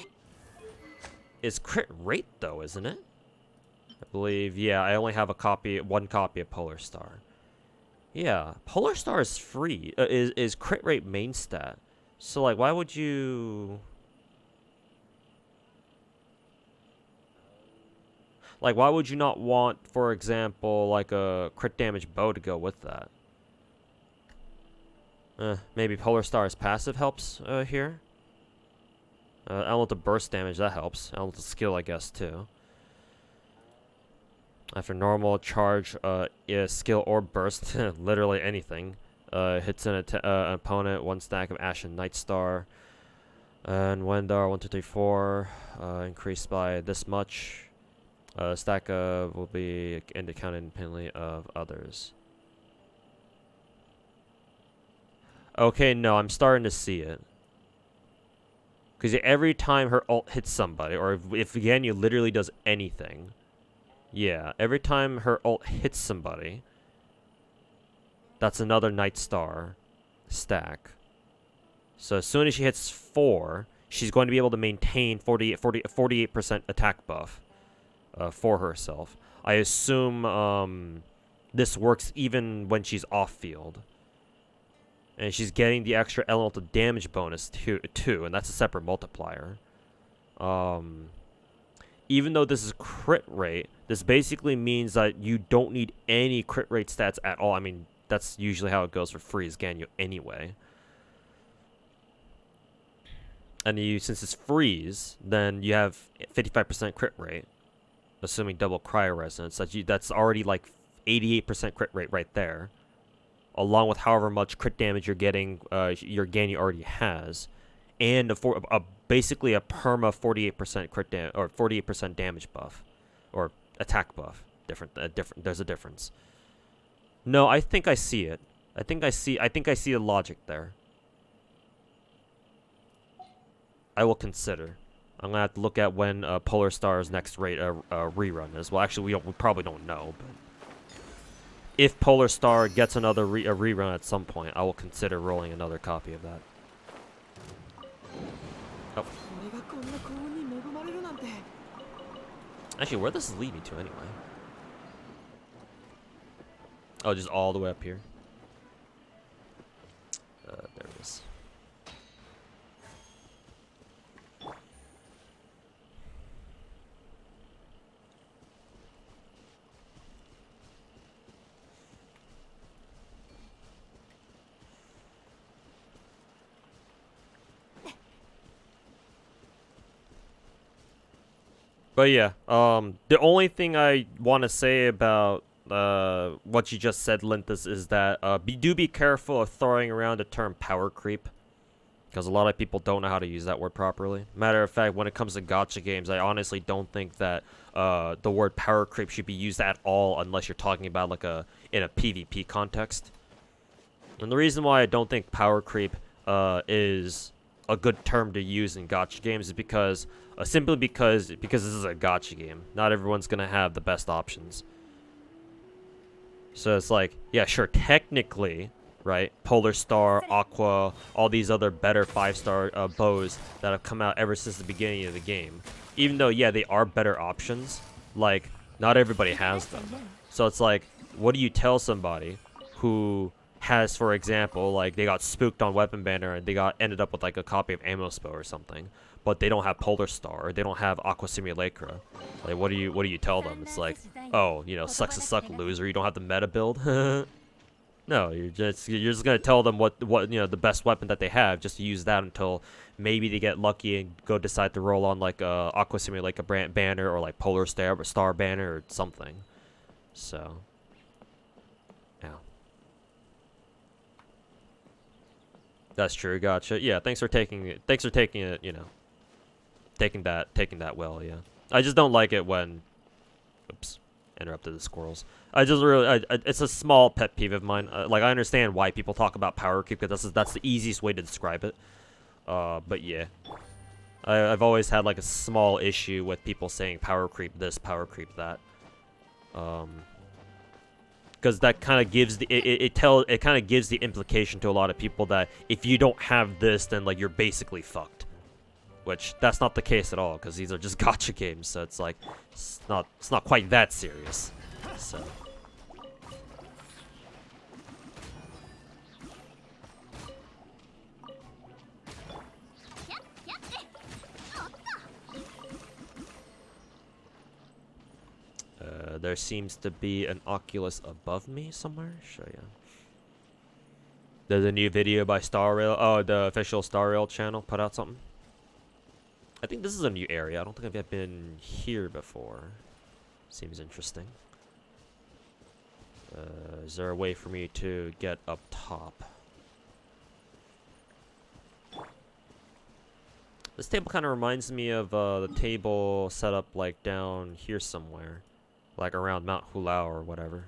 crit rate though, isn't it? I believe, yeah, I only have one copy of Polar Star. Yeah, Polar Star is free, is crit rate main stat. So like, why would you... Like, why would you not want, for example, like a crit damage bow to go with that? Maybe Polar Star's passive helps here. Elemental burst damage, that helps. Elemental skill, I guess, too. After normal charge, skill or burst, literally anything. Hits an opponent, 1 stack of Ashen Night Star. And Wendar, 1, 2, 3, 4. Increased by this much. Stack of will be counted independently of others. Okay, no, I'm starting to see it. Because every time her ult hits somebody, or if Ganyu literally does anything, yeah, every time her ult hits somebody, that's another Night Star stack. So as soon as she hits 4, she's going to be able to maintain 48% attack buff for herself. I assume this works even when she's off field. And she's getting the extra elemental damage bonus too, and that's a separate multiplier. Even though this is crit rate, this basically means that you don't need any crit rate stats at all. I mean, that's usually how it goes for Freeze Ganyu anyway. And since it's Freeze, then you have 55% crit rate, assuming double cryo resonance. That's already like 88% crit rate right there, along with however much crit damage you're getting, your Ganyu already has, and basically a perma 48% crit or 48% damage buff, or attack buff. There's a difference. No, I think I see it. I think I see the logic there. I will consider. I'm gonna have to look at when Polar Star's next rerun is. Well, actually, we probably don't know, but if Polar Star gets another rerun at some point, I will consider rolling another copy of that. Oh. Actually, where does this lead me to anyway? Oh, just all the way up here. There it is. But yeah, the only thing I want to say about what you just said, Lintus, is that do be careful of throwing around the term power creep, because a lot of people don't know how to use that word properly. Matter of fact, when it comes to gacha games, I honestly don't think that the word power creep should be used at all unless you're talking about like in a PvP context. And the reason why I don't think power creep is a good term to use in gacha games is because simply because this is a gacha game. Not everyone's gonna have the best options. So it's like, yeah, sure, technically, right? Polar Star, Aqua, all these other better 5-star bows that have come out ever since the beginning of the game. Even though, yeah, they are better options, like, not everybody has them. So it's like, what do you tell somebody who has, for example, like, they got spooked on Weapon Banner and they ended up with like a copy of Amos Bow or something, but they don't have Polar Star or they don't have Aqua Simulacra? Like, what do you tell them? It's like, oh, you know, sucks to suck, loser. You don't have the meta build. No, you're just gonna tell them what you know, the best weapon that they have, just to use that until maybe they get lucky and decide to roll on like Aqua Simulacra banner or like Polar Star banner or something. So, yeah. That's true. Gotcha. Yeah. Thanks for taking it. You know, taking that well. Yeah. I just don't like it when. Oops. Interrupted the squirrels. I just really, it's a small pet peeve of mine. Like, I understand why people talk about power creep, because that's the easiest way to describe it. But yeah. I've always had, like, a small issue with people saying power creep this, power creep that. Because that kind of gives the, it kind of gives the implication to a lot of people that if you don't have this, then, like, you're basically fucked. Which, that's not the case at all, because these are just gacha games, so it's like, it's not quite that serious. So. There seems to be an Oculus above me somewhere. Show ya. There's a new video by Star Rail. Oh, the official Star Rail channel put out something. I think this is a new area. I don't think I've been here before. Seems interesting. Is there a way for me to get up top? This table kind of reminds me of the table set up like down here somewhere. Like around Mount Hulao or whatever.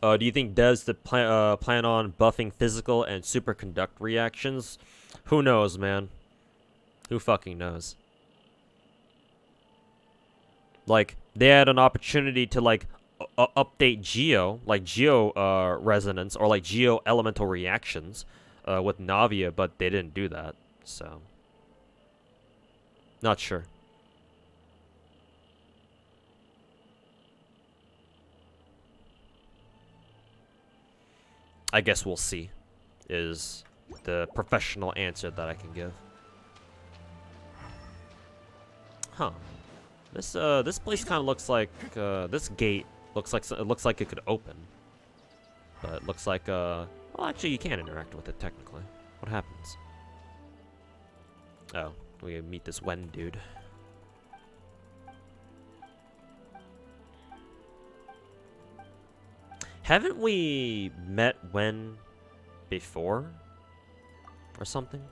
Do you think Devs plan on buffing physical and superconduct reactions? Who knows, man? Who fucking knows? Like, they had an opportunity to, like, update Geo, like Geo resonance, or like Geo elemental reactions with Navia, but they didn't do that, so. Not sure. I guess we'll see, is the professional answer that I can give. Huh. This place kind of looks like, this gate looks like it could open. But it looks like, well, actually you can interact with it technically. What happens? Oh, we meet this Wen dude. Haven't we met Wen before? Or something?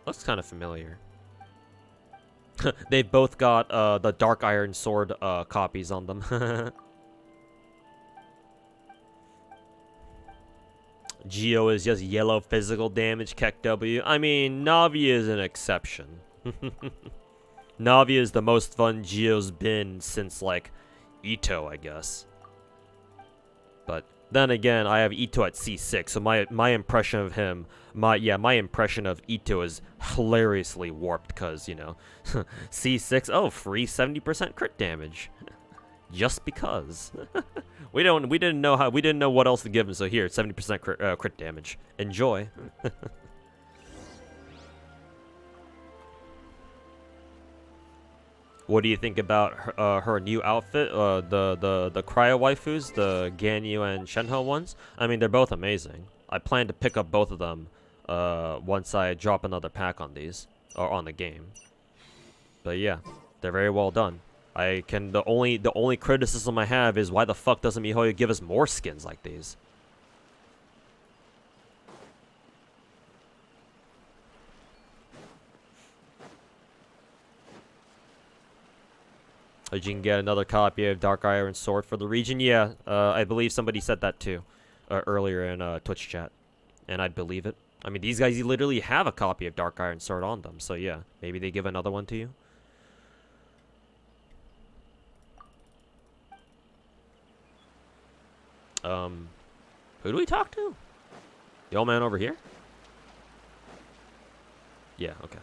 Looks kind of familiar. They both got the Dark Iron Sword copies on them. Geo is just yellow physical damage, Keck W. I mean, Navi is an exception. Navi is the most fun Geo's been since, like, Ito, I guess. But then again, I have Ito at C6, so my impression of him, my impression of Ito is hilariously warped, because, you know, C6, oh, free 70% crit damage. Just because. we didn't know what else to give him, so here, 70% crit damage. Enjoy. What do you think about her new outfit? The cryo waifus, the Ganyu and Shenhe ones? I mean, they're both amazing. I plan to pick up both of them once I drop another pack on these, or on the game. But yeah, they're very well done. The only criticism I have is why the fuck doesn't MiHoYo give us more skins like these? You can get another copy of Dark Iron Sword for the region. Yeah, I believe somebody said that too earlier in Twitch chat, and I'd believe it. I mean, these guys literally have a copy of Dark Iron Sword on them, so yeah, maybe they give another one to you. Who do we talk to? The old man over here? Yeah, okay.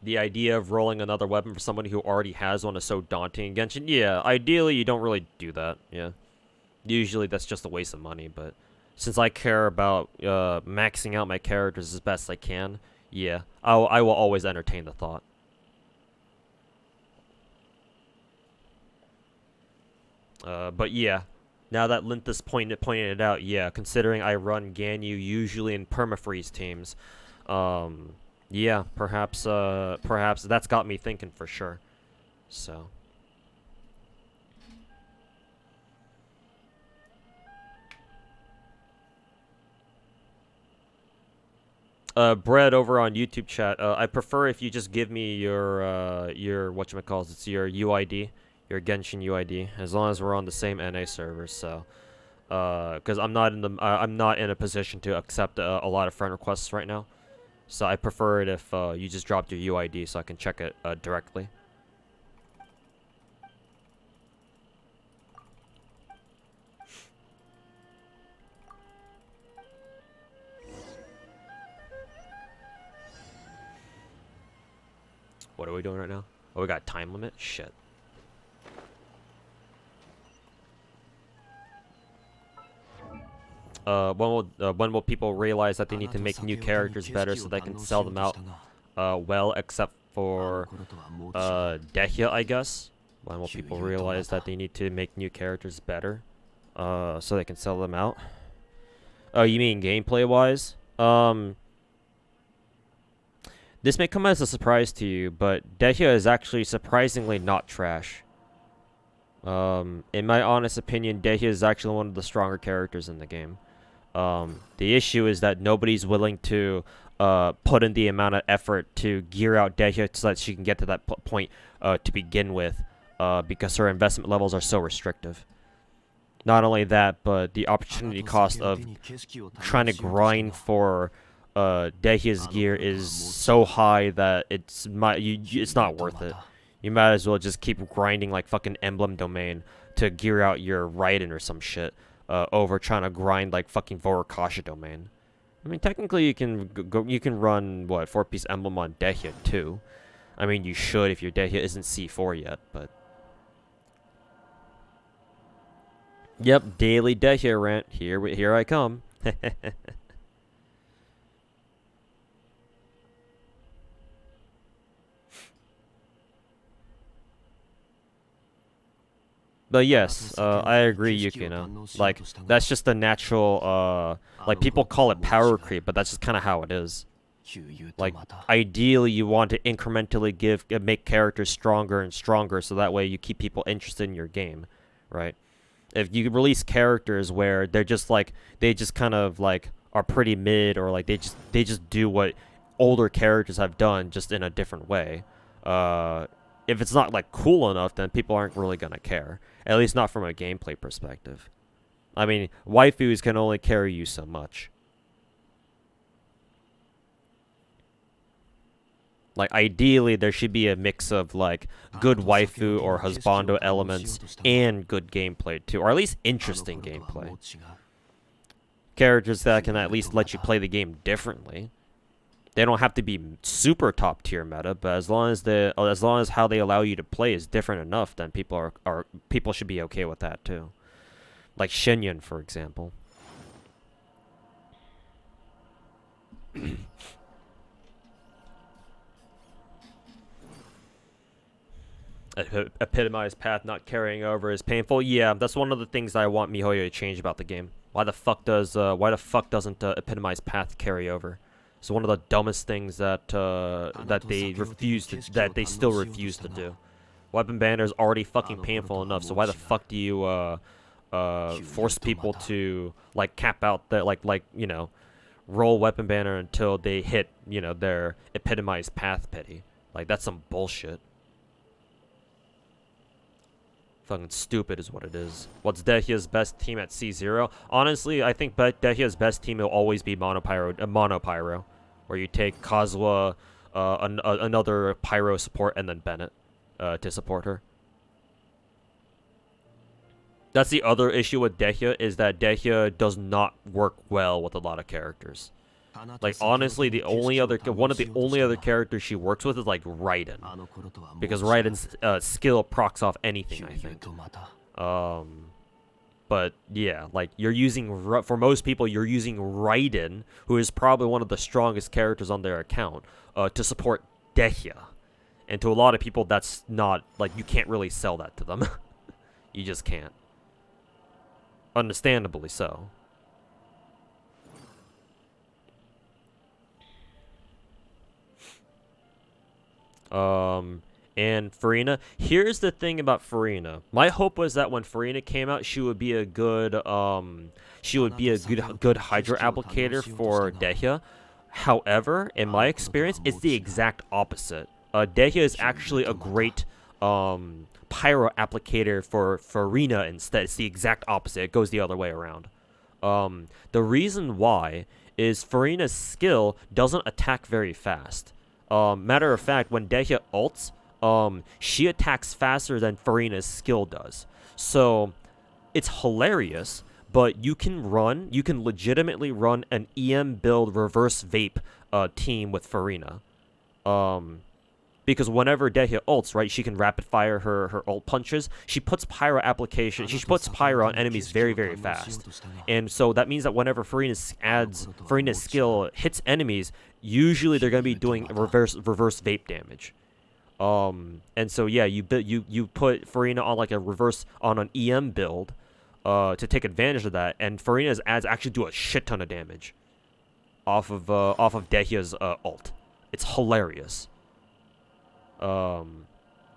The idea of rolling another weapon for somebody who already has one is so daunting in Genshin. Yeah, ideally you don't really do that, yeah. Usually that's just a waste of money, but since I care about maxing out my characters as best I can, yeah, I will always entertain the thought. But yeah, now that Linthus pointed it out, yeah, considering I run Ganyu usually in permafreeze teams, yeah, perhaps that's got me thinking for sure. So. Brett over on YouTube chat. I prefer if you just give me your whatchamacallit, it's your UID, your Genshin UID, as long as we're on the same NA server. So, because I'm not in a position to accept a lot of friend requests right now. So I prefer it if you just dropped your UID so I can check it directly. What are we doing right now? Oh, we got time limit? Shit. When will people realize that they need to make new characters better so they can sell them out well, except for Dehya, I guess? When will people realize that they need to make new characters better so they can sell them out? Oh, you mean gameplay-wise? This may come as a surprise to you, but Dehya is actually surprisingly not trash. In my honest opinion, Dehya is actually one of the stronger characters in the game. The issue is that nobody's willing to put in the amount of effort to gear out Dehya so that she can get to that point to begin with, because her investment levels are so restrictive. Not only that, but the opportunity cost of trying to grind for Dehya's gear is so high that it's not worth it. You might as well just keep grinding like fucking Emblem Domain to gear out your Raiden or some shit over trying to grind like fucking Vorakasha Domain. I mean, technically you can run what 4-piece Emblem on Dehya too. I mean, you should if your Dehya isn't C4 yet, but yep, daily Dehya rant. Here I come. But yes, I agree, Yukino. Like, that's just the natural, like, people call it power creep, but that's just kind of how it is. Like, ideally, you want to incrementally make characters stronger and stronger, so that way you keep people interested in your game, right? If you release characters where they're just, like, they just kind of, like, are pretty mid, or, like, they just do what older characters have done, just in a different way, if it's not, like, cool enough, then people aren't really gonna care. At least not from a gameplay perspective. I mean, waifus can only carry you so much. Like, ideally, there should be a mix of, like, good waifu or husbando elements and good gameplay, too. Or at least interesting gameplay. Characters that can at least let you play the game differently. They don't have to be super top tier meta, but as long as how they allow you to play is different enough, then people should be okay with that too. Like Shinyan, for example. Epitomized path not carrying over is painful. Yeah, that's one of the things that I want MiHoYo to change about the game. Why the fuck doesn't epitomized path carry over? It's one of the dumbest things that they still refuse to do. Weapon banner is already fucking painful enough, so why the fuck do you force people to like cap out their you know, roll weapon banner until they hit, you know, their epitomized path pity? Like, that's some bullshit. Fucking stupid is what it is. What's Dehya's best team at C0? Honestly, I think Dehya's best team will always be Monopyro, where you take Kazuha, another Pyro support, and then Bennett to support her. That's the other issue with Dehya, is that Dehya does not work well with a lot of characters. Like, honestly, one of the only other characters she works with is, like, Raiden. Because Raiden's skill procs off anything, I think. But, yeah, like, for most people, you're using Raiden, who is probably one of the strongest characters on their account, to support Dehya. And to a lot of people, that's not, like, you can't really sell that to them. You just can't. Understandably so. and Farina. Here's the thing about Farina. My hope was that when Farina came out, she would be a good good Hydra applicator for Dehya. However, in my experience, it's the exact opposite. Dehya is actually a great pyro applicator for Farina instead. It's the exact opposite. It goes the other way around. The reason why is Farina's skill doesn't attack very fast. Matter of fact, when Dehya ults, she attacks faster than Farina's skill does. So it's hilarious, but you can legitimately run an EM build reverse vape team with Farina. Because whenever Dehya ults, right, she can rapid fire her ult punches. She puts pyro on enemies very, very fast. And so that means that whenever Farina's skill hits enemies, usually they're going to be doing reverse vape damage. And so yeah, you put Farina on like on an EM build to take advantage of that, and Farina's ads actually do a shit ton of damage off of Dehya's ult. It's hilarious.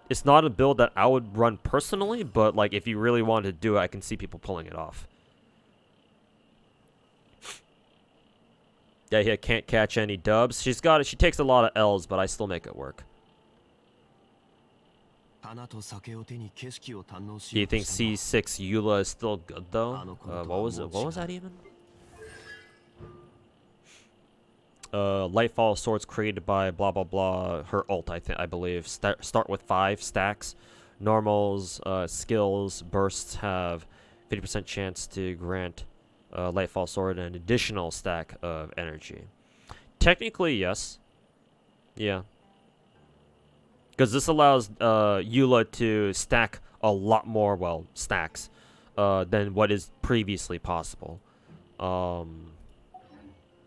It's not a build that I would run personally, but like if you really wanted to do it, I can see people pulling it off. Dehya can't catch any dubs. She takes a lot of L's, but I still make it work. Do you think C6 Eula is still good though? What was that even? Lightfall swords created by blah blah blah. Her ult, I believe. Start with 5 stacks. Normals, skills, bursts have 50% chance to grant Lightfall sword an additional stack of energy. Technically, yes. Yeah. Because this allows Eula to stack a lot more, stacks, than what is previously possible.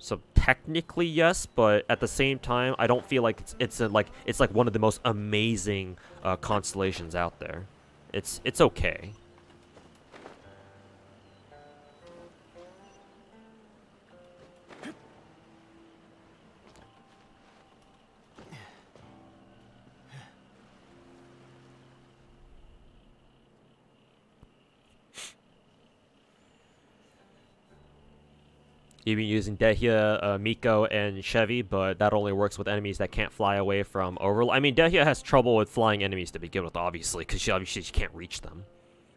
So technically yes, but at the same time, I don't feel like it's like one of the most amazing constellations out there. It's okay. You've been using Dehya, Miko, and Chevy, but that only works with enemies that can't fly away from Overlord. I mean, Dehya has trouble with flying enemies to begin with, obviously, because she can't reach them.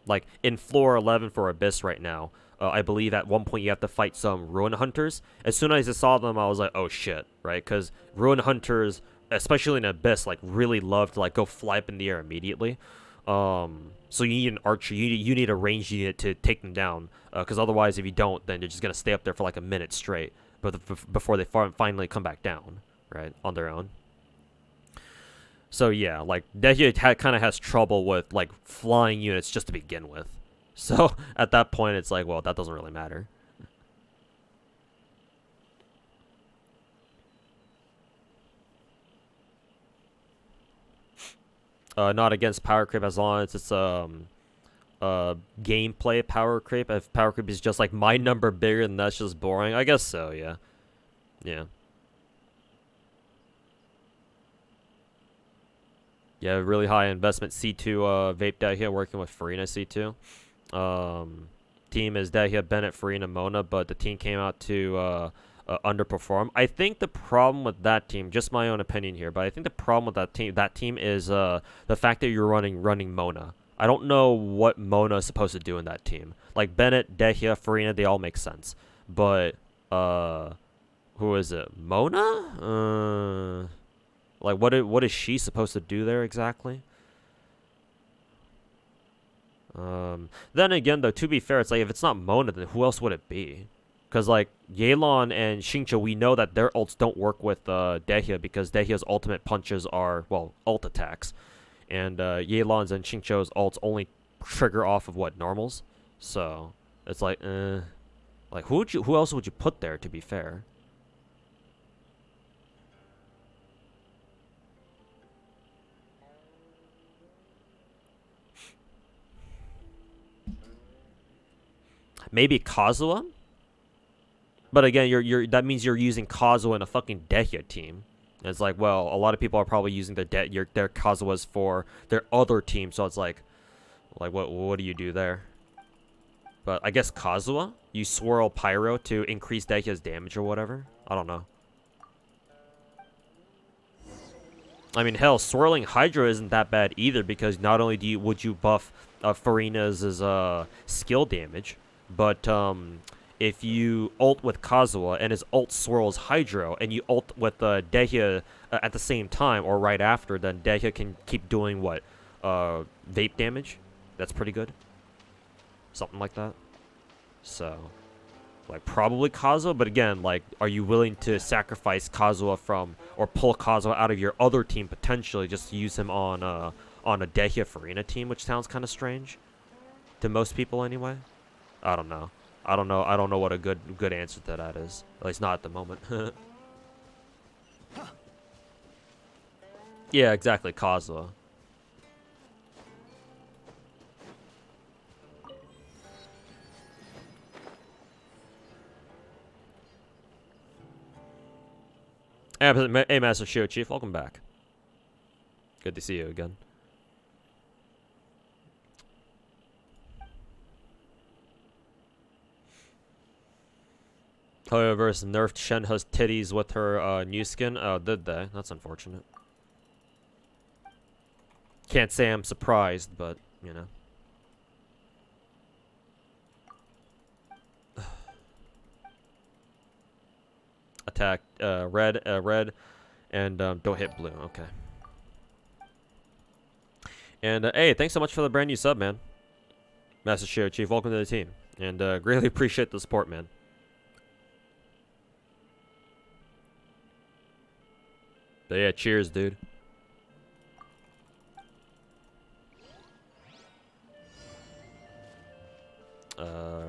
Like, in floor 11 for Abyss right now, I believe at one point you have to fight some Ruin Hunters. As soon as I saw them, I was like, oh shit, right? Because Ruin Hunters, especially in Abyss, like, really love to, like, go fly up in the air immediately. So you need an archer, you need a ranged unit to take them down, because otherwise if you don't, then they're just going to stay up there for like a minute straight before they finally come back down, right, on their own. So yeah, like, Dehya kind of has trouble with, like, flying units just to begin with. So at that point, it's like, well, that doesn't really matter. Not against power creep as long as it's gameplay power creep. If power creep is just like my number bigger, then that's just boring. I guess so, yeah. Yeah. Yeah, really high investment C2 vape Dehya working with Farina C2. Team is Dehya, Bennett, Farina, Mona, but the team came out to underperform. I think the problem with that team, just my own opinion here, but I think the problem with that team is the fact that you're running Mona. I don't know what Mona is supposed to do in that team. Like Bennett, Dehya, Farina, they all make sense. But who is it? Mona? Like what is she supposed to do there exactly? Then again though, to be fair, it's like if it's not Mona, then who else would it be? Because, like, Yelan and Xingqiu, we know that their ults don't work with Dehya because Dehya's ultimate punches are, well, ult attacks. And Yelan's and Xingqiu's ults only trigger off of, what, normals? So, it's like, like, who else would you put there, to be fair? Maybe Kazuha? But again, that means you're using Kazuha in a fucking Dehya team. And it's like, well, a lot of people are probably using their Kazuas for their other team, so it's like what do you do there? But I guess Kazuha, you swirl Pyro to increase Daikia's damage or whatever. I don't know. I mean, hell, swirling Hydra isn't that bad either, because not only would you buff Farina's skill damage, but if you ult with Kazuha and his ult swirls Hydro, and you ult with Daikia at the same time or right after, then Daikia can keep doing what? Vape damage? That's pretty good. Something like that. So, like, probably Kazuha, but again, like, are you willing to sacrifice Kazuha from, or pull Kazuha out of your other team potentially just to use him on a Daikia Farina team, which sounds kind of strange to most people anyway? I don't know. I don't know what a good answer to that is. At least not at the moment. Yeah, exactly, Kazuha. Hey, Master Shio Chief, welcome back. Good to see you again. However, nerfed Shenhe's titties with her new skin. Oh, did they? That's unfortunate. Can't say I'm surprised, but, you know. Attack red, and don't hit blue. Okay. And hey, thanks so much for the brand new sub, man. Master Shio Chief, welcome to the team, and greatly appreciate the support, man. But yeah, cheers, dude.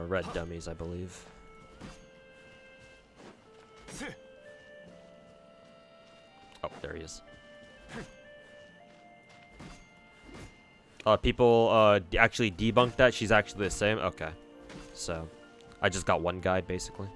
Red dummies, I believe. Oh, there he is. People actually debunked that. She's actually the same. Okay. So, I just got one guide, basically.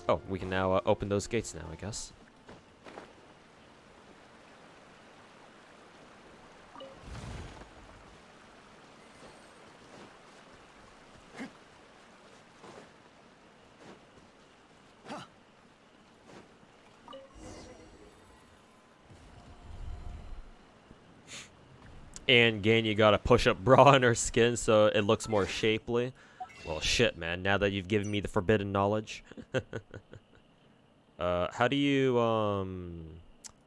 Oh, we can now open those gates now, I guess. And Ganya got a push-up bra on her skin so it looks more shapely. Well, shit, man. Now that you've given me the forbidden knowledge. How do you,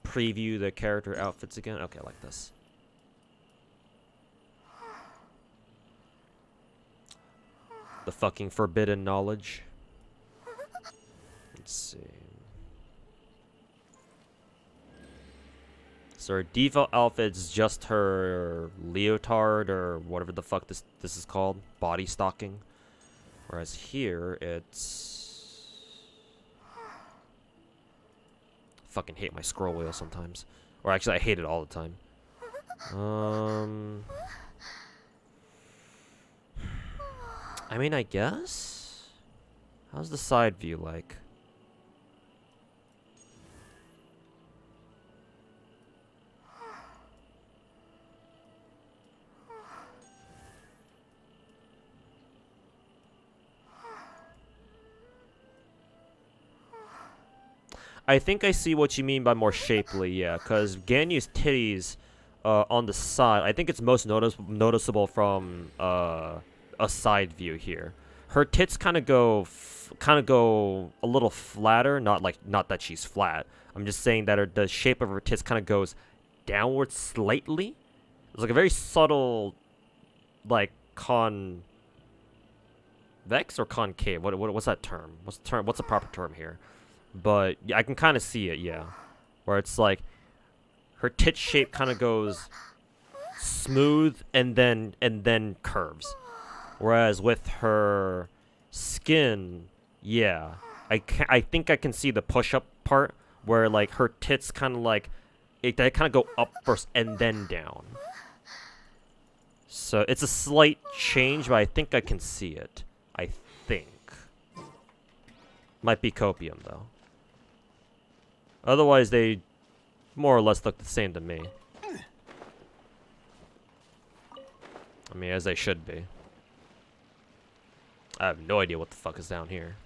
preview the character outfits again? Okay, like this. The fucking forbidden knowledge. Let's see. So her default outfit's just her leotard or whatever the fuck this is called. Body stocking. Whereas here, it's... Fucking hate my scroll wheel sometimes. Or actually, I hate it all the time. I mean, I guess? How's the side view like? I think I see what you mean by more shapely, yeah, because Ganyu's titties on the side, I think it's most noticeable from a side view here. Her tits kind of go a little flatter, not that she's flat. I'm just saying that the shape of her tits kind of goes downward slightly. It's like a very subtle, like convex or concave. What's that term? What's the proper term here? But yeah, I can kind of see it, yeah. Where it's like her tit shape kind of goes smooth and then curves. Whereas with her skin, yeah, I think I can see the push-up part where like her tits kind of like they kind of go up first and then down. So it's a slight change, but I think I can see it. I think. Might be copium though. Otherwise, they more or less look the same to me. I mean, as they should be. I have no idea what the fuck is down here.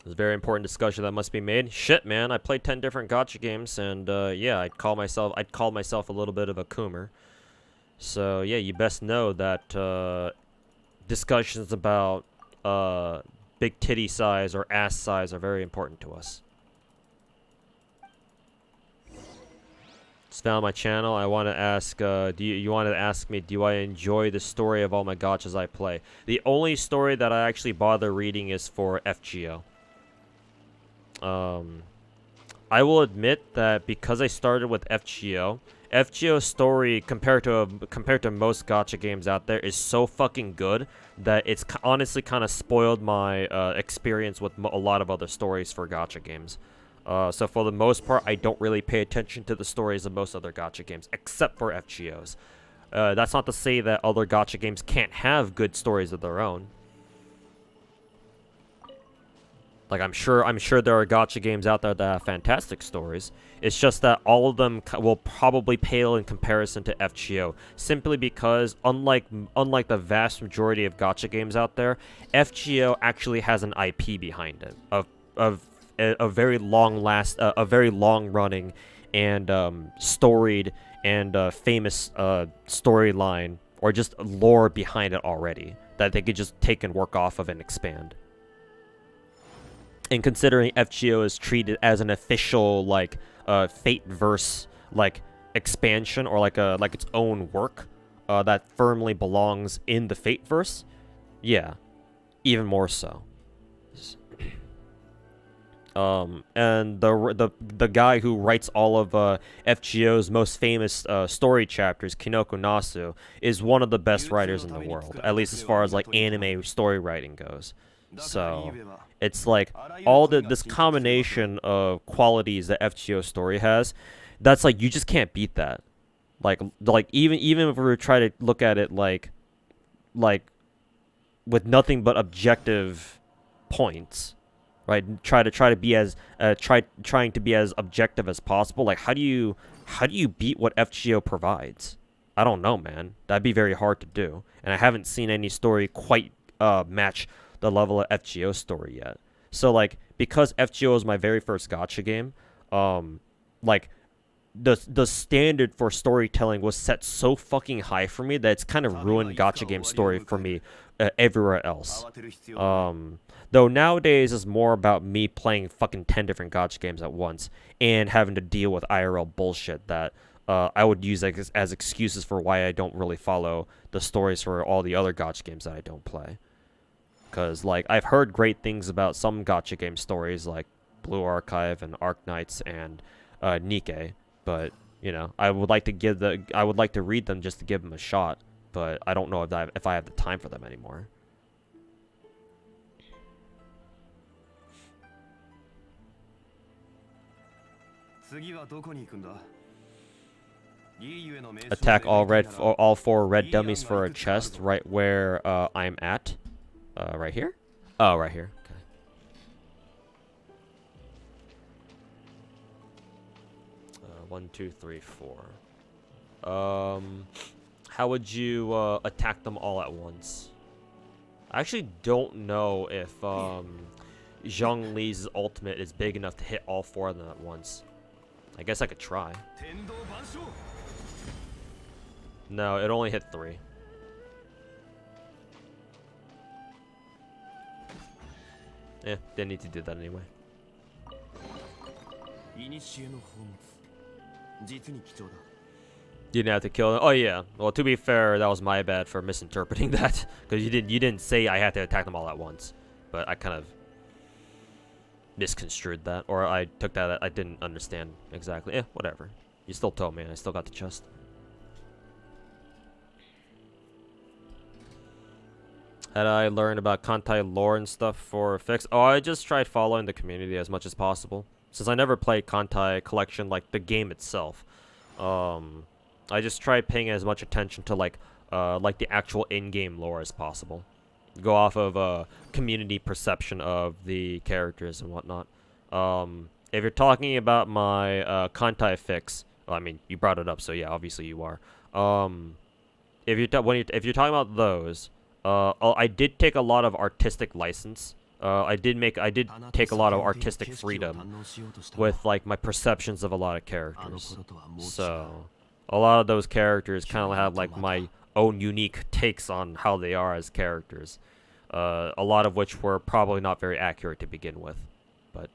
There's a very important discussion that must be made. Shit, man, I played 10 different gacha games, and yeah, I'd call myself a little bit of a coomer. So yeah, you best know that discussions about big titty size or ass size are very important to us. Just found my channel. I want to ask, you wanted to ask me, do I enjoy the story of all my gachas I play? The only story that I actually bother reading is for FGO. I will admit that because I started with FGO's story compared to most gacha games out there is so fucking good that it's honestly kind of spoiled my experience with a lot of other stories for gacha games. So for the most part, I don't really pay attention to the stories of most other gacha games, except for FGOs. That's not to say that other gacha games can't have good stories of their own. Like, I'm sure there are gacha games out there that have fantastic stories. It's just that all of them will probably pale in comparison to FGO, simply because unlike the vast majority of gacha games out there, FGO actually has an IP behind it of a very long running and storied and famous storyline, or just lore behind it already that they could just take and work off of and expand. And considering FGO is treated as an official like Fate-verse like expansion, or like its own work that firmly belongs in the Fate-verse, yeah, even more so. And the guy who writes all of FGO's most famous story chapters, Kinoko Nasu, is one of the best writers in the world, at least as far as like anime story writing goes. So it's like all this combination of qualities that FGO story has, that's like you just can't beat that. Like even if we were trying to look at it like with nothing but objective points, right? Trying to be as trying to be as objective as possible. Like how do you beat what FGO provides? I don't know, man. That'd be very hard to do, and I haven't seen any story quite match the level of FGO story yet. So like, because FGO is my very first gacha game, like the standard for storytelling was set so fucking high for me that it's kind of ruined gacha game story for me everywhere else. Though nowadays it's more about me playing fucking 10 different gacha games at once and having to deal with IRL bullshit that I would use as excuses for why I don't really follow the stories for all the other gacha games that I don't play. Because, like, I've heard great things about some gacha game stories, like Blue Archive and Arc Knights and Nikke, but you know, I would like to read them just to give them a shot, but I don't know if I have the time for them anymore. Attack all four red dummies for a chest right where I'm at. Right here? Oh, right here. Okay. 1, 2, 3, 4. How would you attack them all at once? I actually don't know if Zhongli's ultimate is big enough to hit all 4 of them at once. I guess I could try. No, it only hit 3. Yeah, didn't need to do that anyway. You didn't have to kill them. Oh yeah. Well, to be fair, that was my bad for misinterpreting that, because you didn't say I had to attack them all at once, but I kind of misconstrued that, or I took that I didn't understand exactly. Whatever. You still told me, and I still got the chest. Had I learned about Kantai lore and stuff for fix? Oh, I just tried following the community as much as possible. Since I never played Kantai Collection, like the game itself, I just tried paying as much attention to like the actual in-game lore as possible. Go off of community perception of the characters and whatnot. If you're talking about my Kantai fix, well, I mean you brought it up, so yeah, obviously you are. If you're talking about those. I did take a lot of artistic license. I did take a lot of artistic freedom with like my perceptions of a lot of characters. So a lot of those characters kind of have like my own unique takes on how they are as characters. A lot of which were probably not very accurate to begin with, but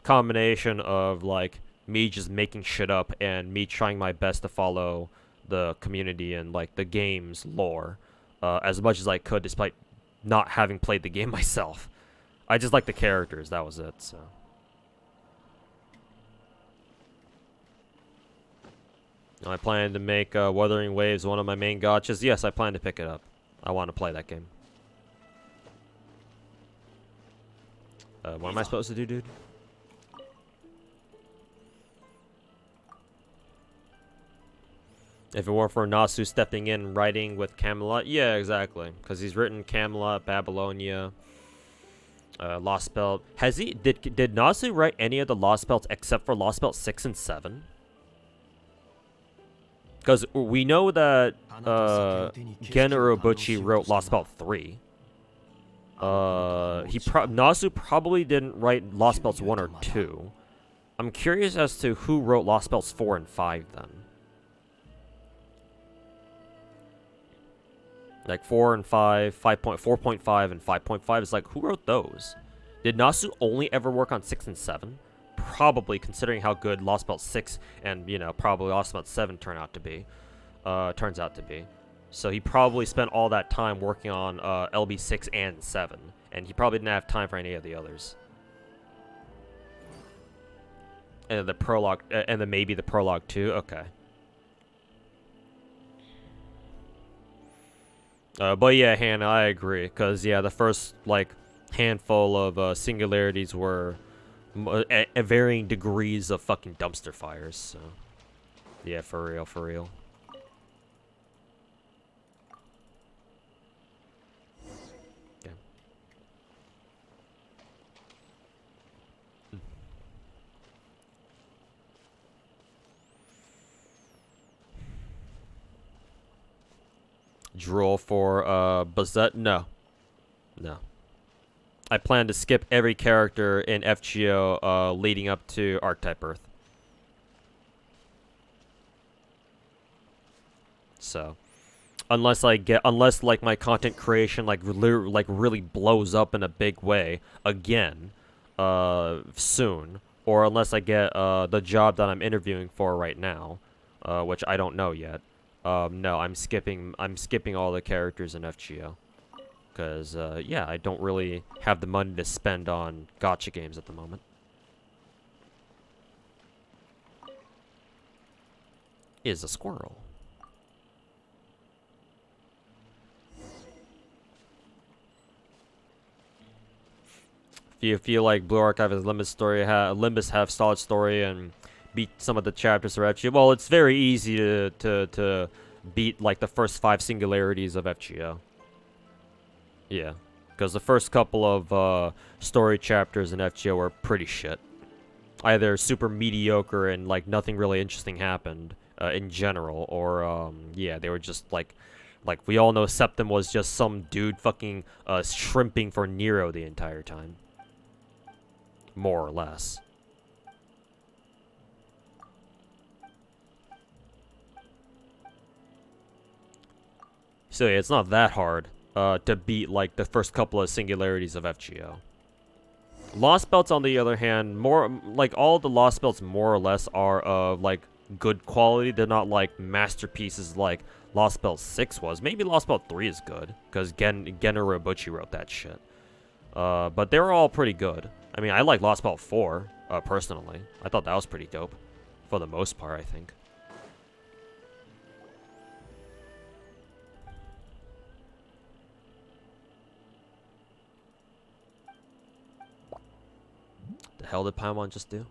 combination of like me just making shit up and me trying my best to follow the community and like the game's lore as much as I could, despite not having played the game myself. I just like the characters, that was it. So I plan to make Wuthering Waves one of my main gachas. Yes, I plan to pick it up. I want to play that game. What am I supposed to do, dude? If it weren't for Nasu stepping in writing with Camelot, yeah, exactly. Because he's written Camelot, Babylonia, Lost Belt. Has he? Did Nasu write any of the Lost Belts except for Lost Belt 6 and 7? Because we know that Gen Urobuchi wrote Lost Belt 3. Nasu probably didn't write Lost Belts 1 or 2. I'm curious as to who wrote Lost Belts 4 and 5 then. Like 4 and 5, 4.5 and 5.5 is like, who wrote those? Did Nasu only ever work on 6 and 7? Probably, considering how good Lost Belt 6 and, you know, probably Lost Belt 7 turns out to be. So he probably spent all that time working on LB 6 and 7, and he probably didn't have time for any of the others. And the prologue, and then maybe the prologue too. Okay. But yeah, Hannah, I agree. Because, yeah, the first, like, handful of singularities were at varying degrees of fucking dumpster fires, so. Yeah, for real, for real. Yeah. Drool for Bazette? No. No. I plan to skip every character in FGO leading up to Archetype Earth. So, unless like my content creation like really blows up in a big way again soon, or unless I get the job that I'm interviewing for right now, which I don't know yet. No, I'm skipping all the characters in FGO. Because, yeah, I don't really have the money to spend on gacha games at the moment. Is a squirrel. If you feel like Blue Archive has Limbus have solid story and beat some of the chapters of FGO, well, it's very easy to beat like the first 5 singularities of FGO. Yeah, because the first couple of story chapters in FGO were pretty shit. Either super mediocre and like nothing really interesting happened in general, or yeah, they were just like we all know Septim was just some dude fucking shrimping for Nero the entire time. More or less. So yeah, it's not that hard to beat like the first couple of singularities of FGO. Lost Belts, on the other hand, more like all the Lost Belts more or less are of like good quality. They're not like masterpieces like Lost Belt 6 was. Maybe Lost Belt 3 is good because Gen Urobuchi wrote that shit. But they were all pretty good. I mean, I like Lost Belt 4, personally. I thought that was pretty dope. For the most part, I think. The hell did Paimon just do?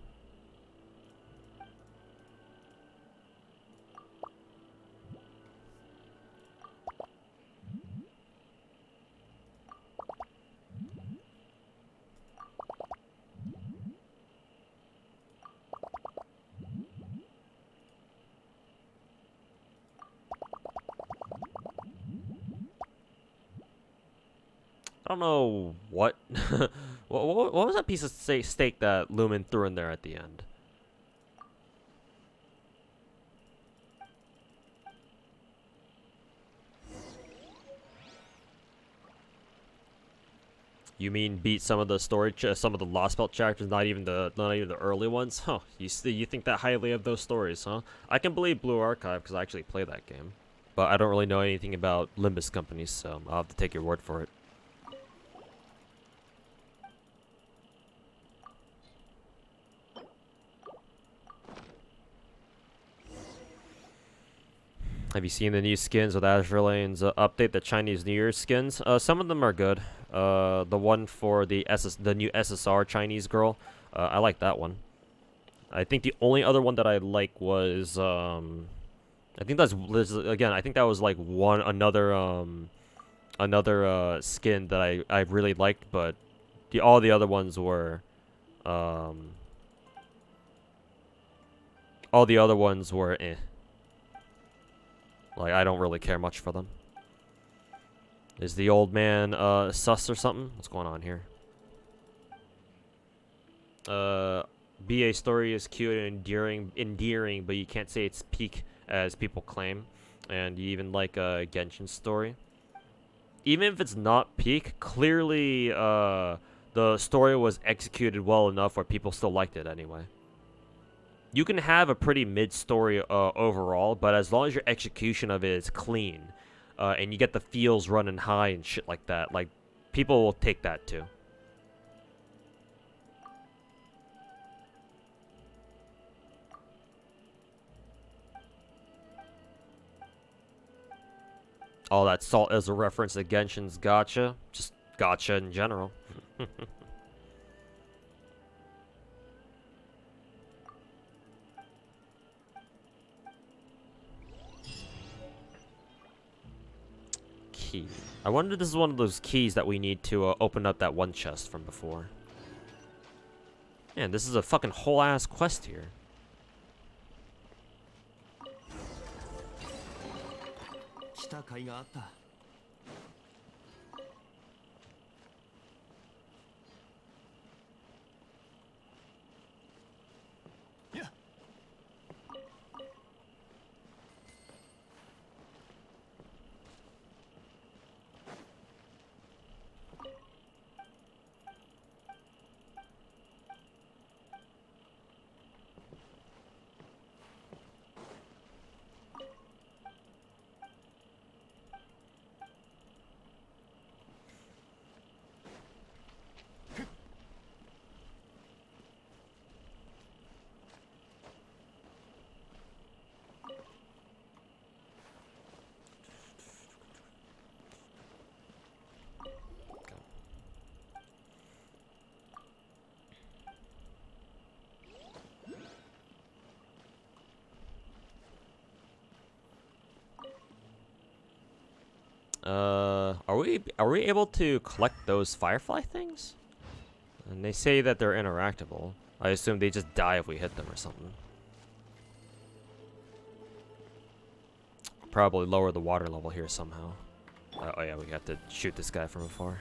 I don't know what. what was that piece of steak that Lumen threw in there at the end? You mean beat some of the some of the Lost Belt chapters, not even the early ones? Huh? You think that highly of those stories, huh? I can believe Blue Archive because I actually play that game, but I don't really know anything about Limbus companies, so I'll have to take your word for it. Have you seen the new skins with Azure Lane's update, the Chinese New Year skins? Some of them are good. The one for the new SSR Chinese girl, I like that one. I think the only other one that I like was I think I think that was like another skin that I really liked, but all the other ones were all the other ones were eh. Like, I don't really care much for them. Is the old man, sus or something? What's going on here? BA story is cute and endearing, but you can't say it's peak as people claim. And you even like, Genshin's story. Even if it's not peak, clearly, the story was executed well enough where people still liked it anyway. You can have a pretty mid-story overall, but as long as your execution of it is clean, and you get the feels running high and shit like that, like, people will take that too. All that salt is a reference to Genshin's gacha, just gacha in general. Key. I wonder if this is one of those keys that we need to open up that one chest from before. Man, this is a fucking whole ass quest here. Are we able to collect those firefly things? And they say that they're interactable. I assume they just die if we hit them or something. Probably lower the water level here somehow. Oh yeah, we have to shoot this guy from afar.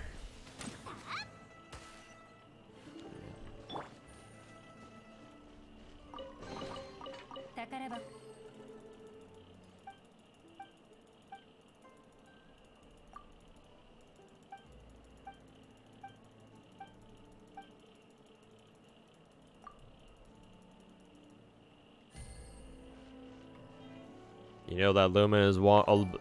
You know that Lumen is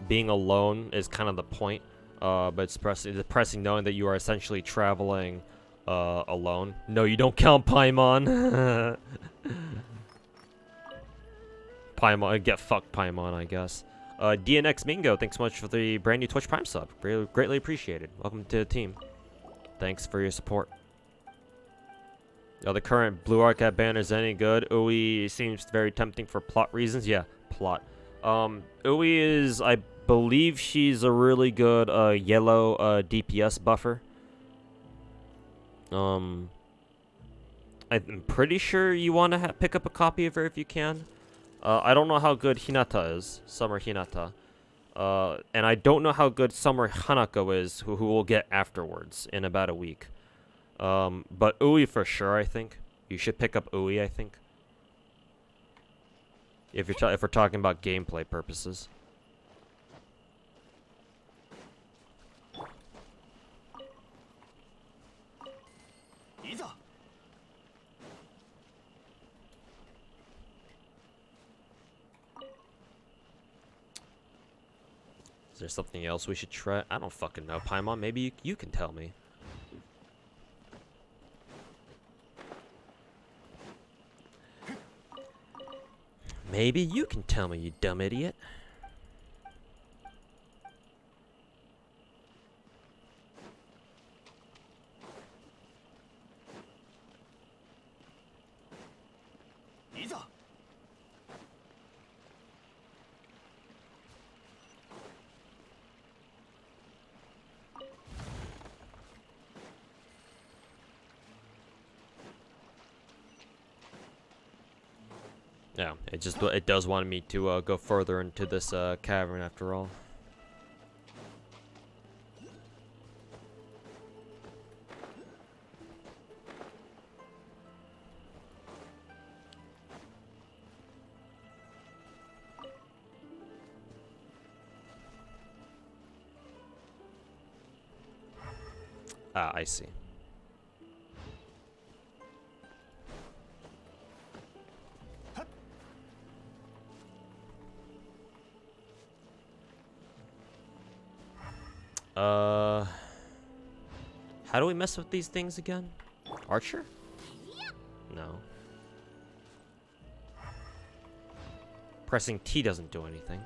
being alone is kind of the point But it's depressing knowing that you are essentially traveling alone. No, you don't count Paimon. Paimon, get fucked Paimon, I guess. DNX Mingo, thanks so much for the brand new Twitch Prime sub. Really, greatly appreciated. Welcome to the team. Thanks for your support. The current Blue Arc at banner is any good? Ui seems very tempting for plot reasons. Yeah, plot. Ui is, I believe she's a really good yellow DPS buffer. I'm pretty sure you want to pick up a copy of her if you can. I don't know how good Hinata is, Summer Hinata. And I don't know how good Summer Hanako is, who we'll get afterwards in about a week. But Ui for sure, I think. You should pick up Ui, I think. If we're talking about gameplay purposes. Is there something else we should try? I don't fucking know, Paimon. Maybe you can tell me. Maybe you can tell me, you dumb idiot. Yeah, it does want me to go further into this cavern after all. Ah, I see. How do we mess with these things again? Archer? No. Pressing T doesn't do anything.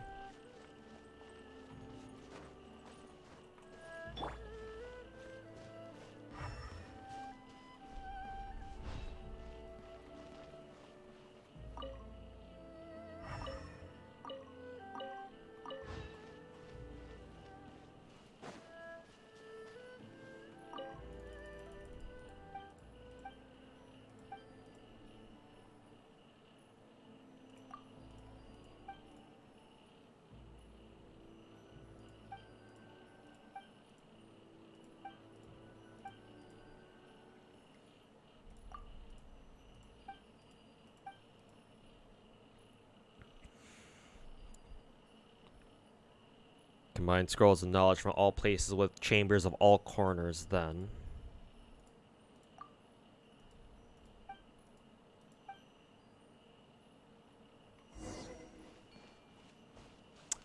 Combine scrolls of knowledge from all places with chambers of all corners, then.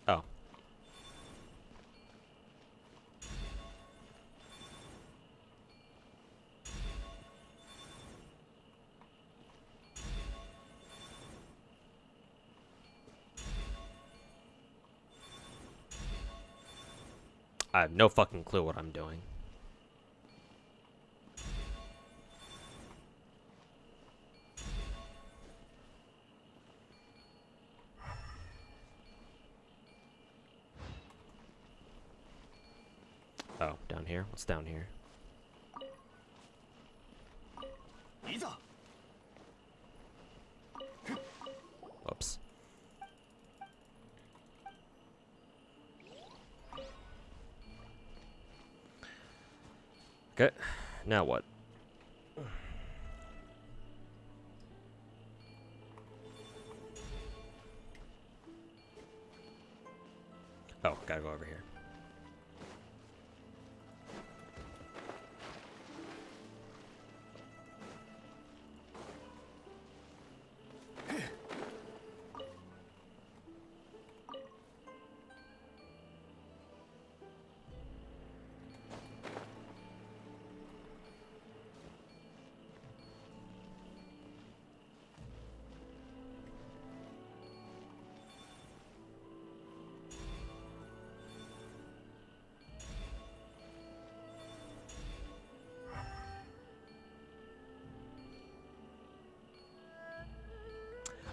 Oh. I have no fucking clue what I'm doing. Oh, down here? What's down here? Whoops. Okay, now what? Oh, gotta go over here.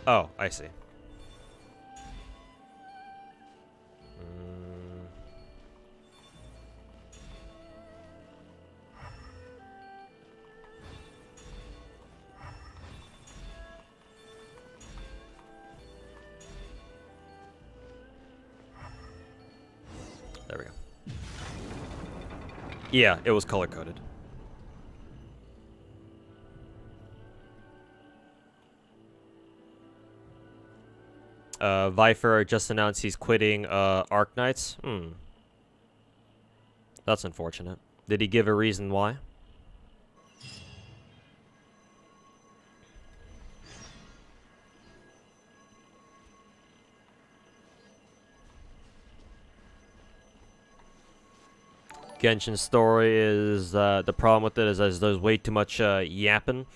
Oh, I see. There we go. Yeah, it was color-coded. Viper just announced he's quitting Arc Knights. That's unfortunate. Did he give a reason why? Genshin's story is the problem with it is there's way too much yapping.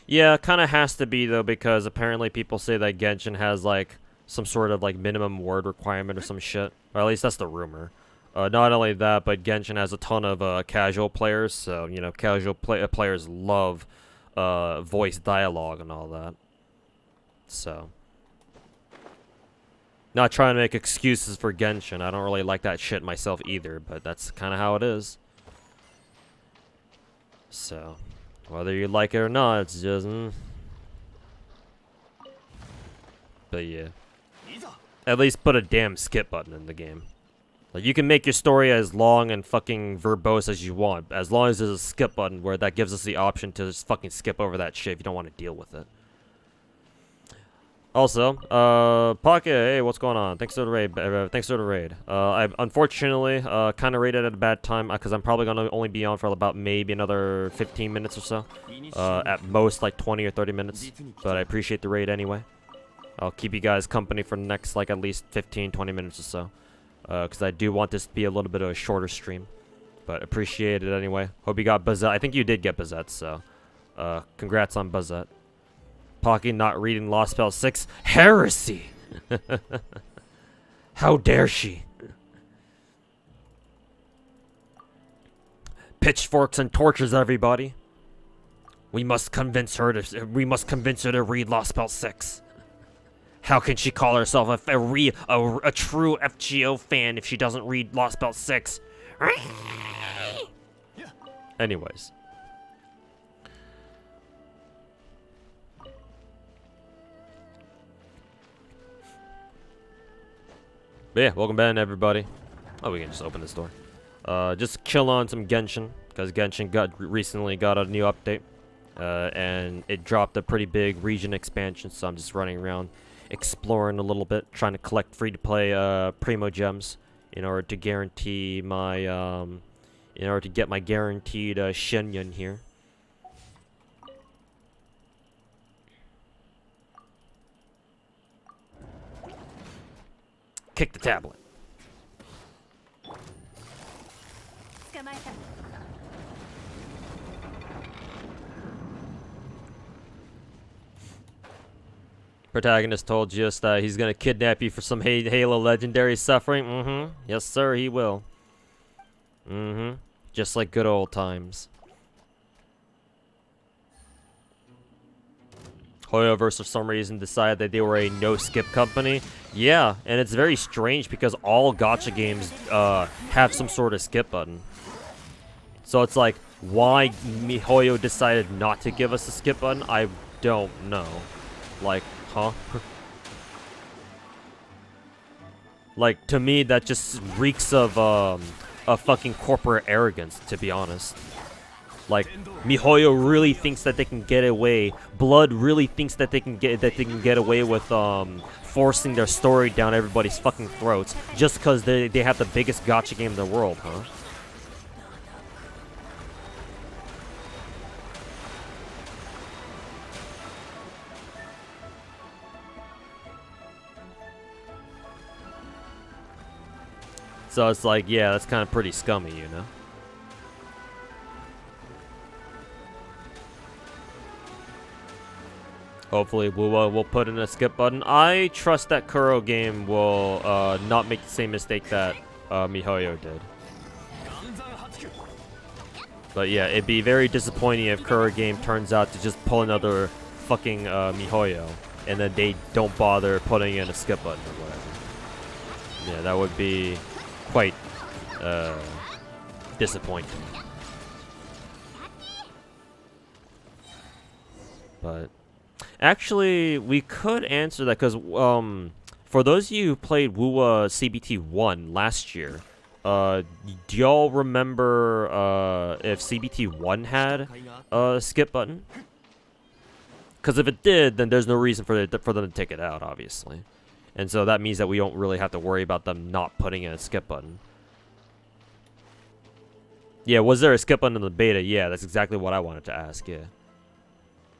Yeah, kind of has to be though, because apparently people say that Genshin has like some sort of like minimum word requirement or some shit, or at least that's the rumor. Not only that, but Genshin has a ton of casual players, so you know casual players love voice dialogue and all that. So, not trying to make excuses for Genshin. I don't really like that shit myself either, but that's kind of how it is. So, whether you like it or not, it's just. But yeah. At least put a damn skip button in the game. Like, you can make your story as long and fucking verbose as you want, as long as there's a skip button where that gives us the option to just fucking skip over that shit if you don't want to deal with it. Also, Pocket, hey, what's going on? Thanks for the raid. Thanks for the raid. I unfortunately kind of raided at a bad time because I'm probably gonna only be on for about maybe another 15 minutes or so. At most like 20 or 30 minutes. But I appreciate the raid anyway. I'll keep you guys company for the next like at least 15-20 minutes or so. Because I do want this to be a little bit of a shorter stream. But appreciate it anyway. Hope you got Buzzette. I think you did get Buzzette, so congrats on Buzzette. Pocky not reading Lost Spell 6. Heresy! How dare she? Pitchforks and torches, everybody. We must convince her to read Lost Spell 6. How can she call herself a true FGO fan if she doesn't read Lost Spell 6? Anyways. But yeah, welcome back, everybody. Oh, we can just open this door. Just chill on some Genshin, because Genshin recently got a new update. And it dropped a pretty big region expansion, so I'm just running around exploring a little bit, trying to collect free-to-play Primo Gems in order to guarantee my, in order to get my guaranteed Shenyun here. Kick the tablet. Protagonist told us that he's gonna kidnap you for some Halo Legendary suffering. Yes, sir, he will. Just like good old times. Hoyoverse for some reason decided that they were a no-skip company. Yeah, and it's very strange because all gacha games have some sort of skip button. So it's like, why MiHoYo decided not to give us a skip button, I don't know. Like, huh? Like, to me, that just reeks of a fucking corporate arrogance, to be honest. Like, MiHoYo really thinks that they can get away. Blood really thinks that they can get away with forcing their story down everybody's fucking throats just because they have the biggest gacha game in the world, huh? So it's like, yeah, that's kind of pretty scummy, you know? Hopefully we'll put in a skip button. I trust that Kuro game will not make the same mistake that MiHoYo did. But yeah, it'd be very disappointing if Kuro game turns out to just pull another fucking MiHoYo. and then they don't bother putting in a skip button or whatever. Yeah, that would be quite disappointing. But actually, we could answer that because for those of you who played WUWA CBT 1 last year, do y'all remember if CBT 1 had a skip button? Because if it did, then there's no reason for them to take it out, obviously. And so that means that we don't really have to worry about them not putting in a skip button. Yeah, was there a skip button in the beta? Yeah, that's exactly what I wanted to ask, yeah.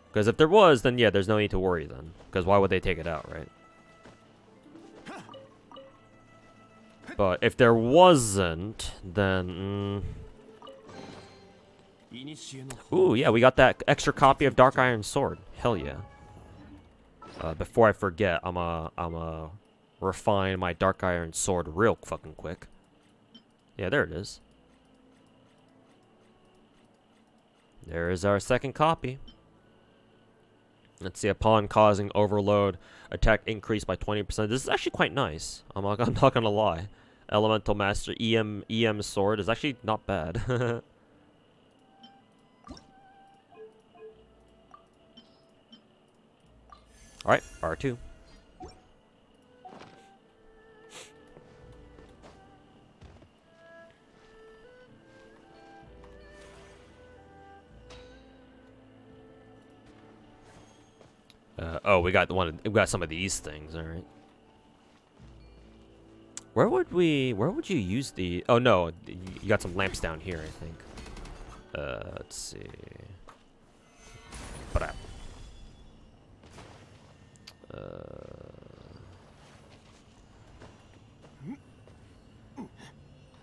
Because if there was, then yeah, there's no need to worry then. Because why would they take it out, right? But if there wasn't, then... Ooh, yeah, we got that extra copy of Dark Iron Sword. Hell yeah. Before I forget, I'ma refine my Dark Iron Sword real fucking quick. Yeah, there it is. There is our second copy. Let's see, upon causing overload, attack increased by 20%. This is actually quite nice. I'm not gonna lie. Elemental Master EM Sword is actually not bad. Alright, R2. Oh, we got some of these things, alright. Where would you use the... Oh, no, you got some lamps down here, I think. Let's see. But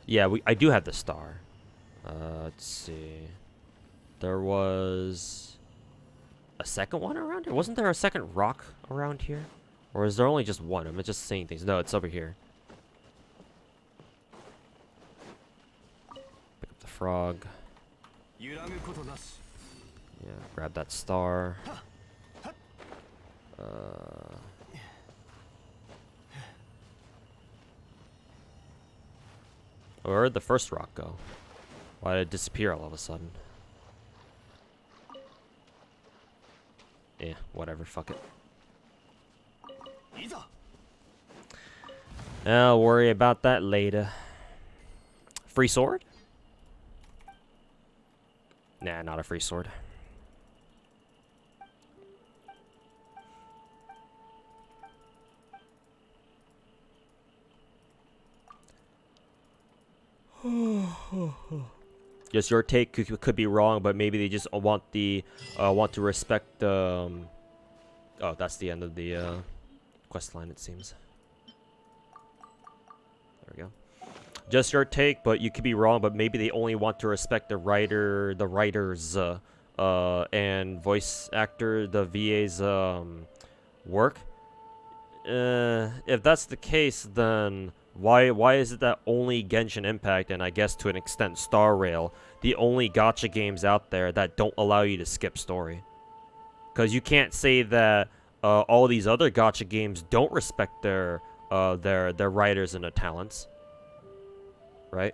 yeah, I do have the star. Let's see. There was a second one around here? Wasn't there a second rock around here? Or is there only just one? I'm just saying things. No, it's over here. Pick up the frog. Yeah, grab that star. Where'd the first rock go? Why did it disappear all of a sudden? Yeah, whatever, fuck it. I'll worry about that later. Free sword? Nah, not a free sword. Just your take could be wrong, but maybe they just want to respect the. Oh, that's the end of the quest line, it seems. There we go. Just your take, but you could be wrong. But maybe they only want to respect the writers, and voice actor, the VA's work. If that's the case, then why is it that only Genshin Impact, and I guess to an extent Star Rail, the only gacha games out there that don't allow you to skip story? Because you can't say that all these other gacha games don't respect their writers and their talents, right?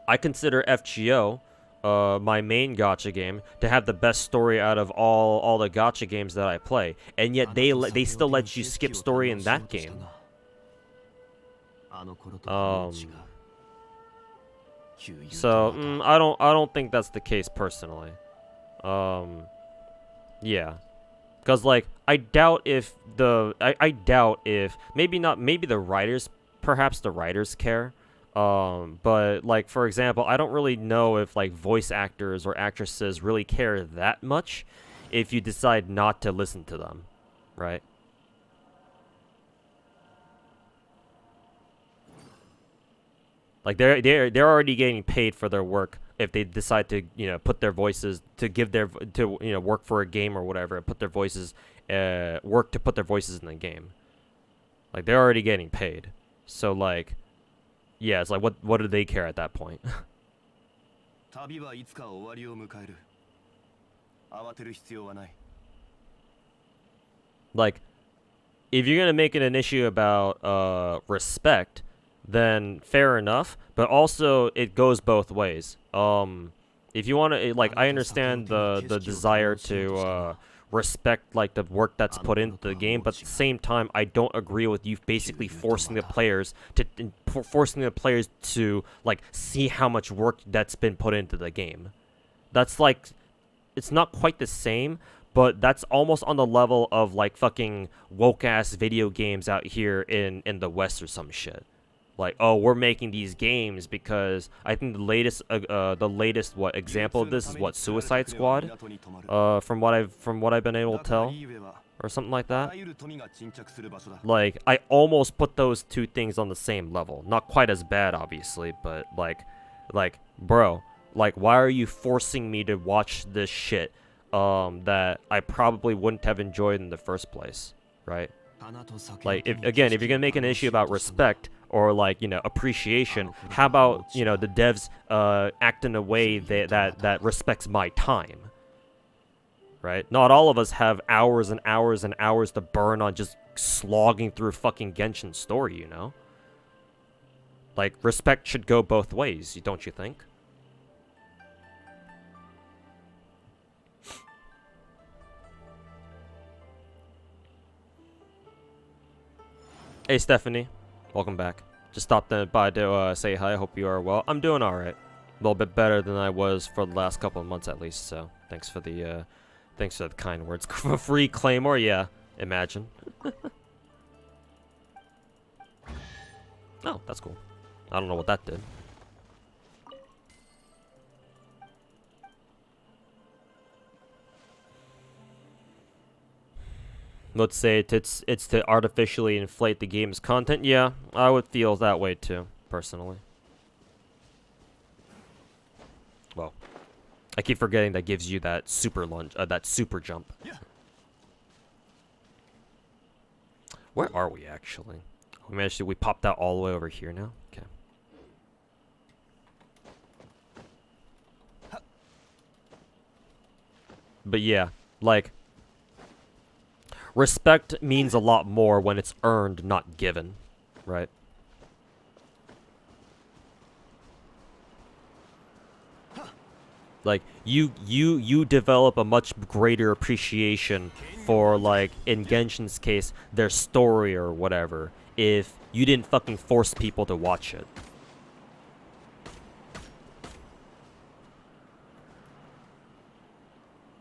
I consider FGO, my main gacha game, to have the best story out of all the gacha games that I play, and yet they still let you skip story in that game. So I don't think that's the case personally. Yeah, because like I doubt if maybe the writers, perhaps the writers care. But like for example, I don't really know if like voice actors or actresses really care that much if you decide not to listen to them, right? Like they're already getting paid for their work if they decide to put their voices to work for a game or whatever and put their voices work to put their voices in the game. Like they're already getting paid, so like yeah, it's like what do they care at that point? Like, if you're gonna make it an issue about respect, then fair enough. But also, it goes both ways. If you want to, like, I understand the desire to respect like the work that's put into the game, but at the same time, I don't agree with you basically forcing the players to like see how much work that's been put into the game. That's like, it's not quite the same, but that's almost on the level of like fucking woke ass video games out here in the West or some shit. Like, oh, we're making these games because I think the latest what example of this is what Suicide Squad, from what I've been able to tell, or something like that. Like, I almost put those two things on the same level. Not quite as bad, obviously, but like, bro, like, why are you forcing me to watch this shit that I probably wouldn't have enjoyed in the first place, right? Like, if you're gonna make an issue about respect or like, you know, appreciation, how about, you know, the devs act in a way that respects my time, right? Not all of us have hours and hours and hours to burn on just slogging through fucking Genshin's story, you know? Like, respect should go both ways, don't you think? Hey, Stephanie. Welcome back. Just stopped by to say hi. I hope you are well. I'm doing alright. A little bit better than I was for the last couple of months at least, so thanks for the kind words. Free Claymore? Yeah, imagine. Oh, that's cool. I don't know what that did. Let's say it's to artificially inflate the game's content. Yeah, I would feel that way too, personally. Well, I keep forgetting that gives you that super lunge, that super jump. Where are we actually? We popped out all the way over here now. Okay. But yeah, like, respect means a lot more when it's earned, not given, right? Like, you develop a much greater appreciation for, like, in Genshin's case, their story or whatever, if you didn't fucking force people to watch it.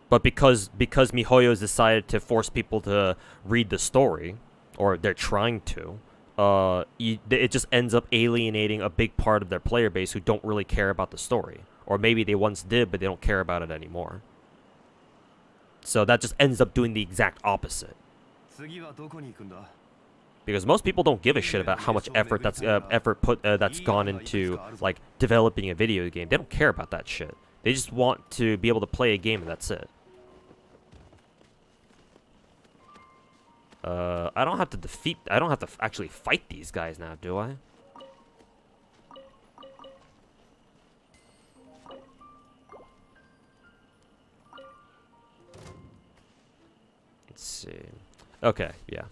But because MiHoYo's decided to force people to read the story, or they're trying to, it just ends up alienating a big part of their player base who don't really care about the story. Or maybe they once did, but they don't care about it anymore. So that just ends up doing the exact opposite. Because most people don't give a shit about how much effort that's gone into, like, developing a video game. They don't care about that shit. They just want to be able to play a game and that's it. I don't have to actually fight these guys now, do I? Let's see. Okay, yeah.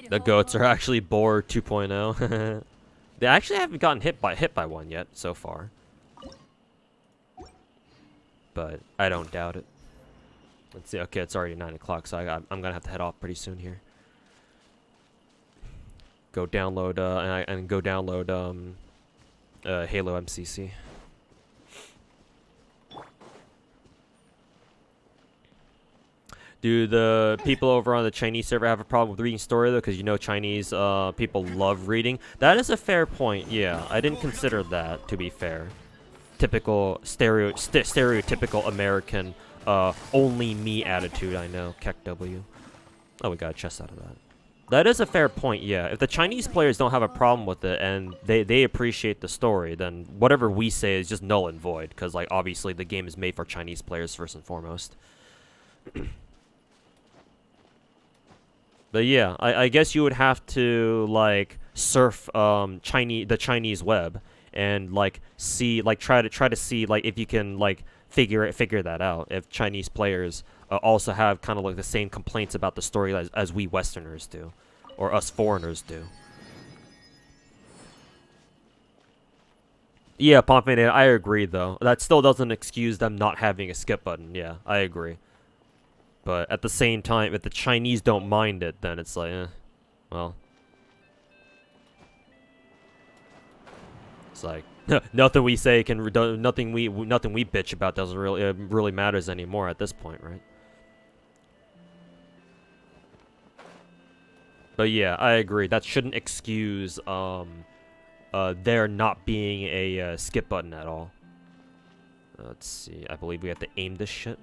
The goats are actually bored 2.0. They actually haven't gotten hit by one yet so far. But I don't doubt it. Let's see. Okay, it's already 9 o'clock, so I'm gonna have to head off pretty soon here. Go download Halo MCC. Do the people over on the Chinese server have a problem with reading story though? Because you know Chinese people love reading. That is a fair point. Yeah, I didn't consider that, to be fair. Typical stereotypical American only me attitude. I know. Keck W. Oh, we got a chest out of that. That is a fair point. Yeah, if the Chinese players don't have a problem with it and they appreciate the story, then whatever we say is just null and void. Because like obviously the game is made for Chinese players first and foremost. But yeah, I guess you would have to like surf the Chinese web and like see like try to see like if you can like figure that out if Chinese players also have kind of like the same complaints about the story as we Westerners do or us foreigners do. Yeah, Pompey, I agree though. That still doesn't excuse them not having a skip button. Yeah, I agree. But at the same time, if the Chinese don't mind it, then it's like, well, it's like nothing we say nothing we bitch about doesn't really matters anymore at this point, right? But yeah, I agree. That shouldn't excuse there not being a skip button at all. Let's see. I believe we have to aim this shit.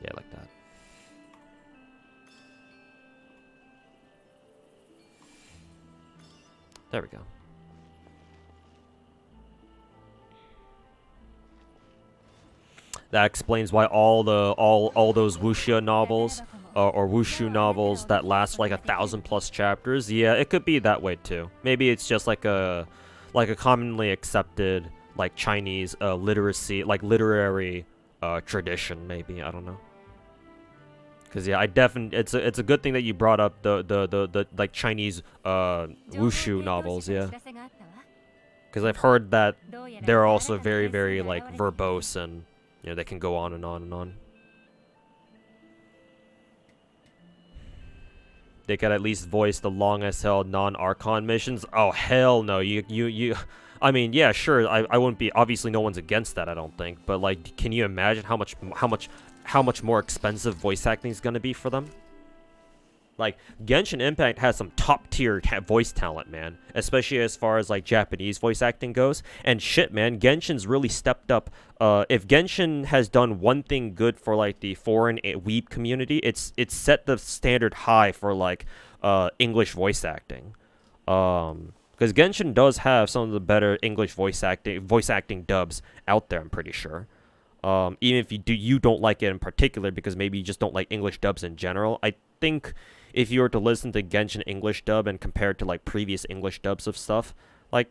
Yeah, like that. There we go. That explains why all those wuxia novels or wushu novels that last like 1,000+ chapters. Yeah, it could be that way too. Maybe it's just like a commonly accepted like Chinese literacy like literary tradition. Maybe I don't know. Cause yeah, I definitely it's a good thing that you brought up the like Chinese wushu novels. Yeah. Because I've heard that they're also very like verbose and you know they can go on and on and on. They could at least voice the long as hell non-Archon missions. Oh hell no! You. I mean, yeah, sure. I wouldn't be. Obviously, no one's against that. I don't think. But like, can you imagine how much more expensive voice acting is gonna be for them? Like, Genshin Impact has some top-tier voice talent, man. Especially as far as, like, Japanese voice acting goes. And shit, man, Genshin's really stepped up. If Genshin has done one thing good for, like, the foreign weeb community, it's set the standard high for, like, English voice acting. Because Genshin does have some of the better English voice acting dubs out there, I'm pretty sure. Even if you don't like it in particular, because maybe you just don't like English dubs in general, I think if you were to listen to Genshin English dub and compare it to like previous English dubs of stuff, like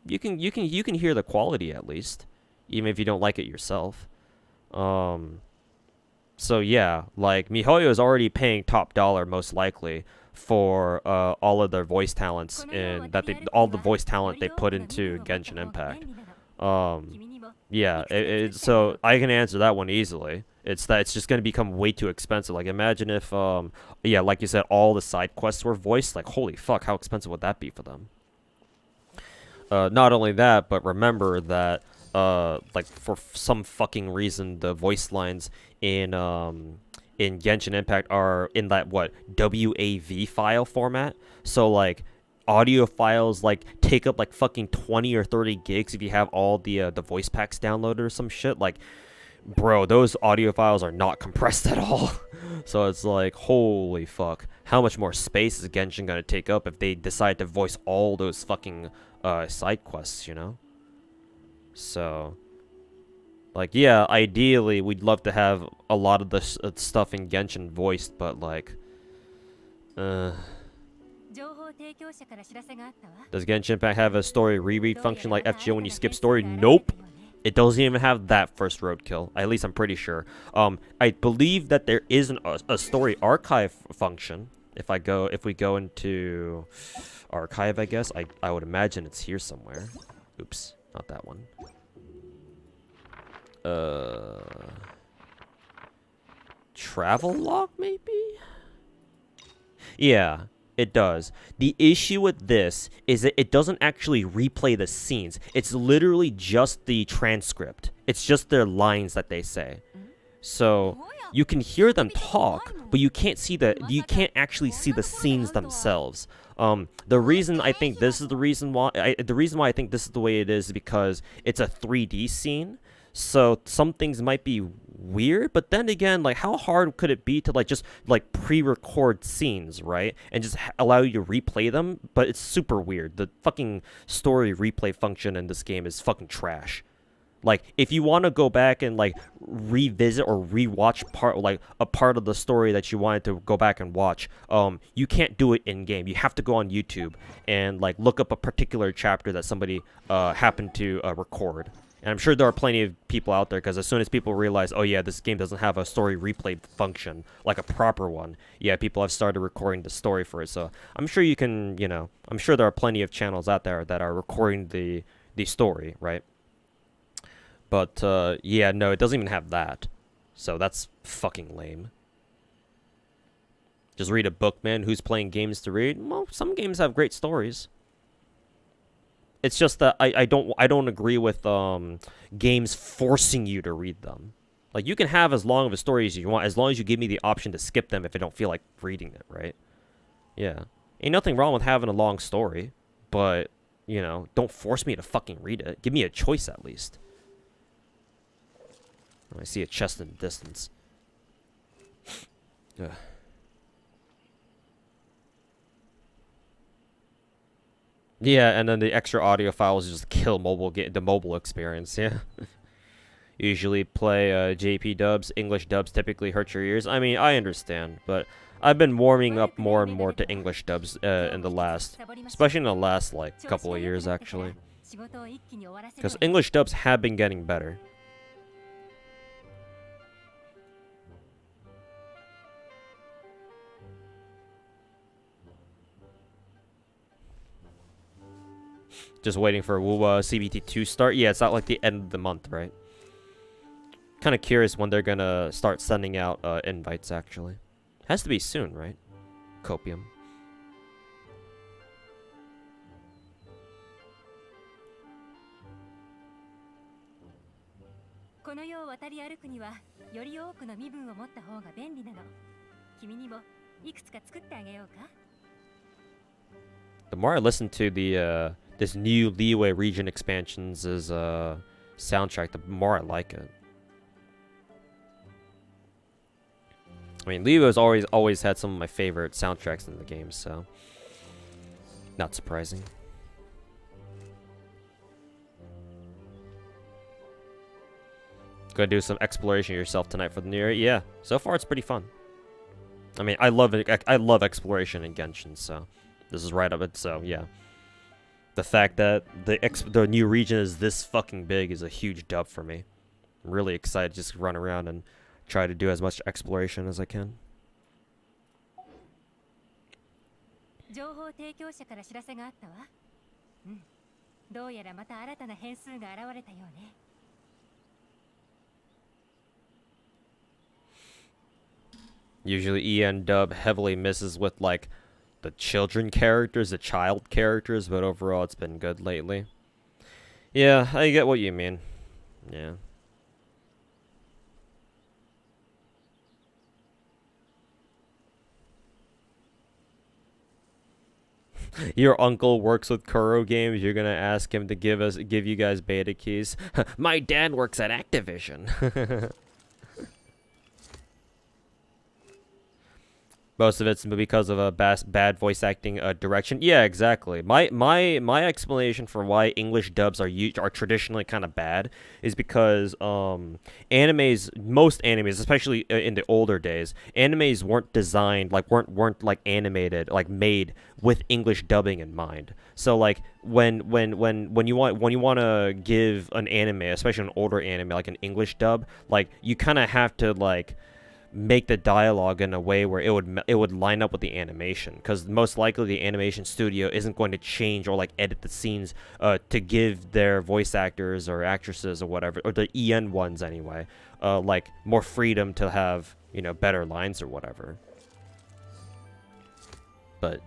you can hear the quality at least, even if you don't like it yourself. So yeah, like MiHoYo is already paying top dollar most likely for all of their voice talents and all the voice talent they put into Genshin Impact. Yeah, so I can answer that one easily. It's just going to become way too expensive. Like, imagine if, yeah, like you said, all the side quests were voiced. Like, holy fuck, how expensive would that be for them? Not only that, but remember that, like, for some fucking reason, the voice lines in Genshin Impact are in that, WAV file format. So, like, audio files like take up like fucking 20 or 30 gigs if you have all the voice packs downloaded or some shit. Like, bro, those audio files are not compressed at all. So it's like, holy fuck, how much more space is Genshin gonna take up if they decide to voice all those fucking side quests, you know? So like, yeah, ideally we'd love to have a lot of the stuff in Genshin voiced, but like does Genshin Impact have a story reread function like FGO when you skip story? Nope. It doesn't even have that first roadkill. At least I'm pretty sure. I believe that there is a story archive function. If we go into archive, I guess I would imagine it's here somewhere. Oops, not that one. Travel log maybe? Yeah. It does. The issue with this is that it doesn't actually replay the scenes. It's literally just the transcript. It's just their lines that they say. So you can hear them talk, but you can't actually see the scenes themselves. The reason I think this is the reason why I think this is the way it is because it's a 3D scene. So some things might be weird, but then again, like, how hard could it be to like just like pre-record scenes, right, and just allow you to replay them? But it's super weird. The fucking story replay function in this game is fucking trash. Like, if you want to go back and like revisit or rewatch a part of the story that you wanted to go back and watch, you can't do it in game. You have to go on YouTube and like look up a particular chapter that somebody happened to record. And I'm sure there are plenty of people out there, because as soon as people realize, oh yeah, this game doesn't have a story replay function, like a proper one, yeah, people have started recording the story for it. So I'm sure you can, I'm sure there are plenty of channels out there that are recording the story, right? But, yeah, no, it doesn't even have that. So that's fucking lame. Just read a book, man. Who's playing games to read? Well, some games have great stories. It's just that I don't agree with games forcing you to read them. Like, you can have as long of a story as you want, as long as you give me the option to skip them if I don't feel like reading it, right? Yeah. Ain't nothing wrong with having a long story, but, don't force me to fucking read it. Give me a choice at least. I see a chest in the distance. Ugh. Yeah, and then the extra audio files just kill the mobile experience, yeah. Usually play JP dubs. English dubs typically hurt your ears. I mean, I understand, but I've been warming up more and more to English dubs especially in the last, like, couple of years, actually. Because English dubs have been getting better. Just waiting for WUWA CBT2 start. Yeah, it's not like the end of the month, right? Kind of curious when they're gonna start sending out invites, actually. Has to be soon, right? Copium. The more I listen to the this new Leeway region expansions soundtrack, the more I like it. I mean, Leeway's always had some of my favorite soundtracks in the game, so not surprising. Gonna do some exploration yourself tonight for the new year? Yeah, so far it's pretty fun. I mean, I love exploration in Genshin, so this is right up it. So yeah, the fact that the new region is this fucking big is a huge dub for me. I'm really excited to just run around and try to do as much exploration as I can. Usually EN dub heavily misses with like the child characters, but overall it's been good lately. Yeah, I get what you mean. Yeah. Your uncle works with Kuro Games. You're gonna ask him to give you guys beta keys. My dad works at Activision. Most of it's because of a bad voice acting direction. Yeah, exactly. My explanation for why English dubs are traditionally kind of bad is because most animes, especially in the older days, animes weren't designed weren't like animated, like made with English dubbing in mind. So like when you want to give an anime, especially an older anime, like an English dub, like you kind of have to like make the dialogue in a way where it would line up with the animation, because most likely the animation studio isn't going to change or like edit the scenes to give their voice actors or actresses or whatever, or the EN ones anyway, like more freedom to have, better lines or whatever. But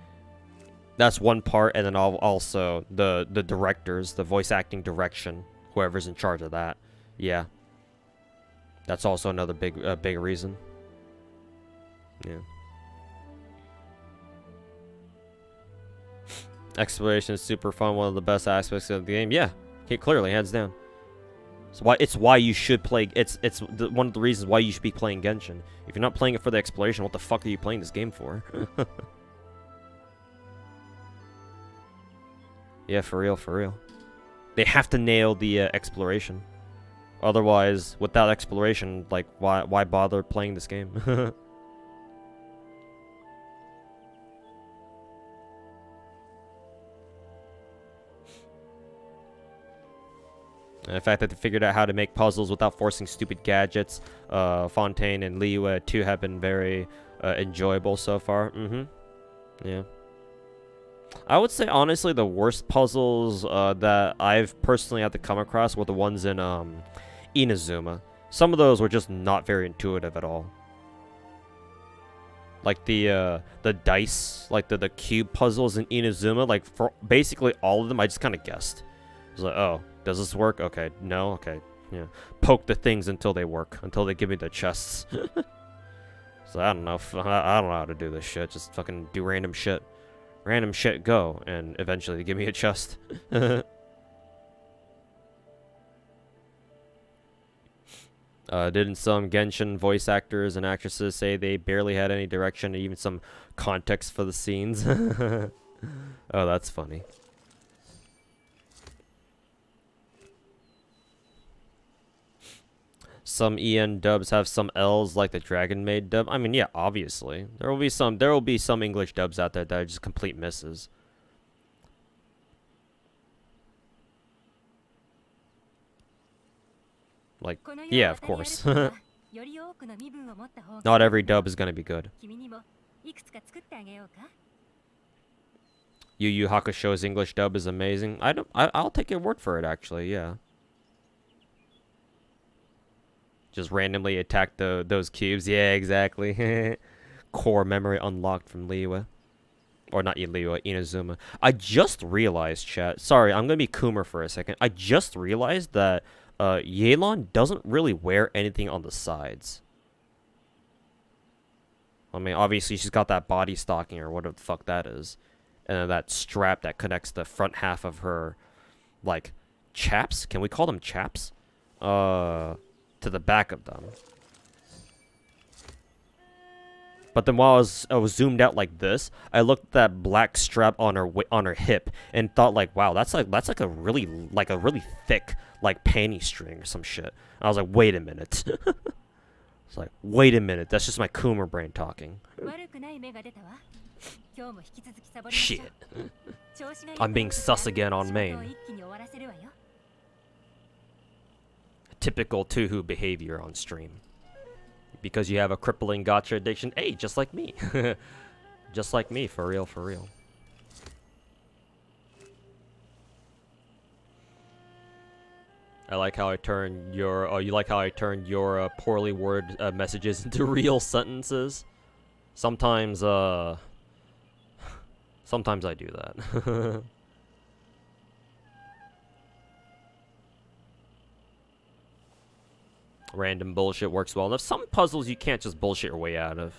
that's one part, and then also the directors, the voice acting direction, whoever's in charge of that. Yeah, that's also another big reason. Yeah. Exploration is super fun, one of the best aspects of the game. Yeah, okay, clearly, hands down. It's why you should play. It's one of the reasons why you should be playing Genshin. If you're not playing it for the exploration, what the fuck are you playing this game for? Yeah, for real. They have to nail the exploration. Otherwise, without exploration, like, why bother playing this game? And the fact that they figured out how to make puzzles without forcing stupid gadgets, Fontaine and Liyue too have been very enjoyable so far. Yeah. I would say, honestly, the worst puzzles that I've personally had to come across were the ones in Inazuma. Some of those were just not very intuitive at all. Like the dice, like the cube puzzles in Inazuma, like for basically all of them, I just kind of guessed. I was like, oh, does this work? Okay, no, okay, yeah. Poke the things until they work, until they give me the chests. So I don't know, I don't know how to do this shit. Just fucking do random shit. Random shit go, and eventually they give me a chest. Didn't some Genshin voice actors and actresses say they barely had any direction and even some context for the scenes? Oh, that's funny. Some EN dubs have some L's like the Dragon Maid dub. I mean, yeah, obviously. There will be some English dubs out there that are just complete misses. Like, yeah, of course. Not every dub is gonna be good. Yu Yu Hakusho's English dub is amazing. I'll take your word for it, actually, yeah. Just randomly attack those cubes. Yeah, exactly. Core memory unlocked from Liyue. Or not Liyue, Inazuma. I just realized, chat. Sorry, I'm going to be Coomer for a second. I just realized that Yelan doesn't really wear anything on the sides. I mean, obviously she's got that body stocking or whatever the fuck that is. And then that strap that connects the front half of her, like, chaps? Can we call them chaps? To the back of them. But then while I was zoomed out like this, I looked at that black strap on her hip and thought like, wow, that's like a really thick like panty string or some shit. And I was like, wait a minute. It's like, wait a minute, that's just my Coomer brain talking. Shit. I'm being sus again on main. Typical Tuhu behavior on stream. Because you have a crippling gacha addiction. Hey, just like me. Just like me, for real, for real. I like how I turned your... Oh, you like how I turned your poorly worded messages into real sentences? Sometimes, sometimes I do that. Random bullshit works well enough. Some puzzles you can't just bullshit your way out of.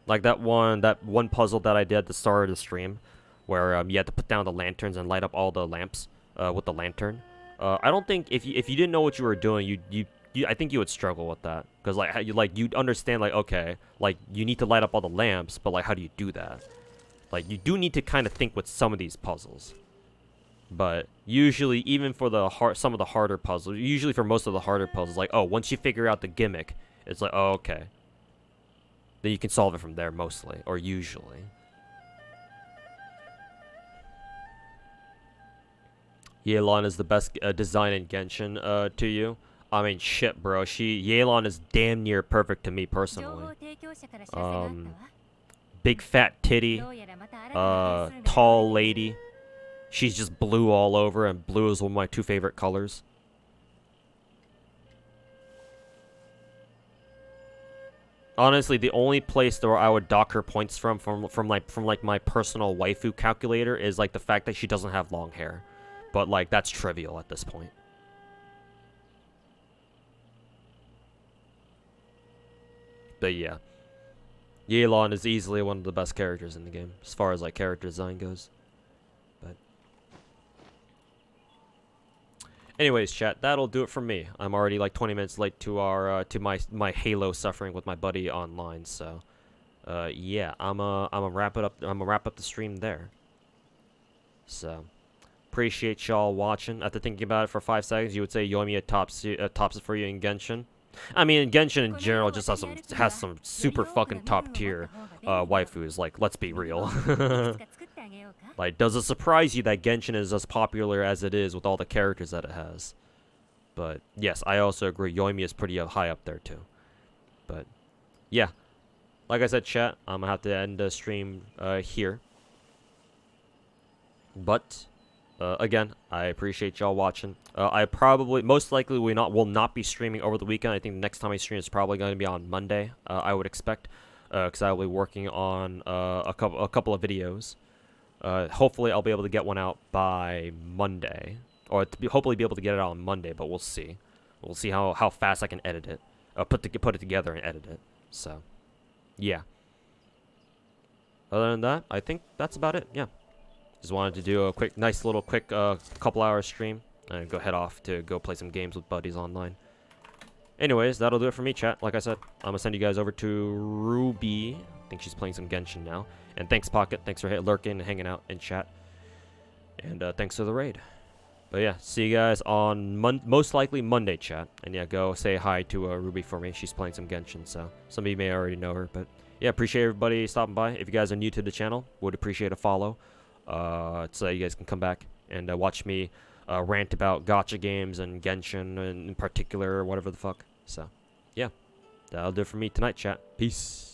Like that one puzzle that I did at the start of the stream, where you had to put down the lanterns and light up all the lamps with the lantern. I don't think if you didn't know what you were doing, I think you would struggle with that, because you'd understand like, okay, like you need to light up all the lamps, but like how do you do that? Like you do need to kind of think with some of these puzzles. But usually, even for some of the harder puzzles, usually for most of the harder puzzles, like, oh, once you figure out the gimmick, it's like, oh, okay. Then you can solve it from there, mostly, or usually. Yelan is the best design in Genshin, to you. I mean, shit, bro. Yelan is damn near perfect to me, personally. Big fat titty, tall lady. She's just blue all over, and blue is one of my two favorite colors. Honestly, the only place where I would dock her points from like my personal waifu calculator is like the fact that she doesn't have long hair. But like that's trivial at this point. But yeah. Yelan is easily one of the best characters in the game, as far as like character design goes. But anyways, chat, that'll do it for me. I'm already like 20 minutes late to our my Halo suffering with my buddy online, so yeah, I'm gonna wrap it up. I'm gonna wrap up the stream there. So Appreciate y'all watching. After thinking about it for 5 seconds, you would say Yoimiya tops it for you in Genshin. I mean, Genshin in general just has some super fucking top tier waifus. Like, let's be real. Like, does it surprise you that Genshin is as popular as it is with all the characters that it has? But yes, I also agree. Yoimiya is pretty high up there too. But yeah, like I said, chat, I'm gonna have to end the stream here. But again, I appreciate y'all watching. I probably, most likely, will not be streaming over the weekend. I think the next time I stream is probably going to be on Monday. I would expect, because I will be working on a couple of videos. Hopefully, I'll be able to get one out by Monday, or hopefully be able to get it out on Monday. But we'll see. We'll see how fast I can edit it, put it together and edit it. So, yeah. Other than that, I think that's about it. Yeah. Just wanted to do a nice little couple hour stream and go head off to go play some games with buddies online. Anyways, that'll do it for me, chat. Like I said, I'm gonna send you guys over to Ruby. I think she's playing some Genshin now. And thanks, Pocket. Thanks for lurking and hanging out in chat. And thanks for the raid. But yeah, see you guys on most likely Monday, chat. And yeah, go say hi to Ruby for me. She's playing some Genshin, so some of you may already know her. But yeah, appreciate everybody stopping by. If you guys are new to the channel, would appreciate a follow. So you guys can come back and watch me rant about gacha games and Genshin in particular, or whatever the fuck. So, yeah, that'll do it for me tonight, chat. Peace.